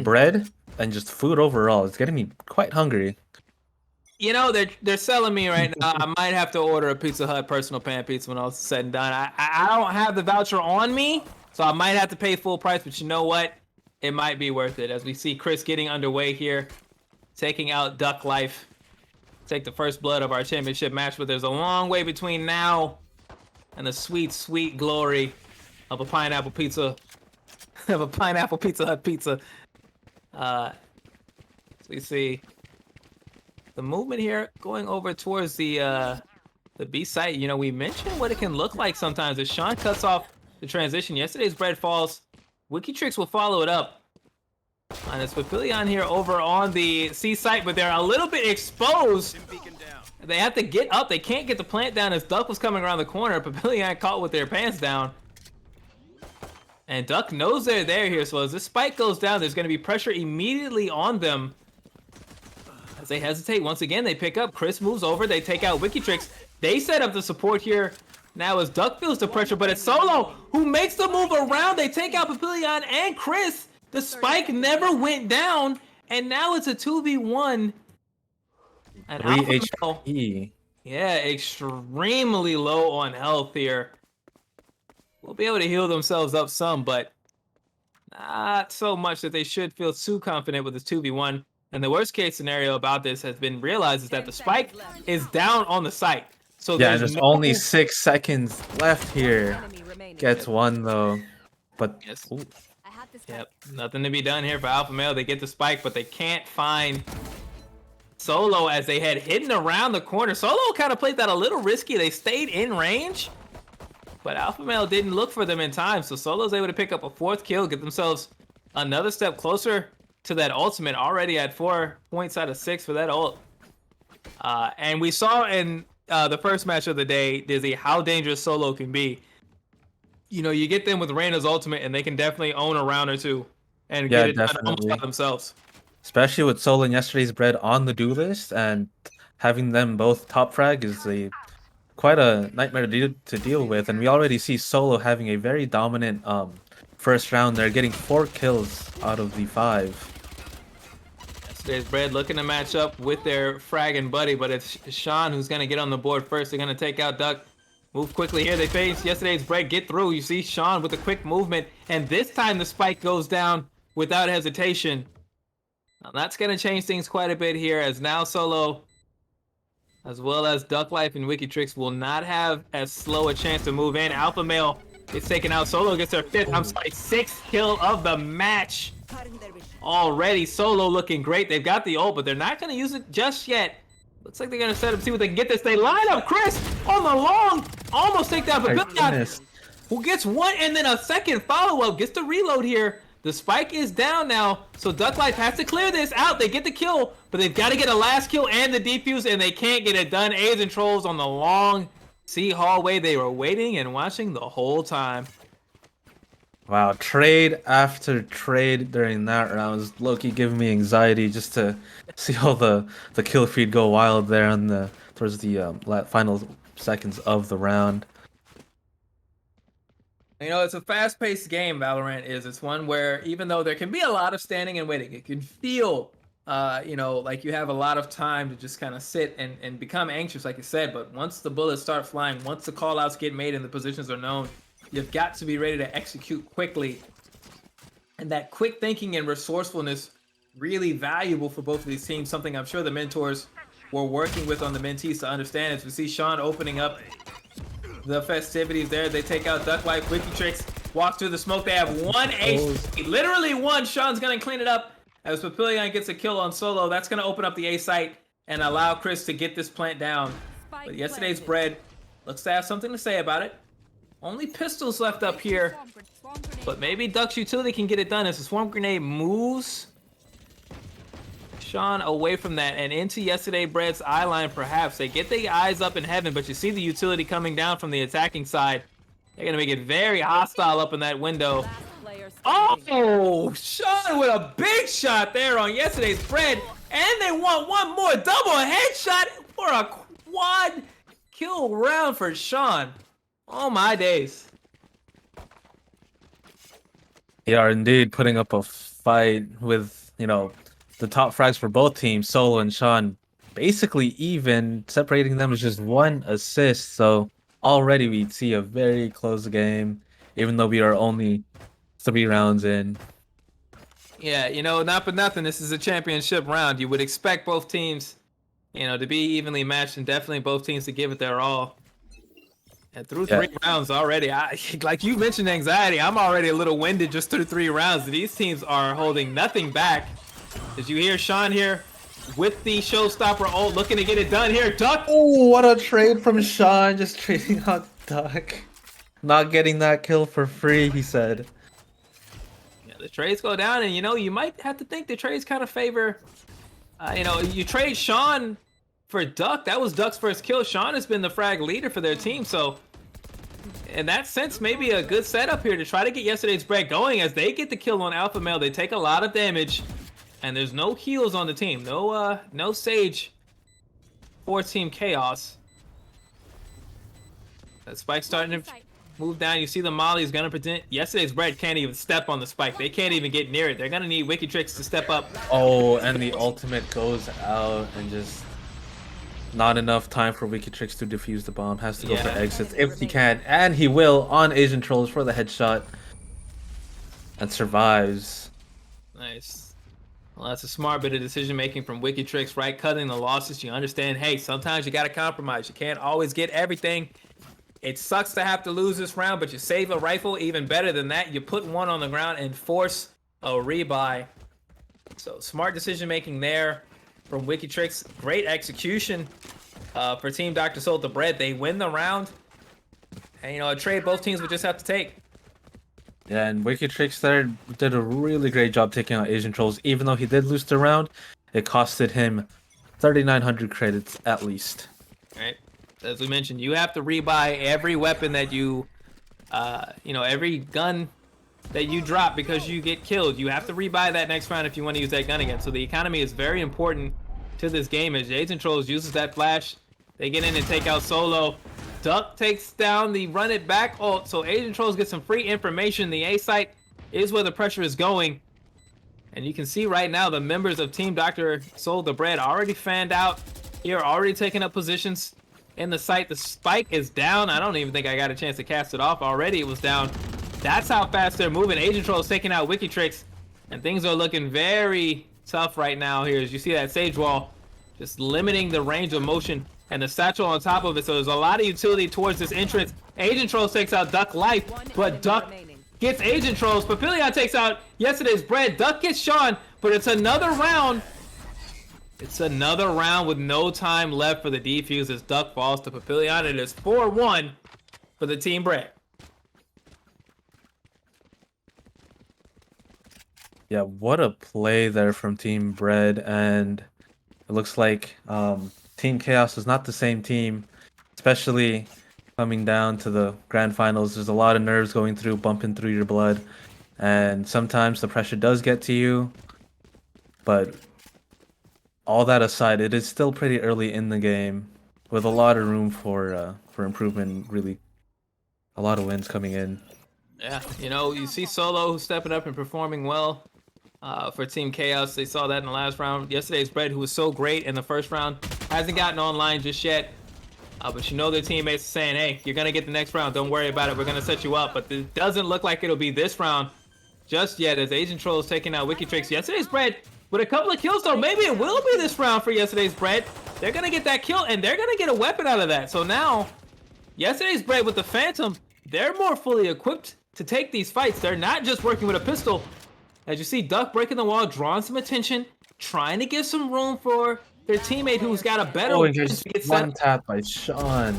Bread and just food overall. It's getting me quite hungry. They're selling me right now. I might have to order a Pizza Hut personal pan pizza when all is said and done. I don't have the voucher on me, so I might have to pay full price, but you know what? It might be worth it. As we see Chris getting underway here, taking out Duck Life. Take the first blood of our championship match, but there's a long way between now and the sweet, sweet glory of a pineapple pizza, of a pineapple Pizza Hut pizza. So we see the movement here going over towards the B site. We mentioned what it can look like sometimes. If Sean cuts off the transition, yesterday's Bread falls, Wikitrix will follow it up. And it's Papillion here over on the C site, but they're a little bit exposed. They have to get up. They can't get the plant down as Duck was coming around the corner. Papillion caught with their pants down. And Duck knows they're there here, so as this spike goes down, there's going to be pressure immediately on them. As they hesitate, once again, they pick up. Chris moves over. They take out Wikitrix. They set up the support here. Now as Duck feels the pressure, but it's Solo who makes the move around. They take out Papillion and Chris. The spike never went down, and now it's a 2v1. And 3 Alpha HP. Yeah, extremely low on health here. Will be able to heal themselves up some, but not so much that they should feel too confident with this 2v1. And the worst case scenario about this has been realized is that the spike is down on the site. So yeah, there's only 6 seconds left here. Gets one though, but yes. Yep, nothing to be done here for Alpha Male. They get the spike, but they can't find Solo as they had hidden around the corner. Solo kind of played that a little risky. They stayed in range, but Alpha Male didn't look for them in time. So Solo's able to pick up a 4th kill, get themselves another step closer to that ultimate, already at 4 points out of 6 for that ult. And we saw in the first match of the day, Dizzy, how dangerous Solo can be. You know, you get them with Reyna's ultimate, and they can definitely own a round or two and Yeah, get it done almost definitely. by themselves. Especially with Solo and yesterday's bread on the do list, and having them both top frag is quite a nightmare to deal with. And we already see Solo having a very dominant first round. They're getting 4 kills out of the 5. Yesterday's bread looking to match up with their fragging buddy, but it's Sean who's going to get on the board first. They're going to take out Duck. Move quickly here. They face yesterday's bread. Get through. You see Sean with a quick movement, and this time the spike goes down without hesitation. Now that's going to change things quite a bit here, as now Solo, as well as Duck Life and Wikitrix, will not have as slow a chance to move in. Alpha Male gets taken out. Solo gets their 6th kill of the match. Already Solo looking great. They've got the ult, but they're not going to use it just yet. Looks like they're going to set up, see what they can get this. They line up Chris on the long, almost take down, but who gets one and then a second follow-up, gets the reload here. The spike is down now, so Duck Life has to clear this out. They get the kill, but they've got to get a last kill and the defuse, and they can't get it done. A's and Trolls on the long C hallway. They were waiting and watching the whole time. Wow, trade after trade during that round was low-key giving me anxiety just to see all the kill feed go wild there on towards the final seconds of the round. You know, it's a fast-paced game, Valorant is. It's one where even though there can be a lot of standing and waiting, it can feel, you know, like you have a lot of time to just kind of sit and become anxious, like you said. But once the bullets start flying, once the call-outs get made and the positions are known, you've got to be ready to execute quickly. And that quick thinking and resourcefulness, really valuable for both of these teams, something I'm sure the mentors were working with on the mentees to understand. As we see Sean opening up the festivities there, they take out Duck Life. Wikitrix walks through the smoke. They have 1 HP, literally 1. Sean's gonna clean it up as Papillion gets a kill on Solo. That's gonna open up the A site and allow Chris to get this plant down. But yesterday's bread looks to have something to say about it. Only pistols left up here, but maybe Duck's utility can get it done as the swarm grenade moves Sean away from that and into yesterday Bread's eye line. Perhaps they get the eyes up in heaven, but you see the utility coming down from the attacking side. They're gonna make it very hostile up in that window. Oh, Sean with a big shot there on yesterday's Bread, and they want one more double headshot for a quad kill round for Sean. Oh my days. They are indeed putting up a fight with, you know, the top frags for both teams, Solo and Sean, basically even. Separating them is just 1 assist. So already we see a very close game, even though we are only 3 rounds in. Yeah, you know, not for nothing, this is a championship round. You would expect both teams, you know, to be evenly matched, and definitely both teams to give it their all. And through 3 rounds already, like you mentioned anxiety, I'm already a little winded just through 3 rounds. These teams are holding nothing back. Did you hear Sean here with the showstopper ult, looking to get it done here? Duck! Oh, what a trade from Sean, just trading out Duck. Not getting that kill for free, he said. Yeah, the trades go down, and you know, you might have to think the trades kind of favor, you know, you trade Sean for Duck. That was Duck's first kill. Sean has been the frag leader for their team, so in that sense, maybe a good setup here to try to get yesterday's break going. As they get the kill on Alpha Male, they take a lot of damage, and there's no heals on the team. No Sage for Team Chaos. That spike's starting to move down. You see the Molly is gonna present. Yesterday's bread can't even step on the spike. They can't even get near it. They're gonna need Wikitrix to step up. Oh, and the ultimate goes out, and just not enough time for Wikitrix to defuse the bomb. Has to go for exits if he can, and he will on Asian Trolls for the headshot, and survives. Nice. Well, that's a smart bit of decision making from Wikitrix, right? Cutting the losses. You understand, hey, sometimes you gotta compromise. You can't always get everything. It sucks to have to lose this round, but you save a rifle. Even better than that, you put 1 on the ground and force a rebuy. So smart decision making there. from Wikitrix. Great execution for Team Dr. Soul the Bread. They win the round. And, a trade both teams would just have to take. Yeah, and Wikitrix there did a really great job taking out Asian Trolls. Even though he did lose the round, it costed him 3,900 credits at least. All right. As we mentioned, you have to rebuy every weapon that you, every gun that you drop because you get killed. You have to rebuy that next round if you want to use that gun again. So the economy is very important to this game. As Agent Trolls uses that flash, they get in and take out Solo. Duck takes down the run it back ult, so Agent Trolls get some free information. The A site is where the pressure is going. And you can see right now the members of Team Dr. Soul the Bread already fanned out here, already taking up positions in the site. The spike is down. I don't even think I got a chance to cast it off. Already it was down. That's how fast they're moving. Agent Trolls taking out Wikitrix, and things are looking very tough right now here. As you see that Sage Wall just limiting the range of motion and the satchel on top of it, so there's a lot of utility towards this entrance. Agent Trolls takes out Duck Life, but Duck gets Agent Trolls. Papillion takes out Yesterday's Bread. Duck gets Sean, but it's another round. It's another round with no time left for the defuse as Duck falls to Papillion. It is 4-1 for the Team Bread. Yeah, what a play there from Team Bread, and it looks like Team Chaos is not the same team, especially coming down to the grand finals. There's a lot of nerves going through, bumping through your blood, and sometimes the pressure does get to you. But all that aside, it is still pretty early in the game with a lot of room for improvement. Really, a lot of wins coming in. Yeah, you see Solo who's stepping up and performing well for Team Chaos. They saw that in the last round. Yesterday's Bread, who was so great in the first round, hasn't gotten online just yet. But their teammates are saying, hey, you're going to get the next round. Don't worry about it. We're going to set you up. But it doesn't look like it'll be this round just yet as Agent Trolls taking out Wikitrix. Yesterday's Bread with a couple of kills, though. Maybe it will be this round for Yesterday's Bread. They're going to get that kill, and they're going to get a weapon out of that. So now, Yesterday's Bread with the Phantom, they're more fully equipped to take these fights. They're not just working with a pistol. As you see, Duck breaking the wall, drawing some attention, trying to give some room for their teammate who's got a better and just one tap by Sean.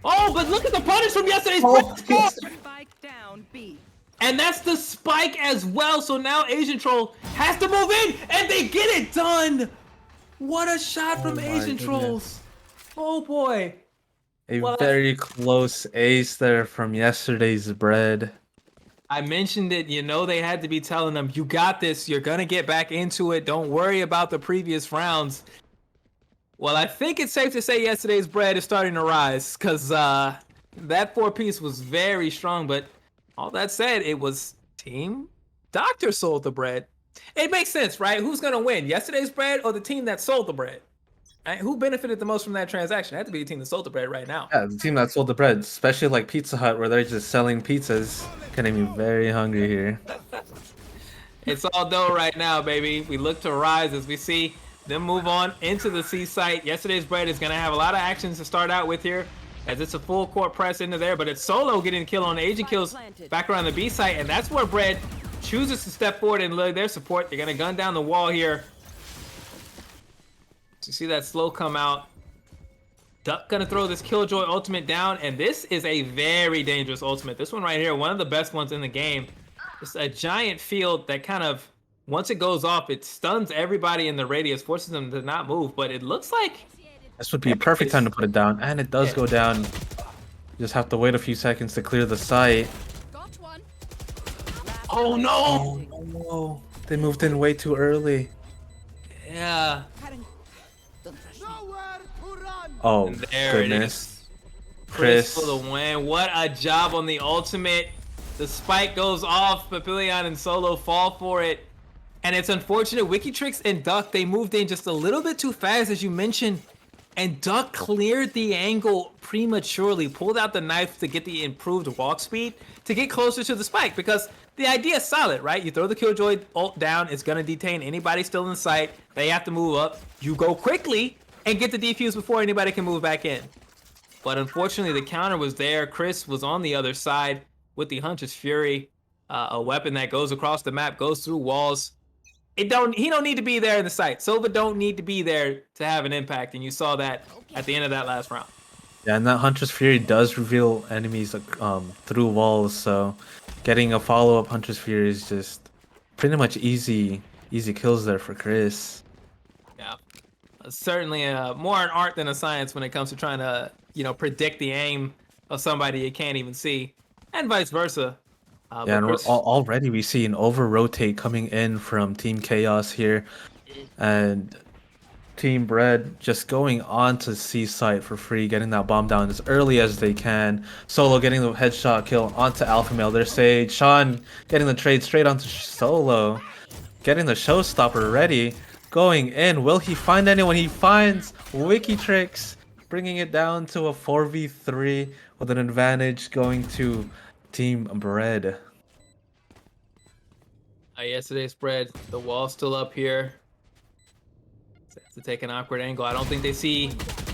Oh, but look at the punish from Yesterday's Bread. Spike down B. And that's the spike as well. So now Agent Troll has to move in, and they get it done. What a shot from Agent Trolls. Oh boy. A very close ace there from Yesterday's Bread. I mentioned it, they had to be telling them, you got this, you're gonna get back into it, don't worry about the previous rounds. Well, I think it's safe to say Yesterday's Bread is starting to rise, because that 4-piece was very strong, but all that said, it was Team Dr. Sold the Bread. It makes sense, right? Who's gonna win, Yesterday's Bread or the team that sold the bread? Right? Who benefited the most from that transaction? It had to be the team that sold the bread right now. Yeah, the team that sold the bread, especially like Pizza Hut, where they're just selling pizzas. Getting me very hungry here. It's all dough right now, baby. We look to rise as we see them move on into the C site. Yesterday's Bread is going to have a lot of actions to start out with here, as it's a full court press into there, but it's Solo getting a kill on Agent kills back around the B site, and that's where Bread chooses to step forward and lay their support. They're going to gun down the wall here. You see that slow come out. Duck gonna throw this Killjoy ultimate down, and this is a very dangerous ultimate. This one right here, one of the best ones in the game. It's a giant field that kind of, once it goes off, it stuns everybody in the radius, forces them to not move, but it looks like... This would be a perfect time to put it down, and it does go down. You just have to wait a few seconds to clear the site. Oh no! Oh no! They moved in way too early. Yeah. Oh, there goodness. Chris for the win. What a job on the ultimate. The spike goes off. Papillion and Solo fall for it. And it's unfortunate. Wikitrix and Duck, they moved in just a little bit too fast, as you mentioned. And Duck cleared the angle prematurely, pulled out the knife to get the improved walk speed to get closer to the spike, because the idea is solid, right? You throw the Killjoy ult down, it's going to detain anybody still in sight. They have to move up. You go quickly and get the defuse before anybody can move back in. But unfortunately, the counter was there. Chris was on the other side with the Hunter's Fury, a weapon that goes across the map, goes through walls. he don't need to be there in the site. Silva don't need to be there to have an impact, and you saw that at the end of that last round. Yeah, and that Hunter's Fury does reveal enemies through walls, so getting a follow-up Hunter's Fury is just pretty much easy kills there for Chris. Yeah, certainly more an art than a science when it comes to trying to predict the aim of somebody you can't even see, and vice versa. Yeah, and already we see an over-rotate coming in from Team Chaos here, and Team Bread just going on to C site for free, getting that bomb down as early as they can. Solo getting the headshot kill onto Alpha Male. There's Sage. Sean getting the trade straight onto Solo, getting the showstopper ready, going in. Will he find anyone? He finds Wikitrix, bringing it down to a 4v3 with an advantage going to Team Bread. Yesterday's Bread, the wall's still up here. To take an awkward angle. I don't think they see.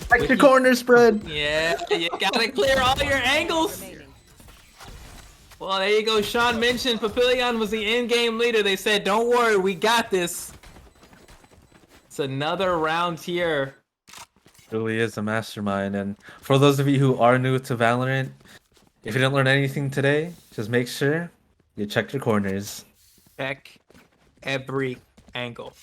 Check your corner spread. Yeah, you gotta clear all your angles. Well, there you go. Sean mentioned Papillion was the in-game leader. They said, don't worry, we got this. It's another round here. Really is a mastermind. And for those of you who are new to Valorant, if you didn't learn anything today, just make sure you check your corners. Check every angle.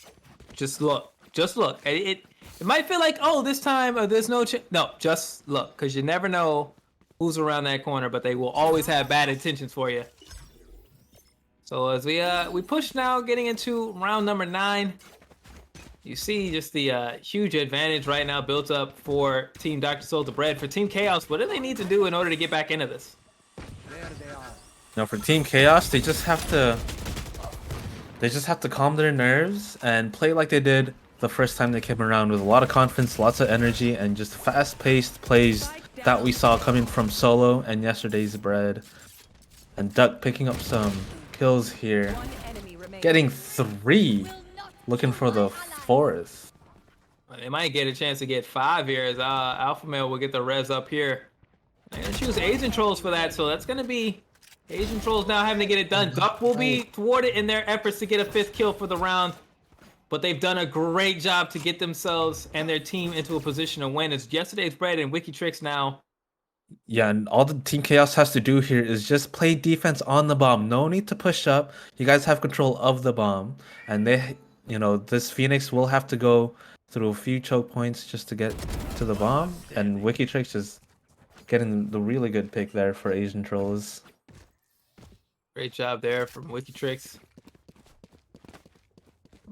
Just look. Just look. It might feel like, oh, this time there's no chance. No, just look, because you never know who's around that corner, but they will always have bad intentions for you. So as we push now, getting into round number 9, you see just the huge advantage right now built up for Team Dr. Soul the Bread. For Team Chaos, what do they need to do in order to get back into this? Now for Team Chaos, they just have to calm their nerves and play like they did the first time they came around, with a lot of confidence, lots of energy, and just fast-paced plays that we saw coming from Solo and yesterday's Bread. And Duck picking up some kills here, getting 3, looking for the 4th. They might get a chance to get 5 here, as Alpha Male will get the res up here. They're gonna choose Asian Trolls for that, so that's gonna be Asian Trolls now having to get it done. Duck will be thwarted in their efforts to get a 5th kill for the round. But they've done a great job to get themselves and their team into a position to win. It's yesterday's Bread and Wikitrix now. Yeah, and all the Team Chaos has to do here is just play defense on the bomb. No need to push up. You guys have control of the bomb. And they, this Phoenix will have to go through a few choke points just to get to the bomb. And Wikitrix is getting the really good pick there for Asian Trolls. Great job there from Wikitrix.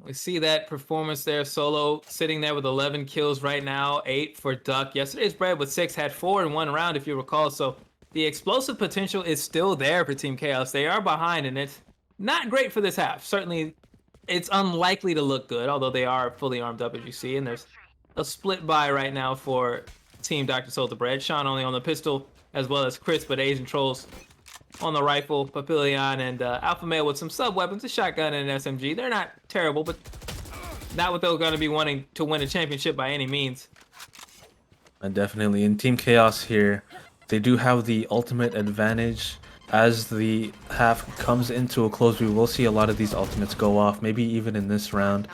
We see that performance there. Solo sitting there with 11 kills right now, 8 for Duck. Yesterday's Bread with 6 had 4 in one round, if you recall. So the explosive potential is still there for Team Chaos. They are behind, and it's not great for this half. Certainly, it's unlikely to look good, although they are fully armed up, as you see. And there's a split buy right now for Team Dr. Soul the Bread. Sean only on the pistol, as well as Chris, but Asian Trolls on the rifle, Papillion, and Alpha Male with some sub-weapons, a shotgun and an SMG. They're not terrible, but not what they're going to be wanting to win a championship by any means. And definitely in Team Chaos here, they do have the ultimate advantage. As the half comes into a close, we will see a lot of these ultimates go off, maybe even in this round.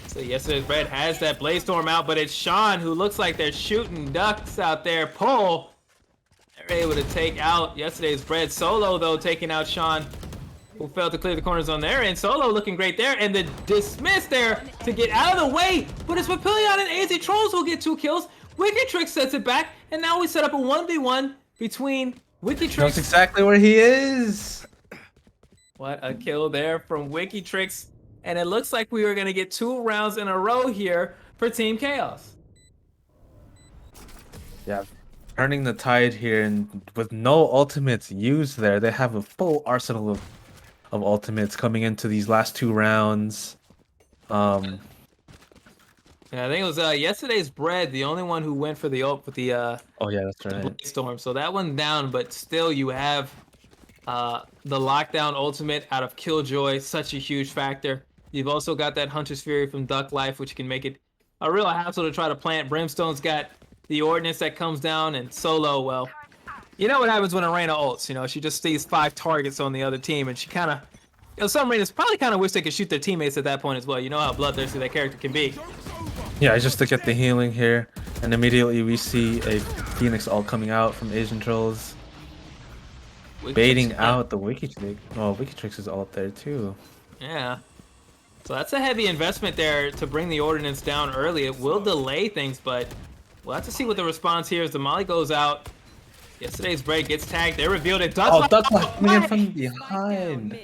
So yesterday's Bread has that Blaze Storm out, but it's Sean who looks like they're shooting ducks out there. Pull. They're able to take out yesterday's Bread. Solo, though, taking out Sean, who failed to clear the corners on their end. Solo looking great there, and the dismiss there to get out of the way. But it's Papillion and AZ Trolls who'll get 2 kills. Wikitrix sets it back, and now we set up a 1v1 between Wikitrix. Knows exactly where he is. What a kill there from Wikitrix. And it looks like we are going to get 2 rounds in a row here for Team Chaos. Yeah. Turning the tide here, and with no ultimates used there, they have a full arsenal of ultimates coming into these last 2 rounds. Yeah, I think it was yesterday's Bread, the only one who went for the ult with the oh yeah, that's right, Blaze Storm. So that one's down, but still you have the lockdown ultimate out of Killjoy, such a huge factor. You've also got that Hunter's Fury from Duck Life, which can make it a real hassle to try to plant. Brimstone's got the ordnance that comes down, and Solo, well, you know what happens when Arena ults, she just sees 5 targets on the other team, and she kind of some reasons probably kind of wish they could shoot their teammates at that point as well. You know how bloodthirsty that character can be. Yeah, just to get the healing here, and immediately we see a Phoenix ult coming out from Asian Trolls, baiting out the Wikitrix. Oh, Wikitrix is ult there too. Yeah. So that's a heavy investment there to bring the ordinance down early. It will delay things, but we'll have to see what the response here is. The Molly goes out. Yesterday's break gets tagged. They revealed it. Ducklife coming in from behind.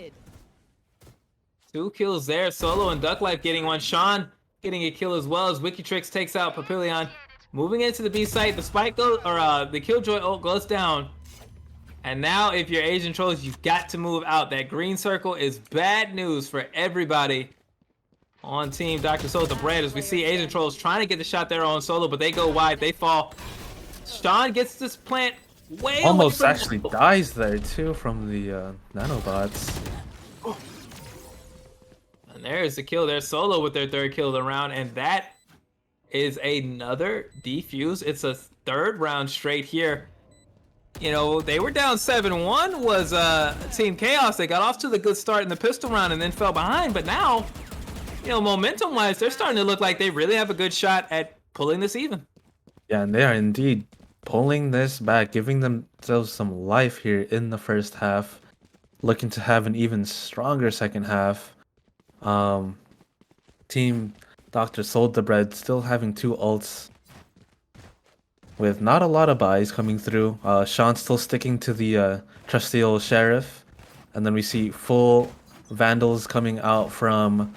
2 kills there. Solo and Ducklife getting one. Sean getting a kill as well as Wikitrix takes out Papillion. Moving into the B site, the spike goes, or the Killjoy ult goes down. And now if you're Asian Trolls, you've got to move out. That green circle is bad news for everybody on team Dr. Soul the Bread, as we see Asian Trolls trying to get the shot there on Solo, but they go wide, they fall. Sean gets this plant way Almost away actually dies there too from the nanobots. And there's the kill there. Solo with their 3rd kill of the round, and that is another defuse. It's a 3rd round straight here. You know, they were down 7-1 was Team Chaos. They got off to the good start in the pistol round and then fell behind, but now, you know, momentum-wise, they're starting to look like they really have a good shot at pulling this even. Yeah, and they are indeed pulling this back, giving themselves some life here in the first half, looking to have an even stronger second half. Team Dr. Sold the Bread still having 2 ults with not a lot of buys coming through. Sean still sticking to the trusty old Sheriff, and then we see full Vandals coming out from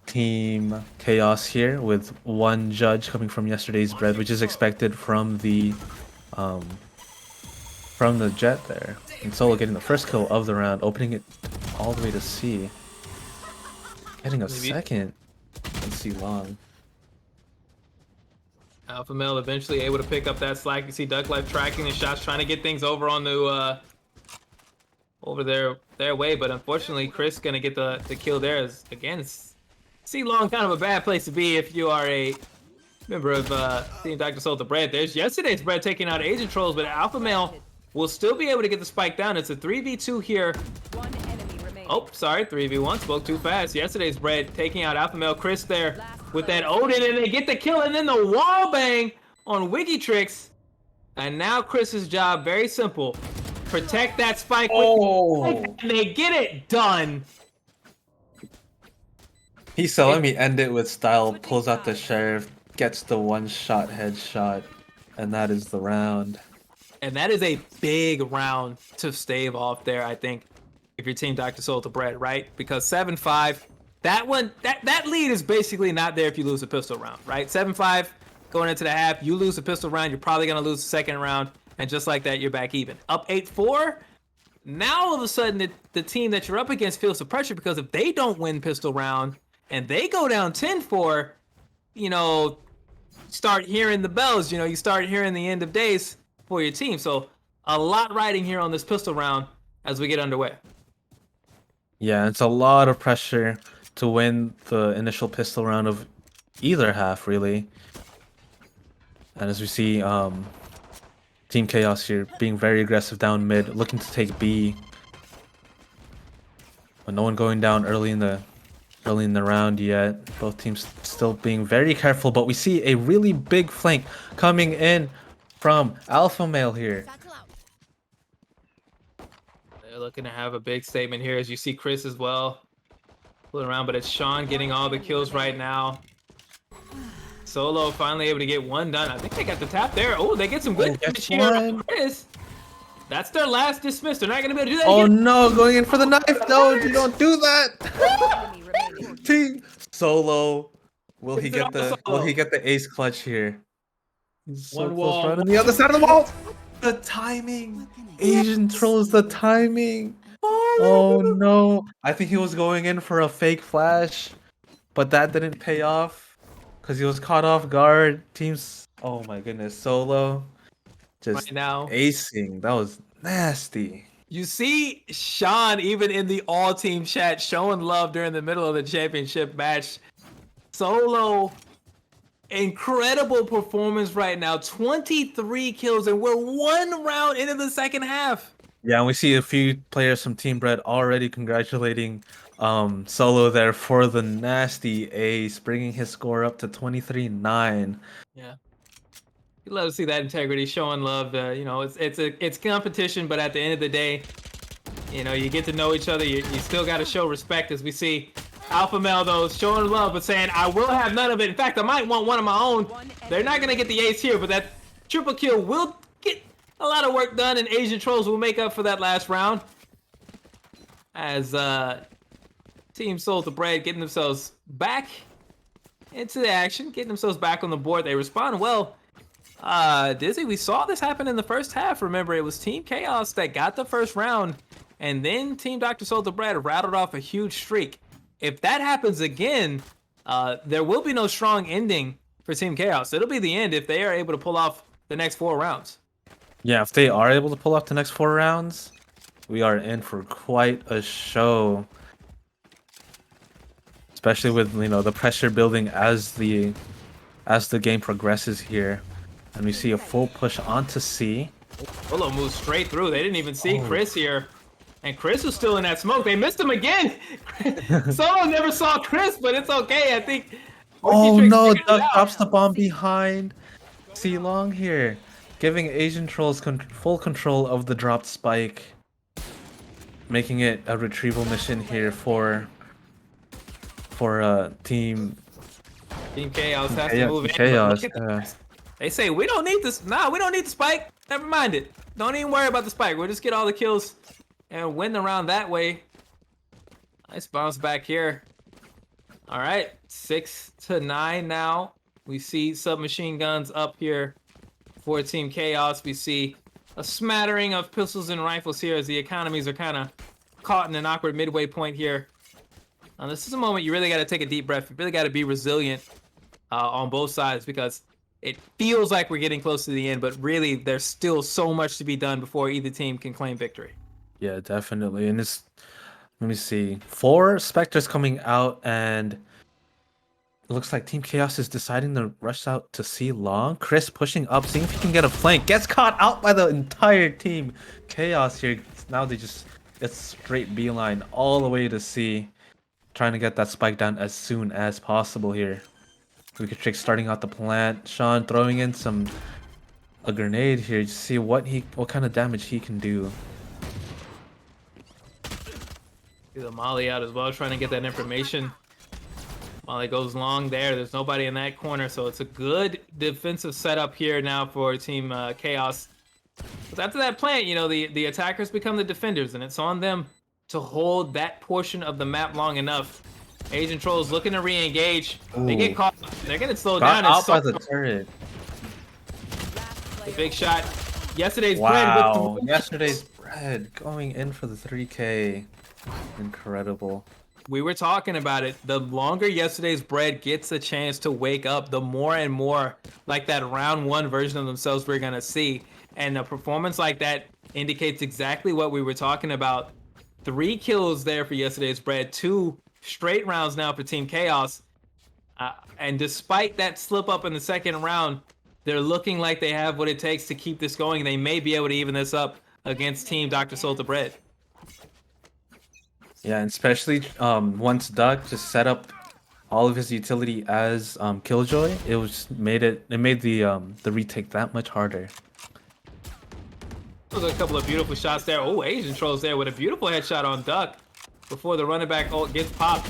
Team Chaos here with 1 Judge coming from yesterday's bread, which is expected from the Jet there. And Solo getting the first kill of the round, opening it all the way to C. Getting a second. Let's see long. Alpha Male eventually able to pick up that slack. You see Ducklife tracking the shots, trying to get things over on the over their way, but unfortunately Chris gonna get the kill there. As again, it's C long, kind of a bad place to be if you are a member of Team Dr. Soul the Bread. There's yesterday's bread taking out Agent Trolls, but Alpha Male will still be able to get the spike down. It's a 3v2 here. Oh, sorry, 3v1, spoke too fast. Yesterday's bread taking out Alpha Male. Chris there with that Odin, and they get the kill, and then the wall bang on Wikitrix. And now Chris's job, very simple. Protect that spike, and they get it done. He said, let me end it with style, pulls out the Sheriff, gets the 1-shot headshot, and that is the round. And that is a big round to stave off there, I think, if your team Dr. Soul to Bread, right? Because 7-5, that one, that lead is basically not there if you lose a pistol round, right? 7-5 going into the half, you lose a pistol round, you're probably going to lose the second round, and just like that, you're back even. Up 8-4, now all of a sudden the team that you're up against feels the pressure, because if they don't win pistol round and they go down 10-4, you know, start hearing the bells, you know, you start hearing the end of days for your team. So a lot riding here on this pistol round as we get underway. Yeah, it's a lot of pressure to win the initial pistol round of either half, really. And as we see, Team Chaos here being very aggressive down mid, looking to take B. But no one going down early in the round yet. Both teams still being very careful, but we see a really big flank coming in from Alpha Male here. They're looking to have a big statement here, as you see Chris as well pulling around, but it's Sean getting all the kills right now. Solo finally able to get one done. I think they got the tap there. Oh, they get some good damage here on Chris. That's their last dismiss. They're not going to be able to do that Oh again. no, going in for the knife. No, you don't do that. Team Solo. Will he get the ace clutch here? He's so One close wall. right on the other side of the wall. The timing. Asian Trolls, the timing. Oh no. I think he was going in for a fake flash, but that didn't pay off because he was caught off guard. Teams, oh my goodness, Solo just Right now. acing. That was nasty. You see Sean even in the all-team chat showing love during the middle of the championship match. Solo, incredible performance right now. 23 kills, and we're one round into the second half. Yeah, and we see a few players from Team Bread already congratulating Solo there for the nasty ace, bringing his score up to 23-9. Yeah. You love to see that integrity, showing love. You know, it's competition, but at the end of the day, you know, you get to know each other. You still got to show respect, as we see Alpha Male, though, showing love, but saying, I will have none of it. In fact, I might want one of my own. They're not going to get the ace here, but that triple kill will get a lot of work done, and Asian Trolls will make up for that last round. As Team Soul to Bread getting themselves back into the action, getting themselves back on the board. They respond well. Dizzy, we saw this happen in the first half. Remember, it was Team Chaos that got the first round, and then Team Dr. Soul to Bread rattled off a huge streak. If that happens again, there will be no strong ending for Team Chaos. It'll be the end if they are able to pull off the next 4 rounds. Yeah, if they are able to pull off the next 4 rounds, we are in for quite a show. Especially with, you know, the pressure building as the game progresses here. And we see a full push onto C. Solo moves straight through. They didn't even see Chris here. And Chris was still in that smoke. They missed him again. Solo never saw Chris, but it's okay. I think. Oh no, Doug drops the bomb behind C Long here, giving Asian Trolls full control of the dropped spike, making it a retrieval mission here for Team Chaos has to move in. Chaos. They say we don't need this. Nah, we don't need the spike. Never mind it. Don't even worry about the spike. We'll just get all the kills and win the round that way. Nice bounce back here. All right, 6-9 now. We see submachine guns up here for Team Chaos. We see a smattering of pistols and rifles here as the economies are kind of caught in an awkward midway point here. Now, this is a moment you really got to take a deep breath. You really got to be resilient on both sides, because it feels like we're getting close to the end, but really there's still so much to be done before either team can claim victory. Yeah, definitely. And it's, let me see, 4 Spectres coming out, and it looks like Team Chaos is deciding to rush out to C Long. Chris pushing up, seeing if he can get a flank. Gets caught out by the entire Team Chaos here. Now they just, it's straight beeline all the way to C, trying to get that spike down as soon as possible here. Wicked Trick starting out the plant. Sean throwing in a grenade here to see what kind of damage he can do. See the Molly out as well, trying to get that information. Molly goes long there. There's nobody in that corner, so it's a good defensive setup here now for Team Chaos. But after that plant, you know, the attackers become the defenders, and it's on them to hold that portion of the map long enough. Asian Trolls looking to re-engage. They get caught. They're gonna slow down. Out by the turret. The big shot. Yesterday's Bread. Wow. Yesterday's Bread going in for the 3K. Incredible. We were talking about it. The longer Yesterday's Bread gets a chance to wake up, the more and more like that round 1 version of themselves we're gonna see. And a performance like that indicates exactly what we were talking about. 3 kills there for Yesterday's Bread. 2 straight rounds now for Team Chaos. And despite that slip up in the second round, they're looking like they have what it takes to keep this going. They may be able to even this up against Team Dr. Soul to Bread. Yeah, and especially once Duck just set up all of his utility as Killjoy, it made the retake that much harder. Those are a couple of beautiful shots there. Oh, Asian Trolls there with a beautiful headshot on Duck before the running back gets popped.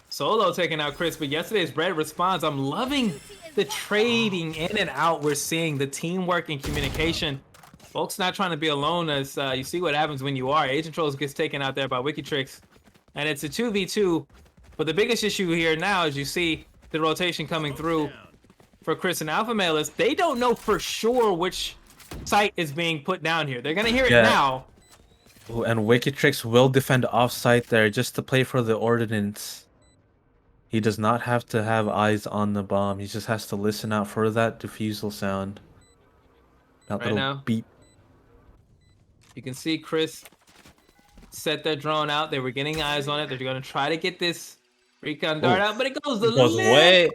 Solo taking out Chris, but Yesterday's Bread responds. I'm loving the trading in and out we're seeing, the teamwork and communication. Folks not trying to be alone, as you see what happens when you are. Agent Trolls gets taken out there by Wicked Tricks, and it's a 2v2. But the biggest issue here now, as you see the rotation coming through for Chris and Alpha Male, is they don't know for sure which site is being put down here. They're gonna hear it now. Ooh, and Wicked Tricks will defend off-site there just to play for the ordnance. He does not have to have eyes on the bomb. He just has to listen out for that diffusal sound. That right now, beep. You can see Chris set their drone out. They were getting eyes on it. They're going to try to get this recon dart out, but it goes way.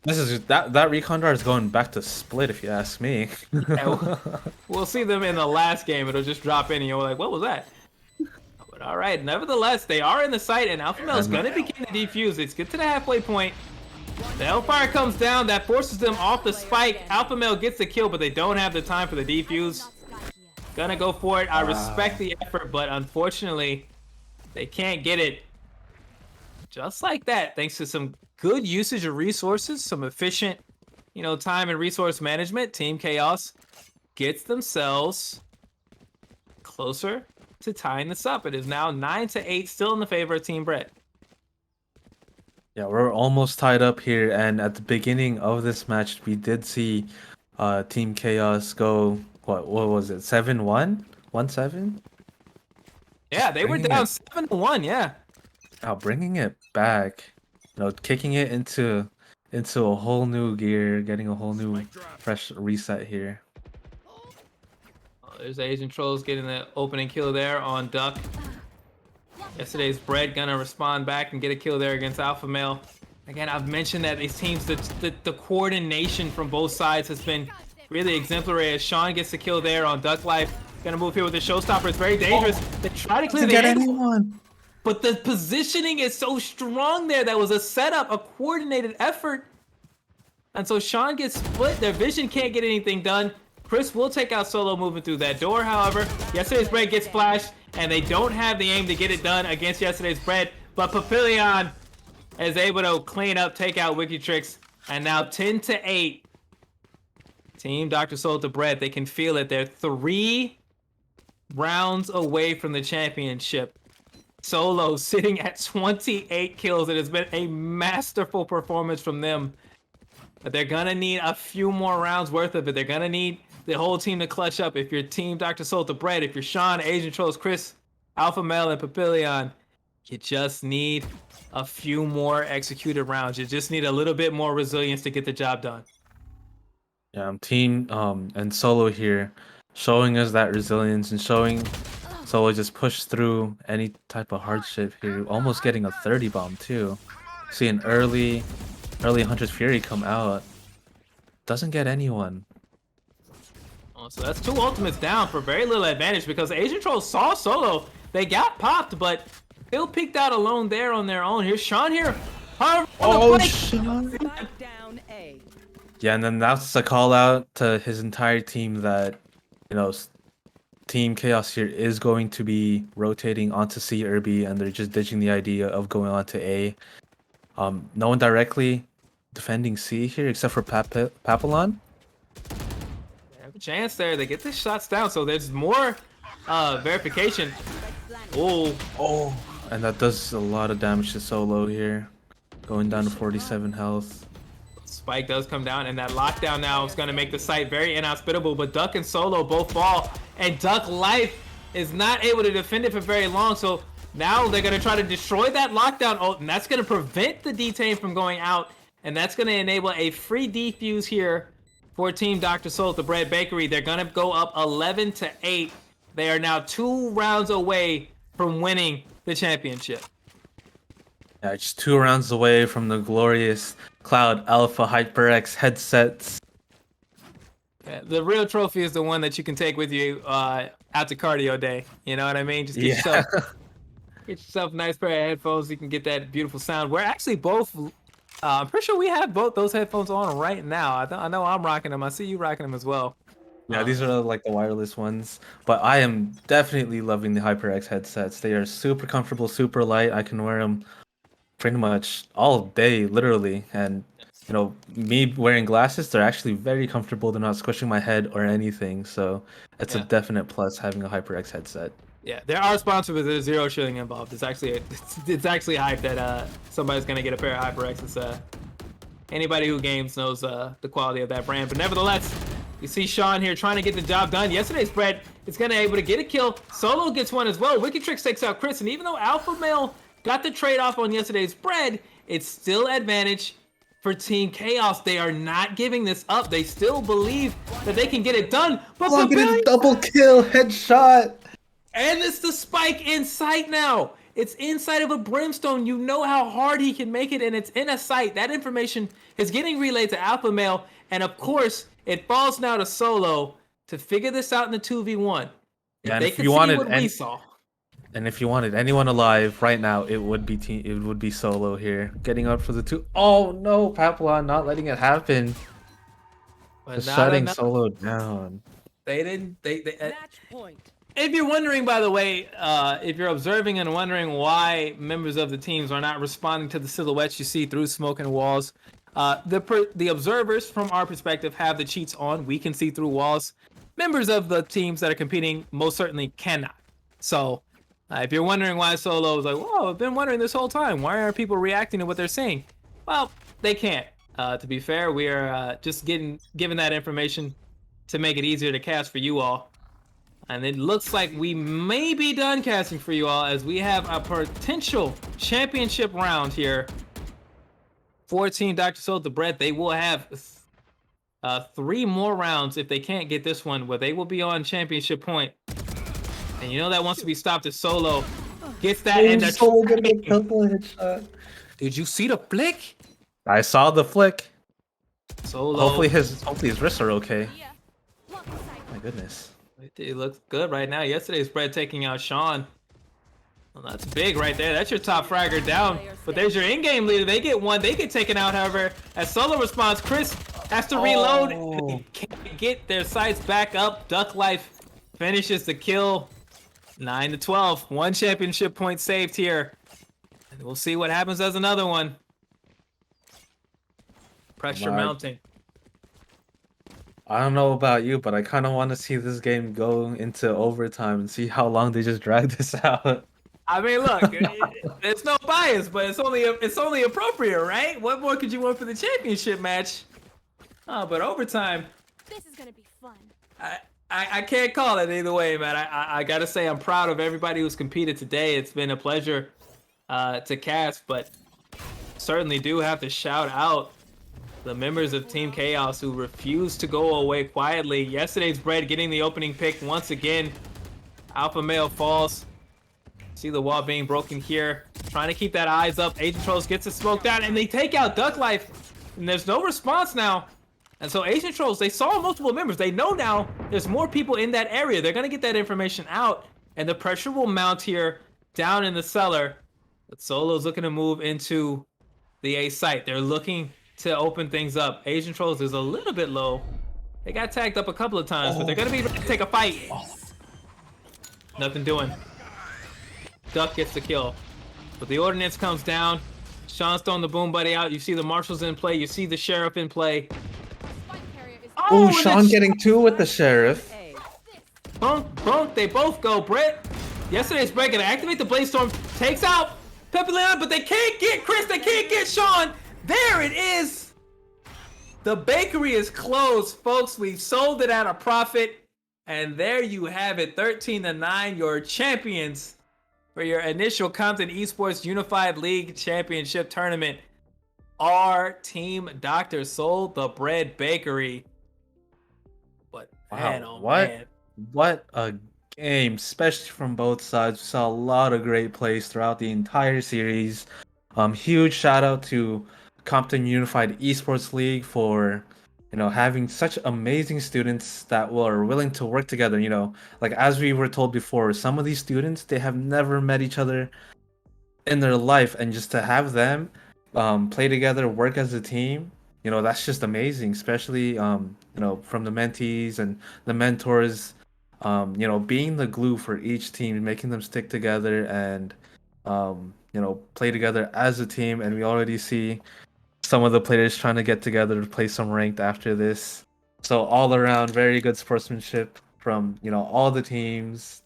This is that recon dart is going back to split, if you ask me. Yeah, we'll see them in the last game. It'll just drop in, and you're like, what was that? But all right, nevertheless, they are in the site, and Alpha Male's going to begin to defuse. It's get to the halfway point. The Hellfire comes down. That forces them off the spike. Alpha Male gets the kill, but they don't have the time for the defuse. Gonna go for it. I respect the effort, but unfortunately, they can't get it. Just like that, thanks to some good usage of resources, some efficient, time and resource management, Team Chaos gets themselves closer to tying this up. It is now 9-8, still in the favor of Team Brett. Yeah, we're almost tied up here, and at the beginning of this match, we did see Team Chaos go, what was it, 7-1? 1-7? Yeah, they were down 7-1, yeah. Now bringing it back, kicking it into a whole new gear, getting a whole new fresh reset here. There's Asian Trolls getting the opening kill there on Duck. Yesterday's Bread gonna respond back and get a kill there against Alpha Male. Again, I've mentioned that these teams, the coordination from both sides has been really exemplary. As Sean gets the kill there on Duck Life, gonna move here with the showstopper. It's very dangerous. They try to clear the angle, but the positioning is so strong there. That was a setup, a coordinated effort. And so Sean gets split. Their vision can't get anything done. Chris will take out Solo moving through that door, however. Yesterday's Bread gets flashed, and they don't have the aim to get it done against Yesterday's Bread. But Papillion is able to clean up, take out Wikitrix, and now 10-8. Team Dr. Soul to Bread, they can feel it. They're 3 rounds away from the championship. Solo sitting at 28 kills. It has been a masterful performance from them. But they're going to need a few more rounds worth of it. They're going to need the whole team to clutch up. If you're Team Dr. Soul to Bread, if you're Sean, Asian Trolls, Chris, Alpha Male, and Papillion, you just need a few more executed rounds. You just need a little bit more resilience to get the job done. Yeah, Team and Solo here showing us that resilience and showing Solo just push through any type of hardship here. Almost getting a 30 bomb too. See an early Hunter's Fury come out. Doesn't get anyone. Oh, so that's 2 ultimates down for very little advantage because Asian Trolls saw Solo. They got popped, but still peeked out alone there on their own. Here's Sean here. Oh, Sean. Yeah, and then that's a call out to his entire team that, Team Chaos here is going to be rotating onto C Irby, and they're just ditching the idea of going on to A. No one directly defending C here except for Papillon. They have a chance there. They get the shots down, so there's more verification. Oh, and that does a lot of damage to Solo here. Going down to 47 health. Spike does come down, and that lockdown now is going to make the site very inhospitable, but Duck and Solo both fall, and Duck Life is not able to defend it for very long, so now they're going to try to destroy that lockdown ult, and that's going to prevent the detain from going out, and that's going to enable a free defuse here for Team Dr. Soul at the Bread Bakery. They're going to go up 11-8. They are now 2 rounds away from winning the championship. Yeah, just 2 rounds away from the glorious Cloud Alpha HyperX headsets. Yeah, the real trophy is the one that you can take with you out to cardio day. You know what I mean? Just get yourself a nice pair of headphones. You can get that beautiful sound. We're actually both. I'm pretty sure we have both those headphones on right now. I know I'm rocking them. I see you rocking them as well. Yeah, these are like the wireless ones. But I am definitely loving the HyperX headsets. They are super comfortable, super light. I can wear them pretty much all day, literally. And me wearing glasses, they're actually very comfortable. They're not squishing my head or anything. So it's a definite plus having a HyperX headset. Yeah, there are sponsors with zero shilling involved. It's actually hype that somebody's gonna get a pair of HyperXs. Anybody who games knows the quality of that brand. But nevertheless, you see Sean here trying to get the job done. Yesterday's Bread is gonna be able to get a kill. Solo gets one as well. Wikitrix takes out Chris, and even though Alpha Male got the trade-off on Yesterday's Bread, it's still advantage for Team Chaos. They are not giving this up. They still believe that they can get it done. But get a double kill headshot. And it's the spike in sight now. It's inside of a brimstone. You know how hard he can make it, and it's in a sight. That information is getting relayed to Alpha Male, and of course, it falls now to Solo to figure this out in the 2v1. If And they if could you see wanted what we saw. And if you wanted anyone alive right now, it would be Solo here, getting up for the two. Oh no, Papillon not letting it happen. But Just not shutting enough. Solo down. They didn't. Match point. If you're wondering, by the way, if you're observing and wondering why members of the teams are not responding to the silhouettes you see through smoke and walls, the observers from our perspective have the cheats on. We can see through walls. Members of the teams that are competing most certainly cannot. So if you're wondering why Solo is like, whoa, I've been wondering this whole time, why aren't people reacting to what they're seeing? Well, they can't. To be fair, we are just given that information to make it easier to cast for you all. And it looks like we may be done casting for you all, as we have a potential championship round here for Team Dr. Soul the Bread. They will have 3 more rounds if they can't get this one, where they will be on championship point. And you know that wants to be stopped if Solo gets that and the Did you see the flick? I saw the flick. Solo. Hopefully his wrists are okay. My goodness. It looks good right now. Yesterday's Bread taking out Sean. Well, that's big right there. That's your top fragger down. But there's your in-game leader. They get one. They get taken out, however. As Solo responds, Chris has to reload. They can't get their sights back up. Duck Life finishes the kill. 9-12. 1 championship point saved here. And we'll see what happens as another one. Pressure mounting. I don't know about you, but I kind of want to see this game go into overtime and see how long they just drag this out. I mean, look, it's no bias, but it's only appropriate, right? What more could you want for the championship match? Oh, but overtime. This is gonna be fun. I can't call it either way, man. I gotta say I'm proud of everybody who's competed today. It's been a pleasure to cast, but certainly do have to shout out the members of Team Chaos who refused to go away quietly. Yesterday's Bread getting the opening pick once again. Alpha Male falls. See the wall being broken here. Trying to keep that eyes up. Agent Trolls gets it smoked out, and they take out Duck Life. And there's no response now. And so Agent Trolls, they saw multiple members. They know now there's more people in that area. They're going to get that information out, and the pressure will mount here down in the cellar. But Solo's looking to move into the A site. They're looking to open things up. Asian Trolls is a little bit low. They got tagged up a couple of times, but they're gonna be ready to take a fight. Nothing doing. Duck gets the kill. But the ordinance comes down. Sean's throwing the boom buddy out. You see the marshals in play. You see the sheriff in play. Oh, Sean getting 2 with the sheriff. Bunk, they both go. Brett, yesterday's Brett gonna activate the Blaze Storm. Takes out Pepe Leon, but they can't get Chris. They can't get Sean. There it is. The bakery is closed, folks. We've sold it at a profit. And there you have it, 13-9, your champions for your initial Compton Esports Unified League Championship Tournament. Our team Dr. Soul the Bread Bakery. But man, Wow, oh what? man. What a game, especially from both sides. We saw a lot of great plays throughout the entire series. Huge shout out to Compton Unified Esports League for, having such amazing students that were willing to work together. Like as we were told before, some of these students, they have never met each other in their life, and just to have them play together, work as a team, that's just amazing. Especially from the mentees and the mentors, being the glue for each team, making them stick together and play together as a team. And we already see some of the players trying to get together to play some ranked after this. So all around, very good sportsmanship from all the teams.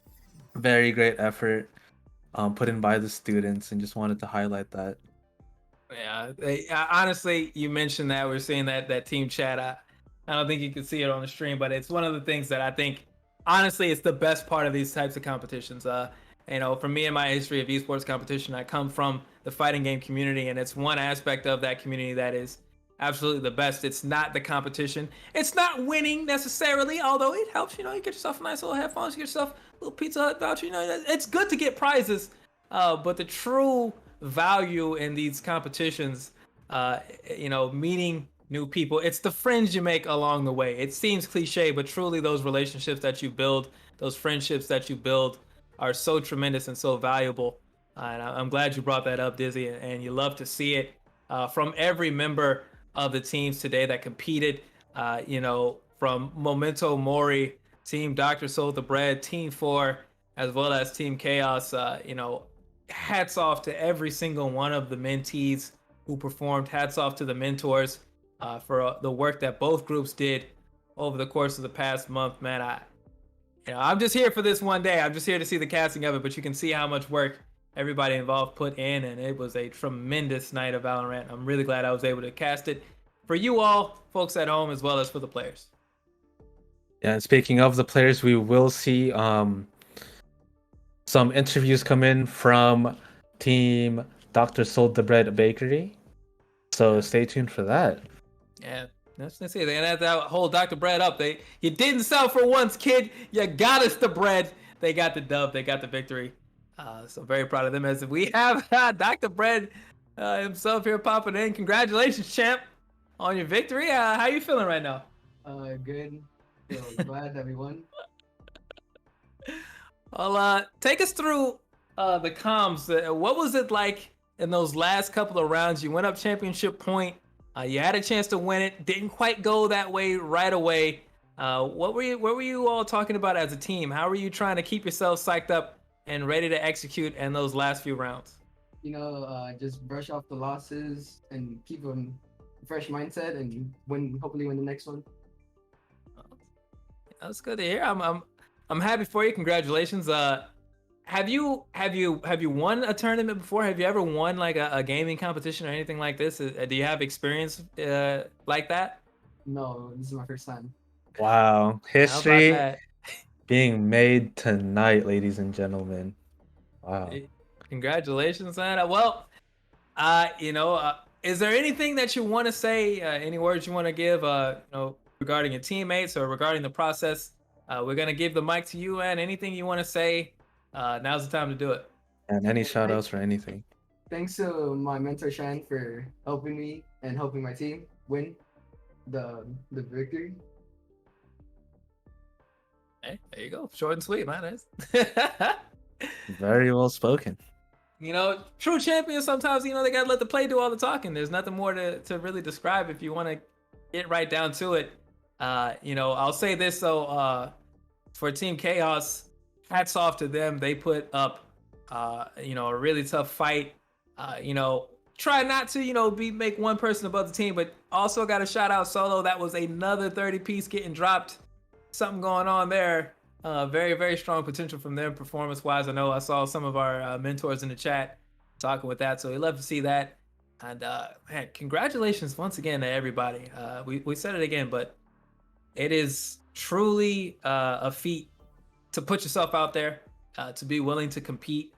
Very great effort put in by the students, and just wanted to highlight that. Yeah, honestly, you mentioned that we're seeing that team chat. I don't think you can see it on the stream, but it's one of the things that I think, honestly, it's the best part of these types of competitions. For me and my history of esports competition, I come from the fighting game community, and it's one aspect of that community that is absolutely the best. It's not the competition. It's not winning necessarily, although it helps. You get yourself a nice little headphones, you get yourself a little Pizza Hut voucher. It's good to get prizes, But the true value in these competitions, meeting new people, it's the friends you make along the way. It seems cliche, but truly those relationships that you build, those friendships that you build are so tremendous and so valuable. And I'm glad you brought that up, Dizzy, and you love to see it from every member of the teams today that competed. From Memento Mori, Team Dr. Soul the Bread, Team 4, as well as Team Chaos. Hats off to every single one of the mentees who performed. Hats off to the mentors for the work that both groups did over the course of the past month. Man, I'm just here for this one day. I'm just here to see the casting of it, but you can see how much work everybody involved put in, and it was a tremendous night of Valorant. I'm really glad I was able to cast it for you all, folks at home, as well as for the players. Yeah, and speaking of the players, we will see some interviews come in from Team Dr. Sold the Bread Bakery. So stay tuned for that. Yeah, that's it. They had to hold Dr. Bread up. You didn't sell for once, kid. You got us the bread. They got the dub. They got the victory. So very proud of them. As we have Dr. Bread himself here popping in. Congratulations, champ, on your victory. How you feeling right now? Good. Feel glad that we won. Well, take us through the comms. What was it like in those last couple of rounds? You went up championship point. You had a chance to win it. Didn't quite go that way right away. What were you all talking about as a team? How were you trying to keep yourselves psyched up and ready to execute in those last few rounds? Just brush off the losses and keep a fresh mindset and hopefully win the next one. That's good to hear. I'm happy for you. Congratulations. Have you won a tournament before? Have you ever won like a gaming competition or anything like this? Do you have experience like that? No, this is my first time. Wow. History that? being made tonight, ladies and gentlemen. Wow. Congratulations, man. Well, is there anything that you want to say? Any words you want to give? Regarding your teammates or regarding the process? We're gonna give the mic to you, and anything you want to say, now's the time to do it. And any shout outs for anything. Thanks to my mentor Shan for helping me and helping my team win the victory. Hey, there you go. Short and sweet, man. Very well spoken. True champions sometimes, they gotta let the play do all the talking. There's nothing more to really describe if you want to get right down to it. I'll say this though, for Team Chaos, hats off to them. They put up, a really tough fight. Try not to, make one person above the team, but also got to shout out Solo. That was another 30 piece getting dropped. Something going on there. Very, very strong potential from them performance wise. I know I saw some of our mentors in the chat talking with that, so we love to see that. And man, congratulations once again to everybody. We said it again, but it is truly a feat to put yourself out there, to be willing to compete.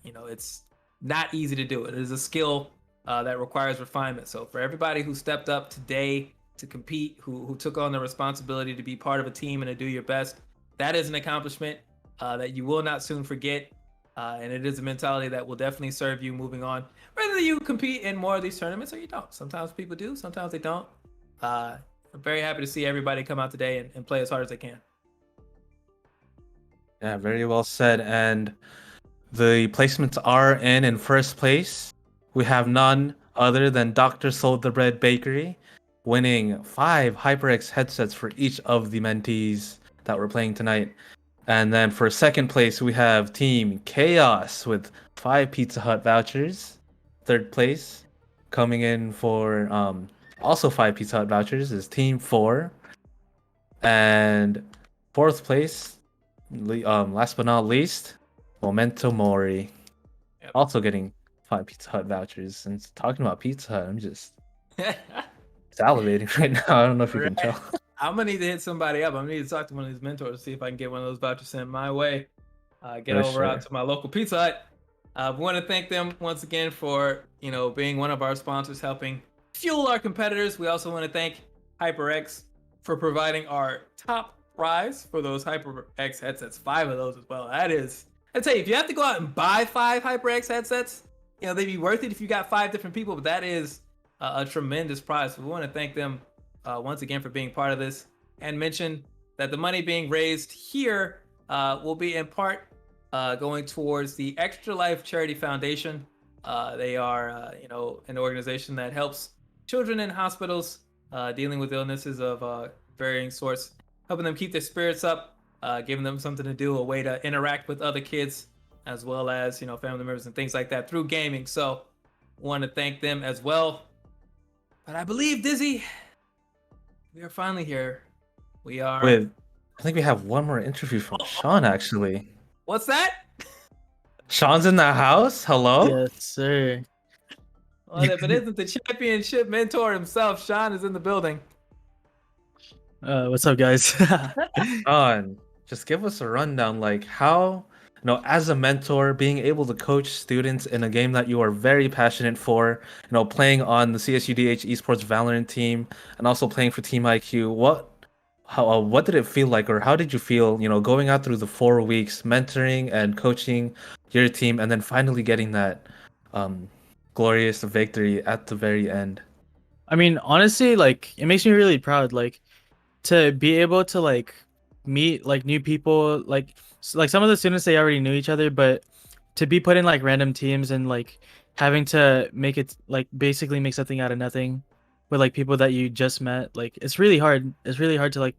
It's not easy to do. It is a skill that requires refinement. So for everybody who stepped up today to compete, who took on the responsibility to be part of a team and to do your best, that is an accomplishment that you will not soon forget. And it is a mentality that will definitely serve you moving on, whether you compete in more of these tournaments or you don't. Sometimes people do, sometimes they don't. I'm very happy to see everybody come out today and play as hard as they can. Yeah, very well said. And the placements are in first place. We have none other than Dr. Sold the Bread Bakery, winning 5 HyperX headsets for each of the mentees that we're playing tonight. And then for second place, we have Team Chaos with 5 Pizza Hut vouchers. Third place, coming in for also 5 Pizza Hut vouchers, is Team 4. And fourth place, last but not least, Memento Mori. Yep. Also getting 5 Pizza Hut vouchers. And talking about Pizza Hut, I'm just salivating right now. I don't know if you can tell. I'm gonna need to hit somebody up. I'm gonna need to talk to one of these mentors to see if I can get one of those vouchers sent my way. Get over out to my local Pizza Hut. We want to thank them once again for being one of our sponsors, helping fuel our competitors. We also want to thank HyperX for providing our top prize for those HyperX headsets. 5 of those as well. That is I'd tell you, if you have to go out and buy 5 HyperX headsets, they'd be worth it if you got 5 different people, but that is a tremendous prize. So we want to thank them once again for being part of this, and mention that the money being raised here will be in part going towards the Extra Life Charity Foundation. They are, an organization that helps children in hospitals dealing with illnesses of varying sorts, helping them keep their spirits up, giving them something to do, a way to interact with other kids, as well as, family members and things like that through gaming. So want to thank them as well. But I believe, Dizzy, we are finally here. We are. Wait, I think we have one more interview from Sean, actually. What's that? Sean's in the house? Hello? Yes, sir. Well, if it isn't the championship mentor himself, Sean is in the building. What's up, guys? Sean, just give us a rundown, like how, as a mentor, being able to coach students in a game that you are very passionate for, playing on the CSUDH Esports Valorant team and also playing for Team IQ, what did it feel like, or how did you feel, going out through the 4 weeks, mentoring and coaching your team, and then finally getting that glorious victory at the very end? I mean, honestly, like it makes me really proud, like to be able to like meet like new people, like some of the students they already knew each other, but to be put in like random teams and like having to make it like basically make something out of nothing with like people that you just met, like it's really hard. It's really hard to like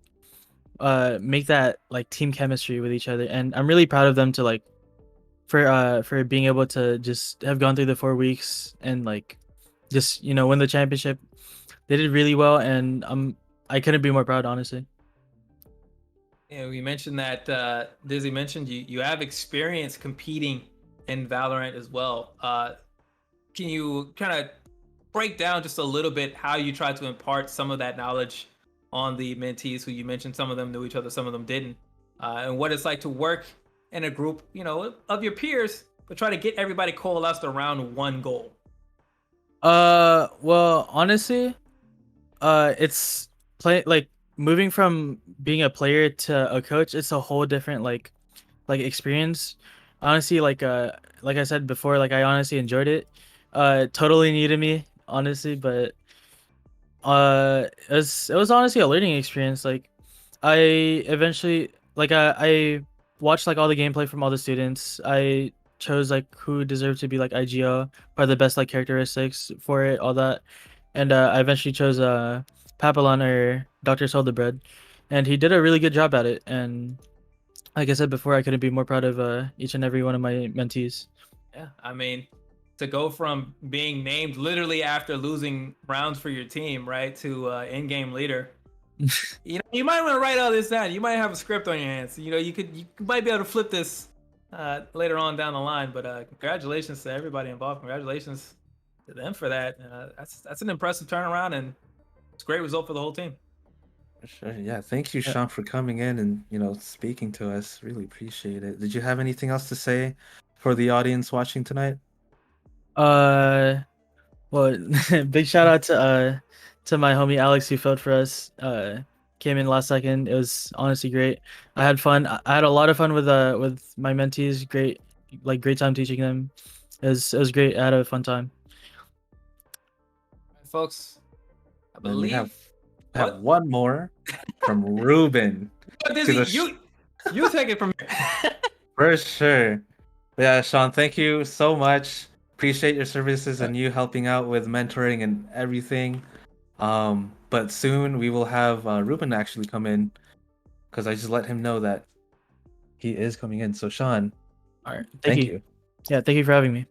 make that like team chemistry with each other, and I'm really proud of them to like for being able to just have gone through the 4 weeks and like just win the championship. They did really well, and I couldn't be more proud, honestly. We mentioned that Dizzy mentioned you have experience competing in Valorant as well. Can you kind of break down just a little bit how you try to impart some of that knowledge on the mentees, who you mentioned some of them knew each other, some of them didn't, and what it's like to work in a group, of your peers, but try to get everybody coalesced around one goal? Well, honestly, it's like moving from being a player to a coach. It's a whole different like experience. Honestly, like I said before, like I honestly enjoyed it. Totally new to me, honestly, but it was honestly a learning experience. Like I eventually like I watched like all the gameplay from all the students. I chose like who deserved to be like IGO, or the best like characteristics for it, all that. And I eventually chose Papillon, or Dr. Soldebread, and he did a really good job at it. And like I said before, I couldn't be more proud of each and every one of my mentees. Yeah, I mean, to go from being named literally after losing rounds for your team, right, to in-game leader. You might want to write all this down. You might have a script on your hands. You might be able to flip this later on down the line. But congratulations to everybody involved. Congratulations to them for that. That's an impressive turnaround, and it's a great result for the whole team. Sure. Yeah. Thank you, Sean, for coming in and speaking to us. Really appreciate it. Did you have anything else to say for the audience watching tonight? Well, big shout out to my homie Alex, who filled for us. Came in last second. It was honestly great. I had fun. I had a lot of fun with my mentees. Great time teaching them. It was great. I had a fun time. Folks, I And we believe have one more from Ruben. Dizzy, you take it from here. For sure. Yeah, Sean, thank you so much. Appreciate your services and you helping out with mentoring and everything. But soon we will have Ruben actually come in, because I just let him know that he is coming in. So Sean, all right, thank you. Yeah, thank you for having me.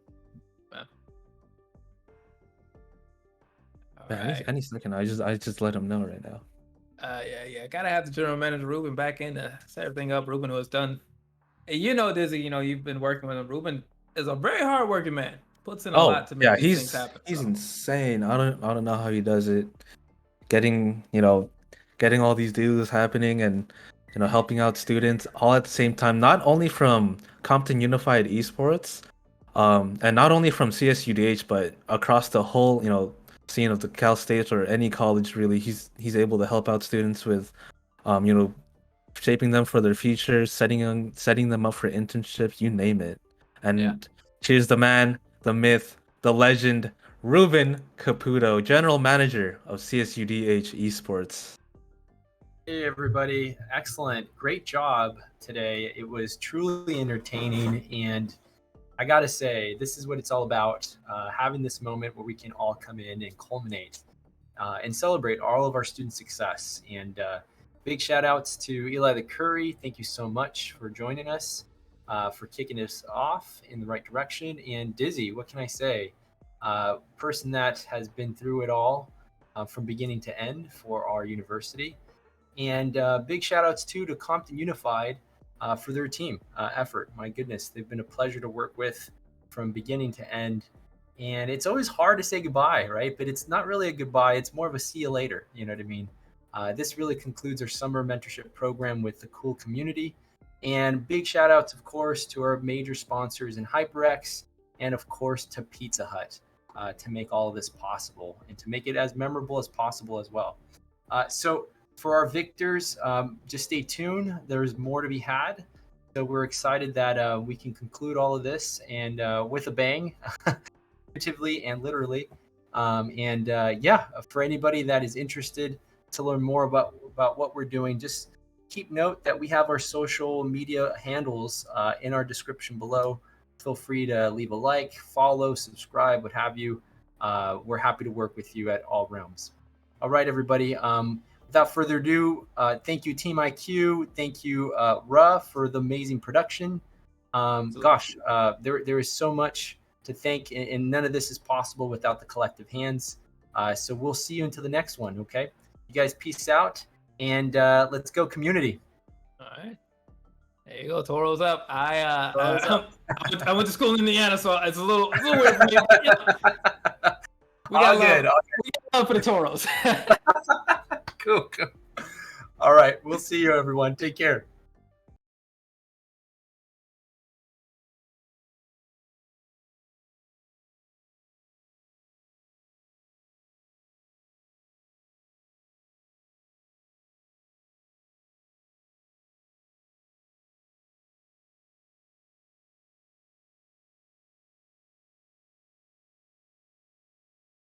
Right. Any second, I just let him know right now. Yeah. Gotta have the general manager Ruben back in to set everything up. Ruben was done. And Dizzy, you've been working with him. Ruben is a very hard-working man. Puts in a lot to make these things happen. He's insane. I don't know how he does it. Getting all these deals happening and helping out students all at the same time, not only from Compton Unified Esports, and not only from CSUDH, but across the whole scene of the Cal State or any college really. He's able to help out students with shaping them for their future, setting them up for internships, you name it. And cheers the man, the myth, the legend, Ruben Caputo, General Manager of CSUDH Esports. Hey everybody, excellent, great job today. It was truly entertaining, and I gotta say, this is what it's all about, having this moment where we can all come in and culminate and celebrate all of our student success. And big shout outs to Eli the Curry. Thank you so much for joining us, for kicking us off in the right direction. And Dizzy, what can I say? Person that has been through it all from beginning to end for our university. And big shout outs too to Compton Unified for their team effort. My goodness, they've been a pleasure to work with from beginning to end. And it's always hard to say goodbye, right? But it's not really a goodbye. It's more of a see you later. You know what I mean? This really concludes our summer mentorship program with the CUEL community. And big shout outs, of course, to our major sponsors in HyperX and, of course, to Pizza Hut to make all of this possible and to make it as memorable as possible as well. So for our victors, just stay tuned. There's more to be had. So we're excited that we can conclude all of this and with a bang, figuratively and literally. For anybody that is interested to learn more about what we're doing, just keep note that we have our social media handles in our description below. Feel free to leave a like, follow, subscribe, what have you. We're happy to work with you at all realms. All right, everybody. Without further ado, thank you, Team IQ. Thank you, Ra, for the amazing production. There is so much to thank, and none of this is possible without the collective hands. So we'll see you until the next one, okay? You guys peace out, and let's go community. All right. There you go, Toro's up. I went to school in Indiana, so it's a little weird for me. But, we got love for the Toros. Cool. All right, we'll see you, everyone. Take care.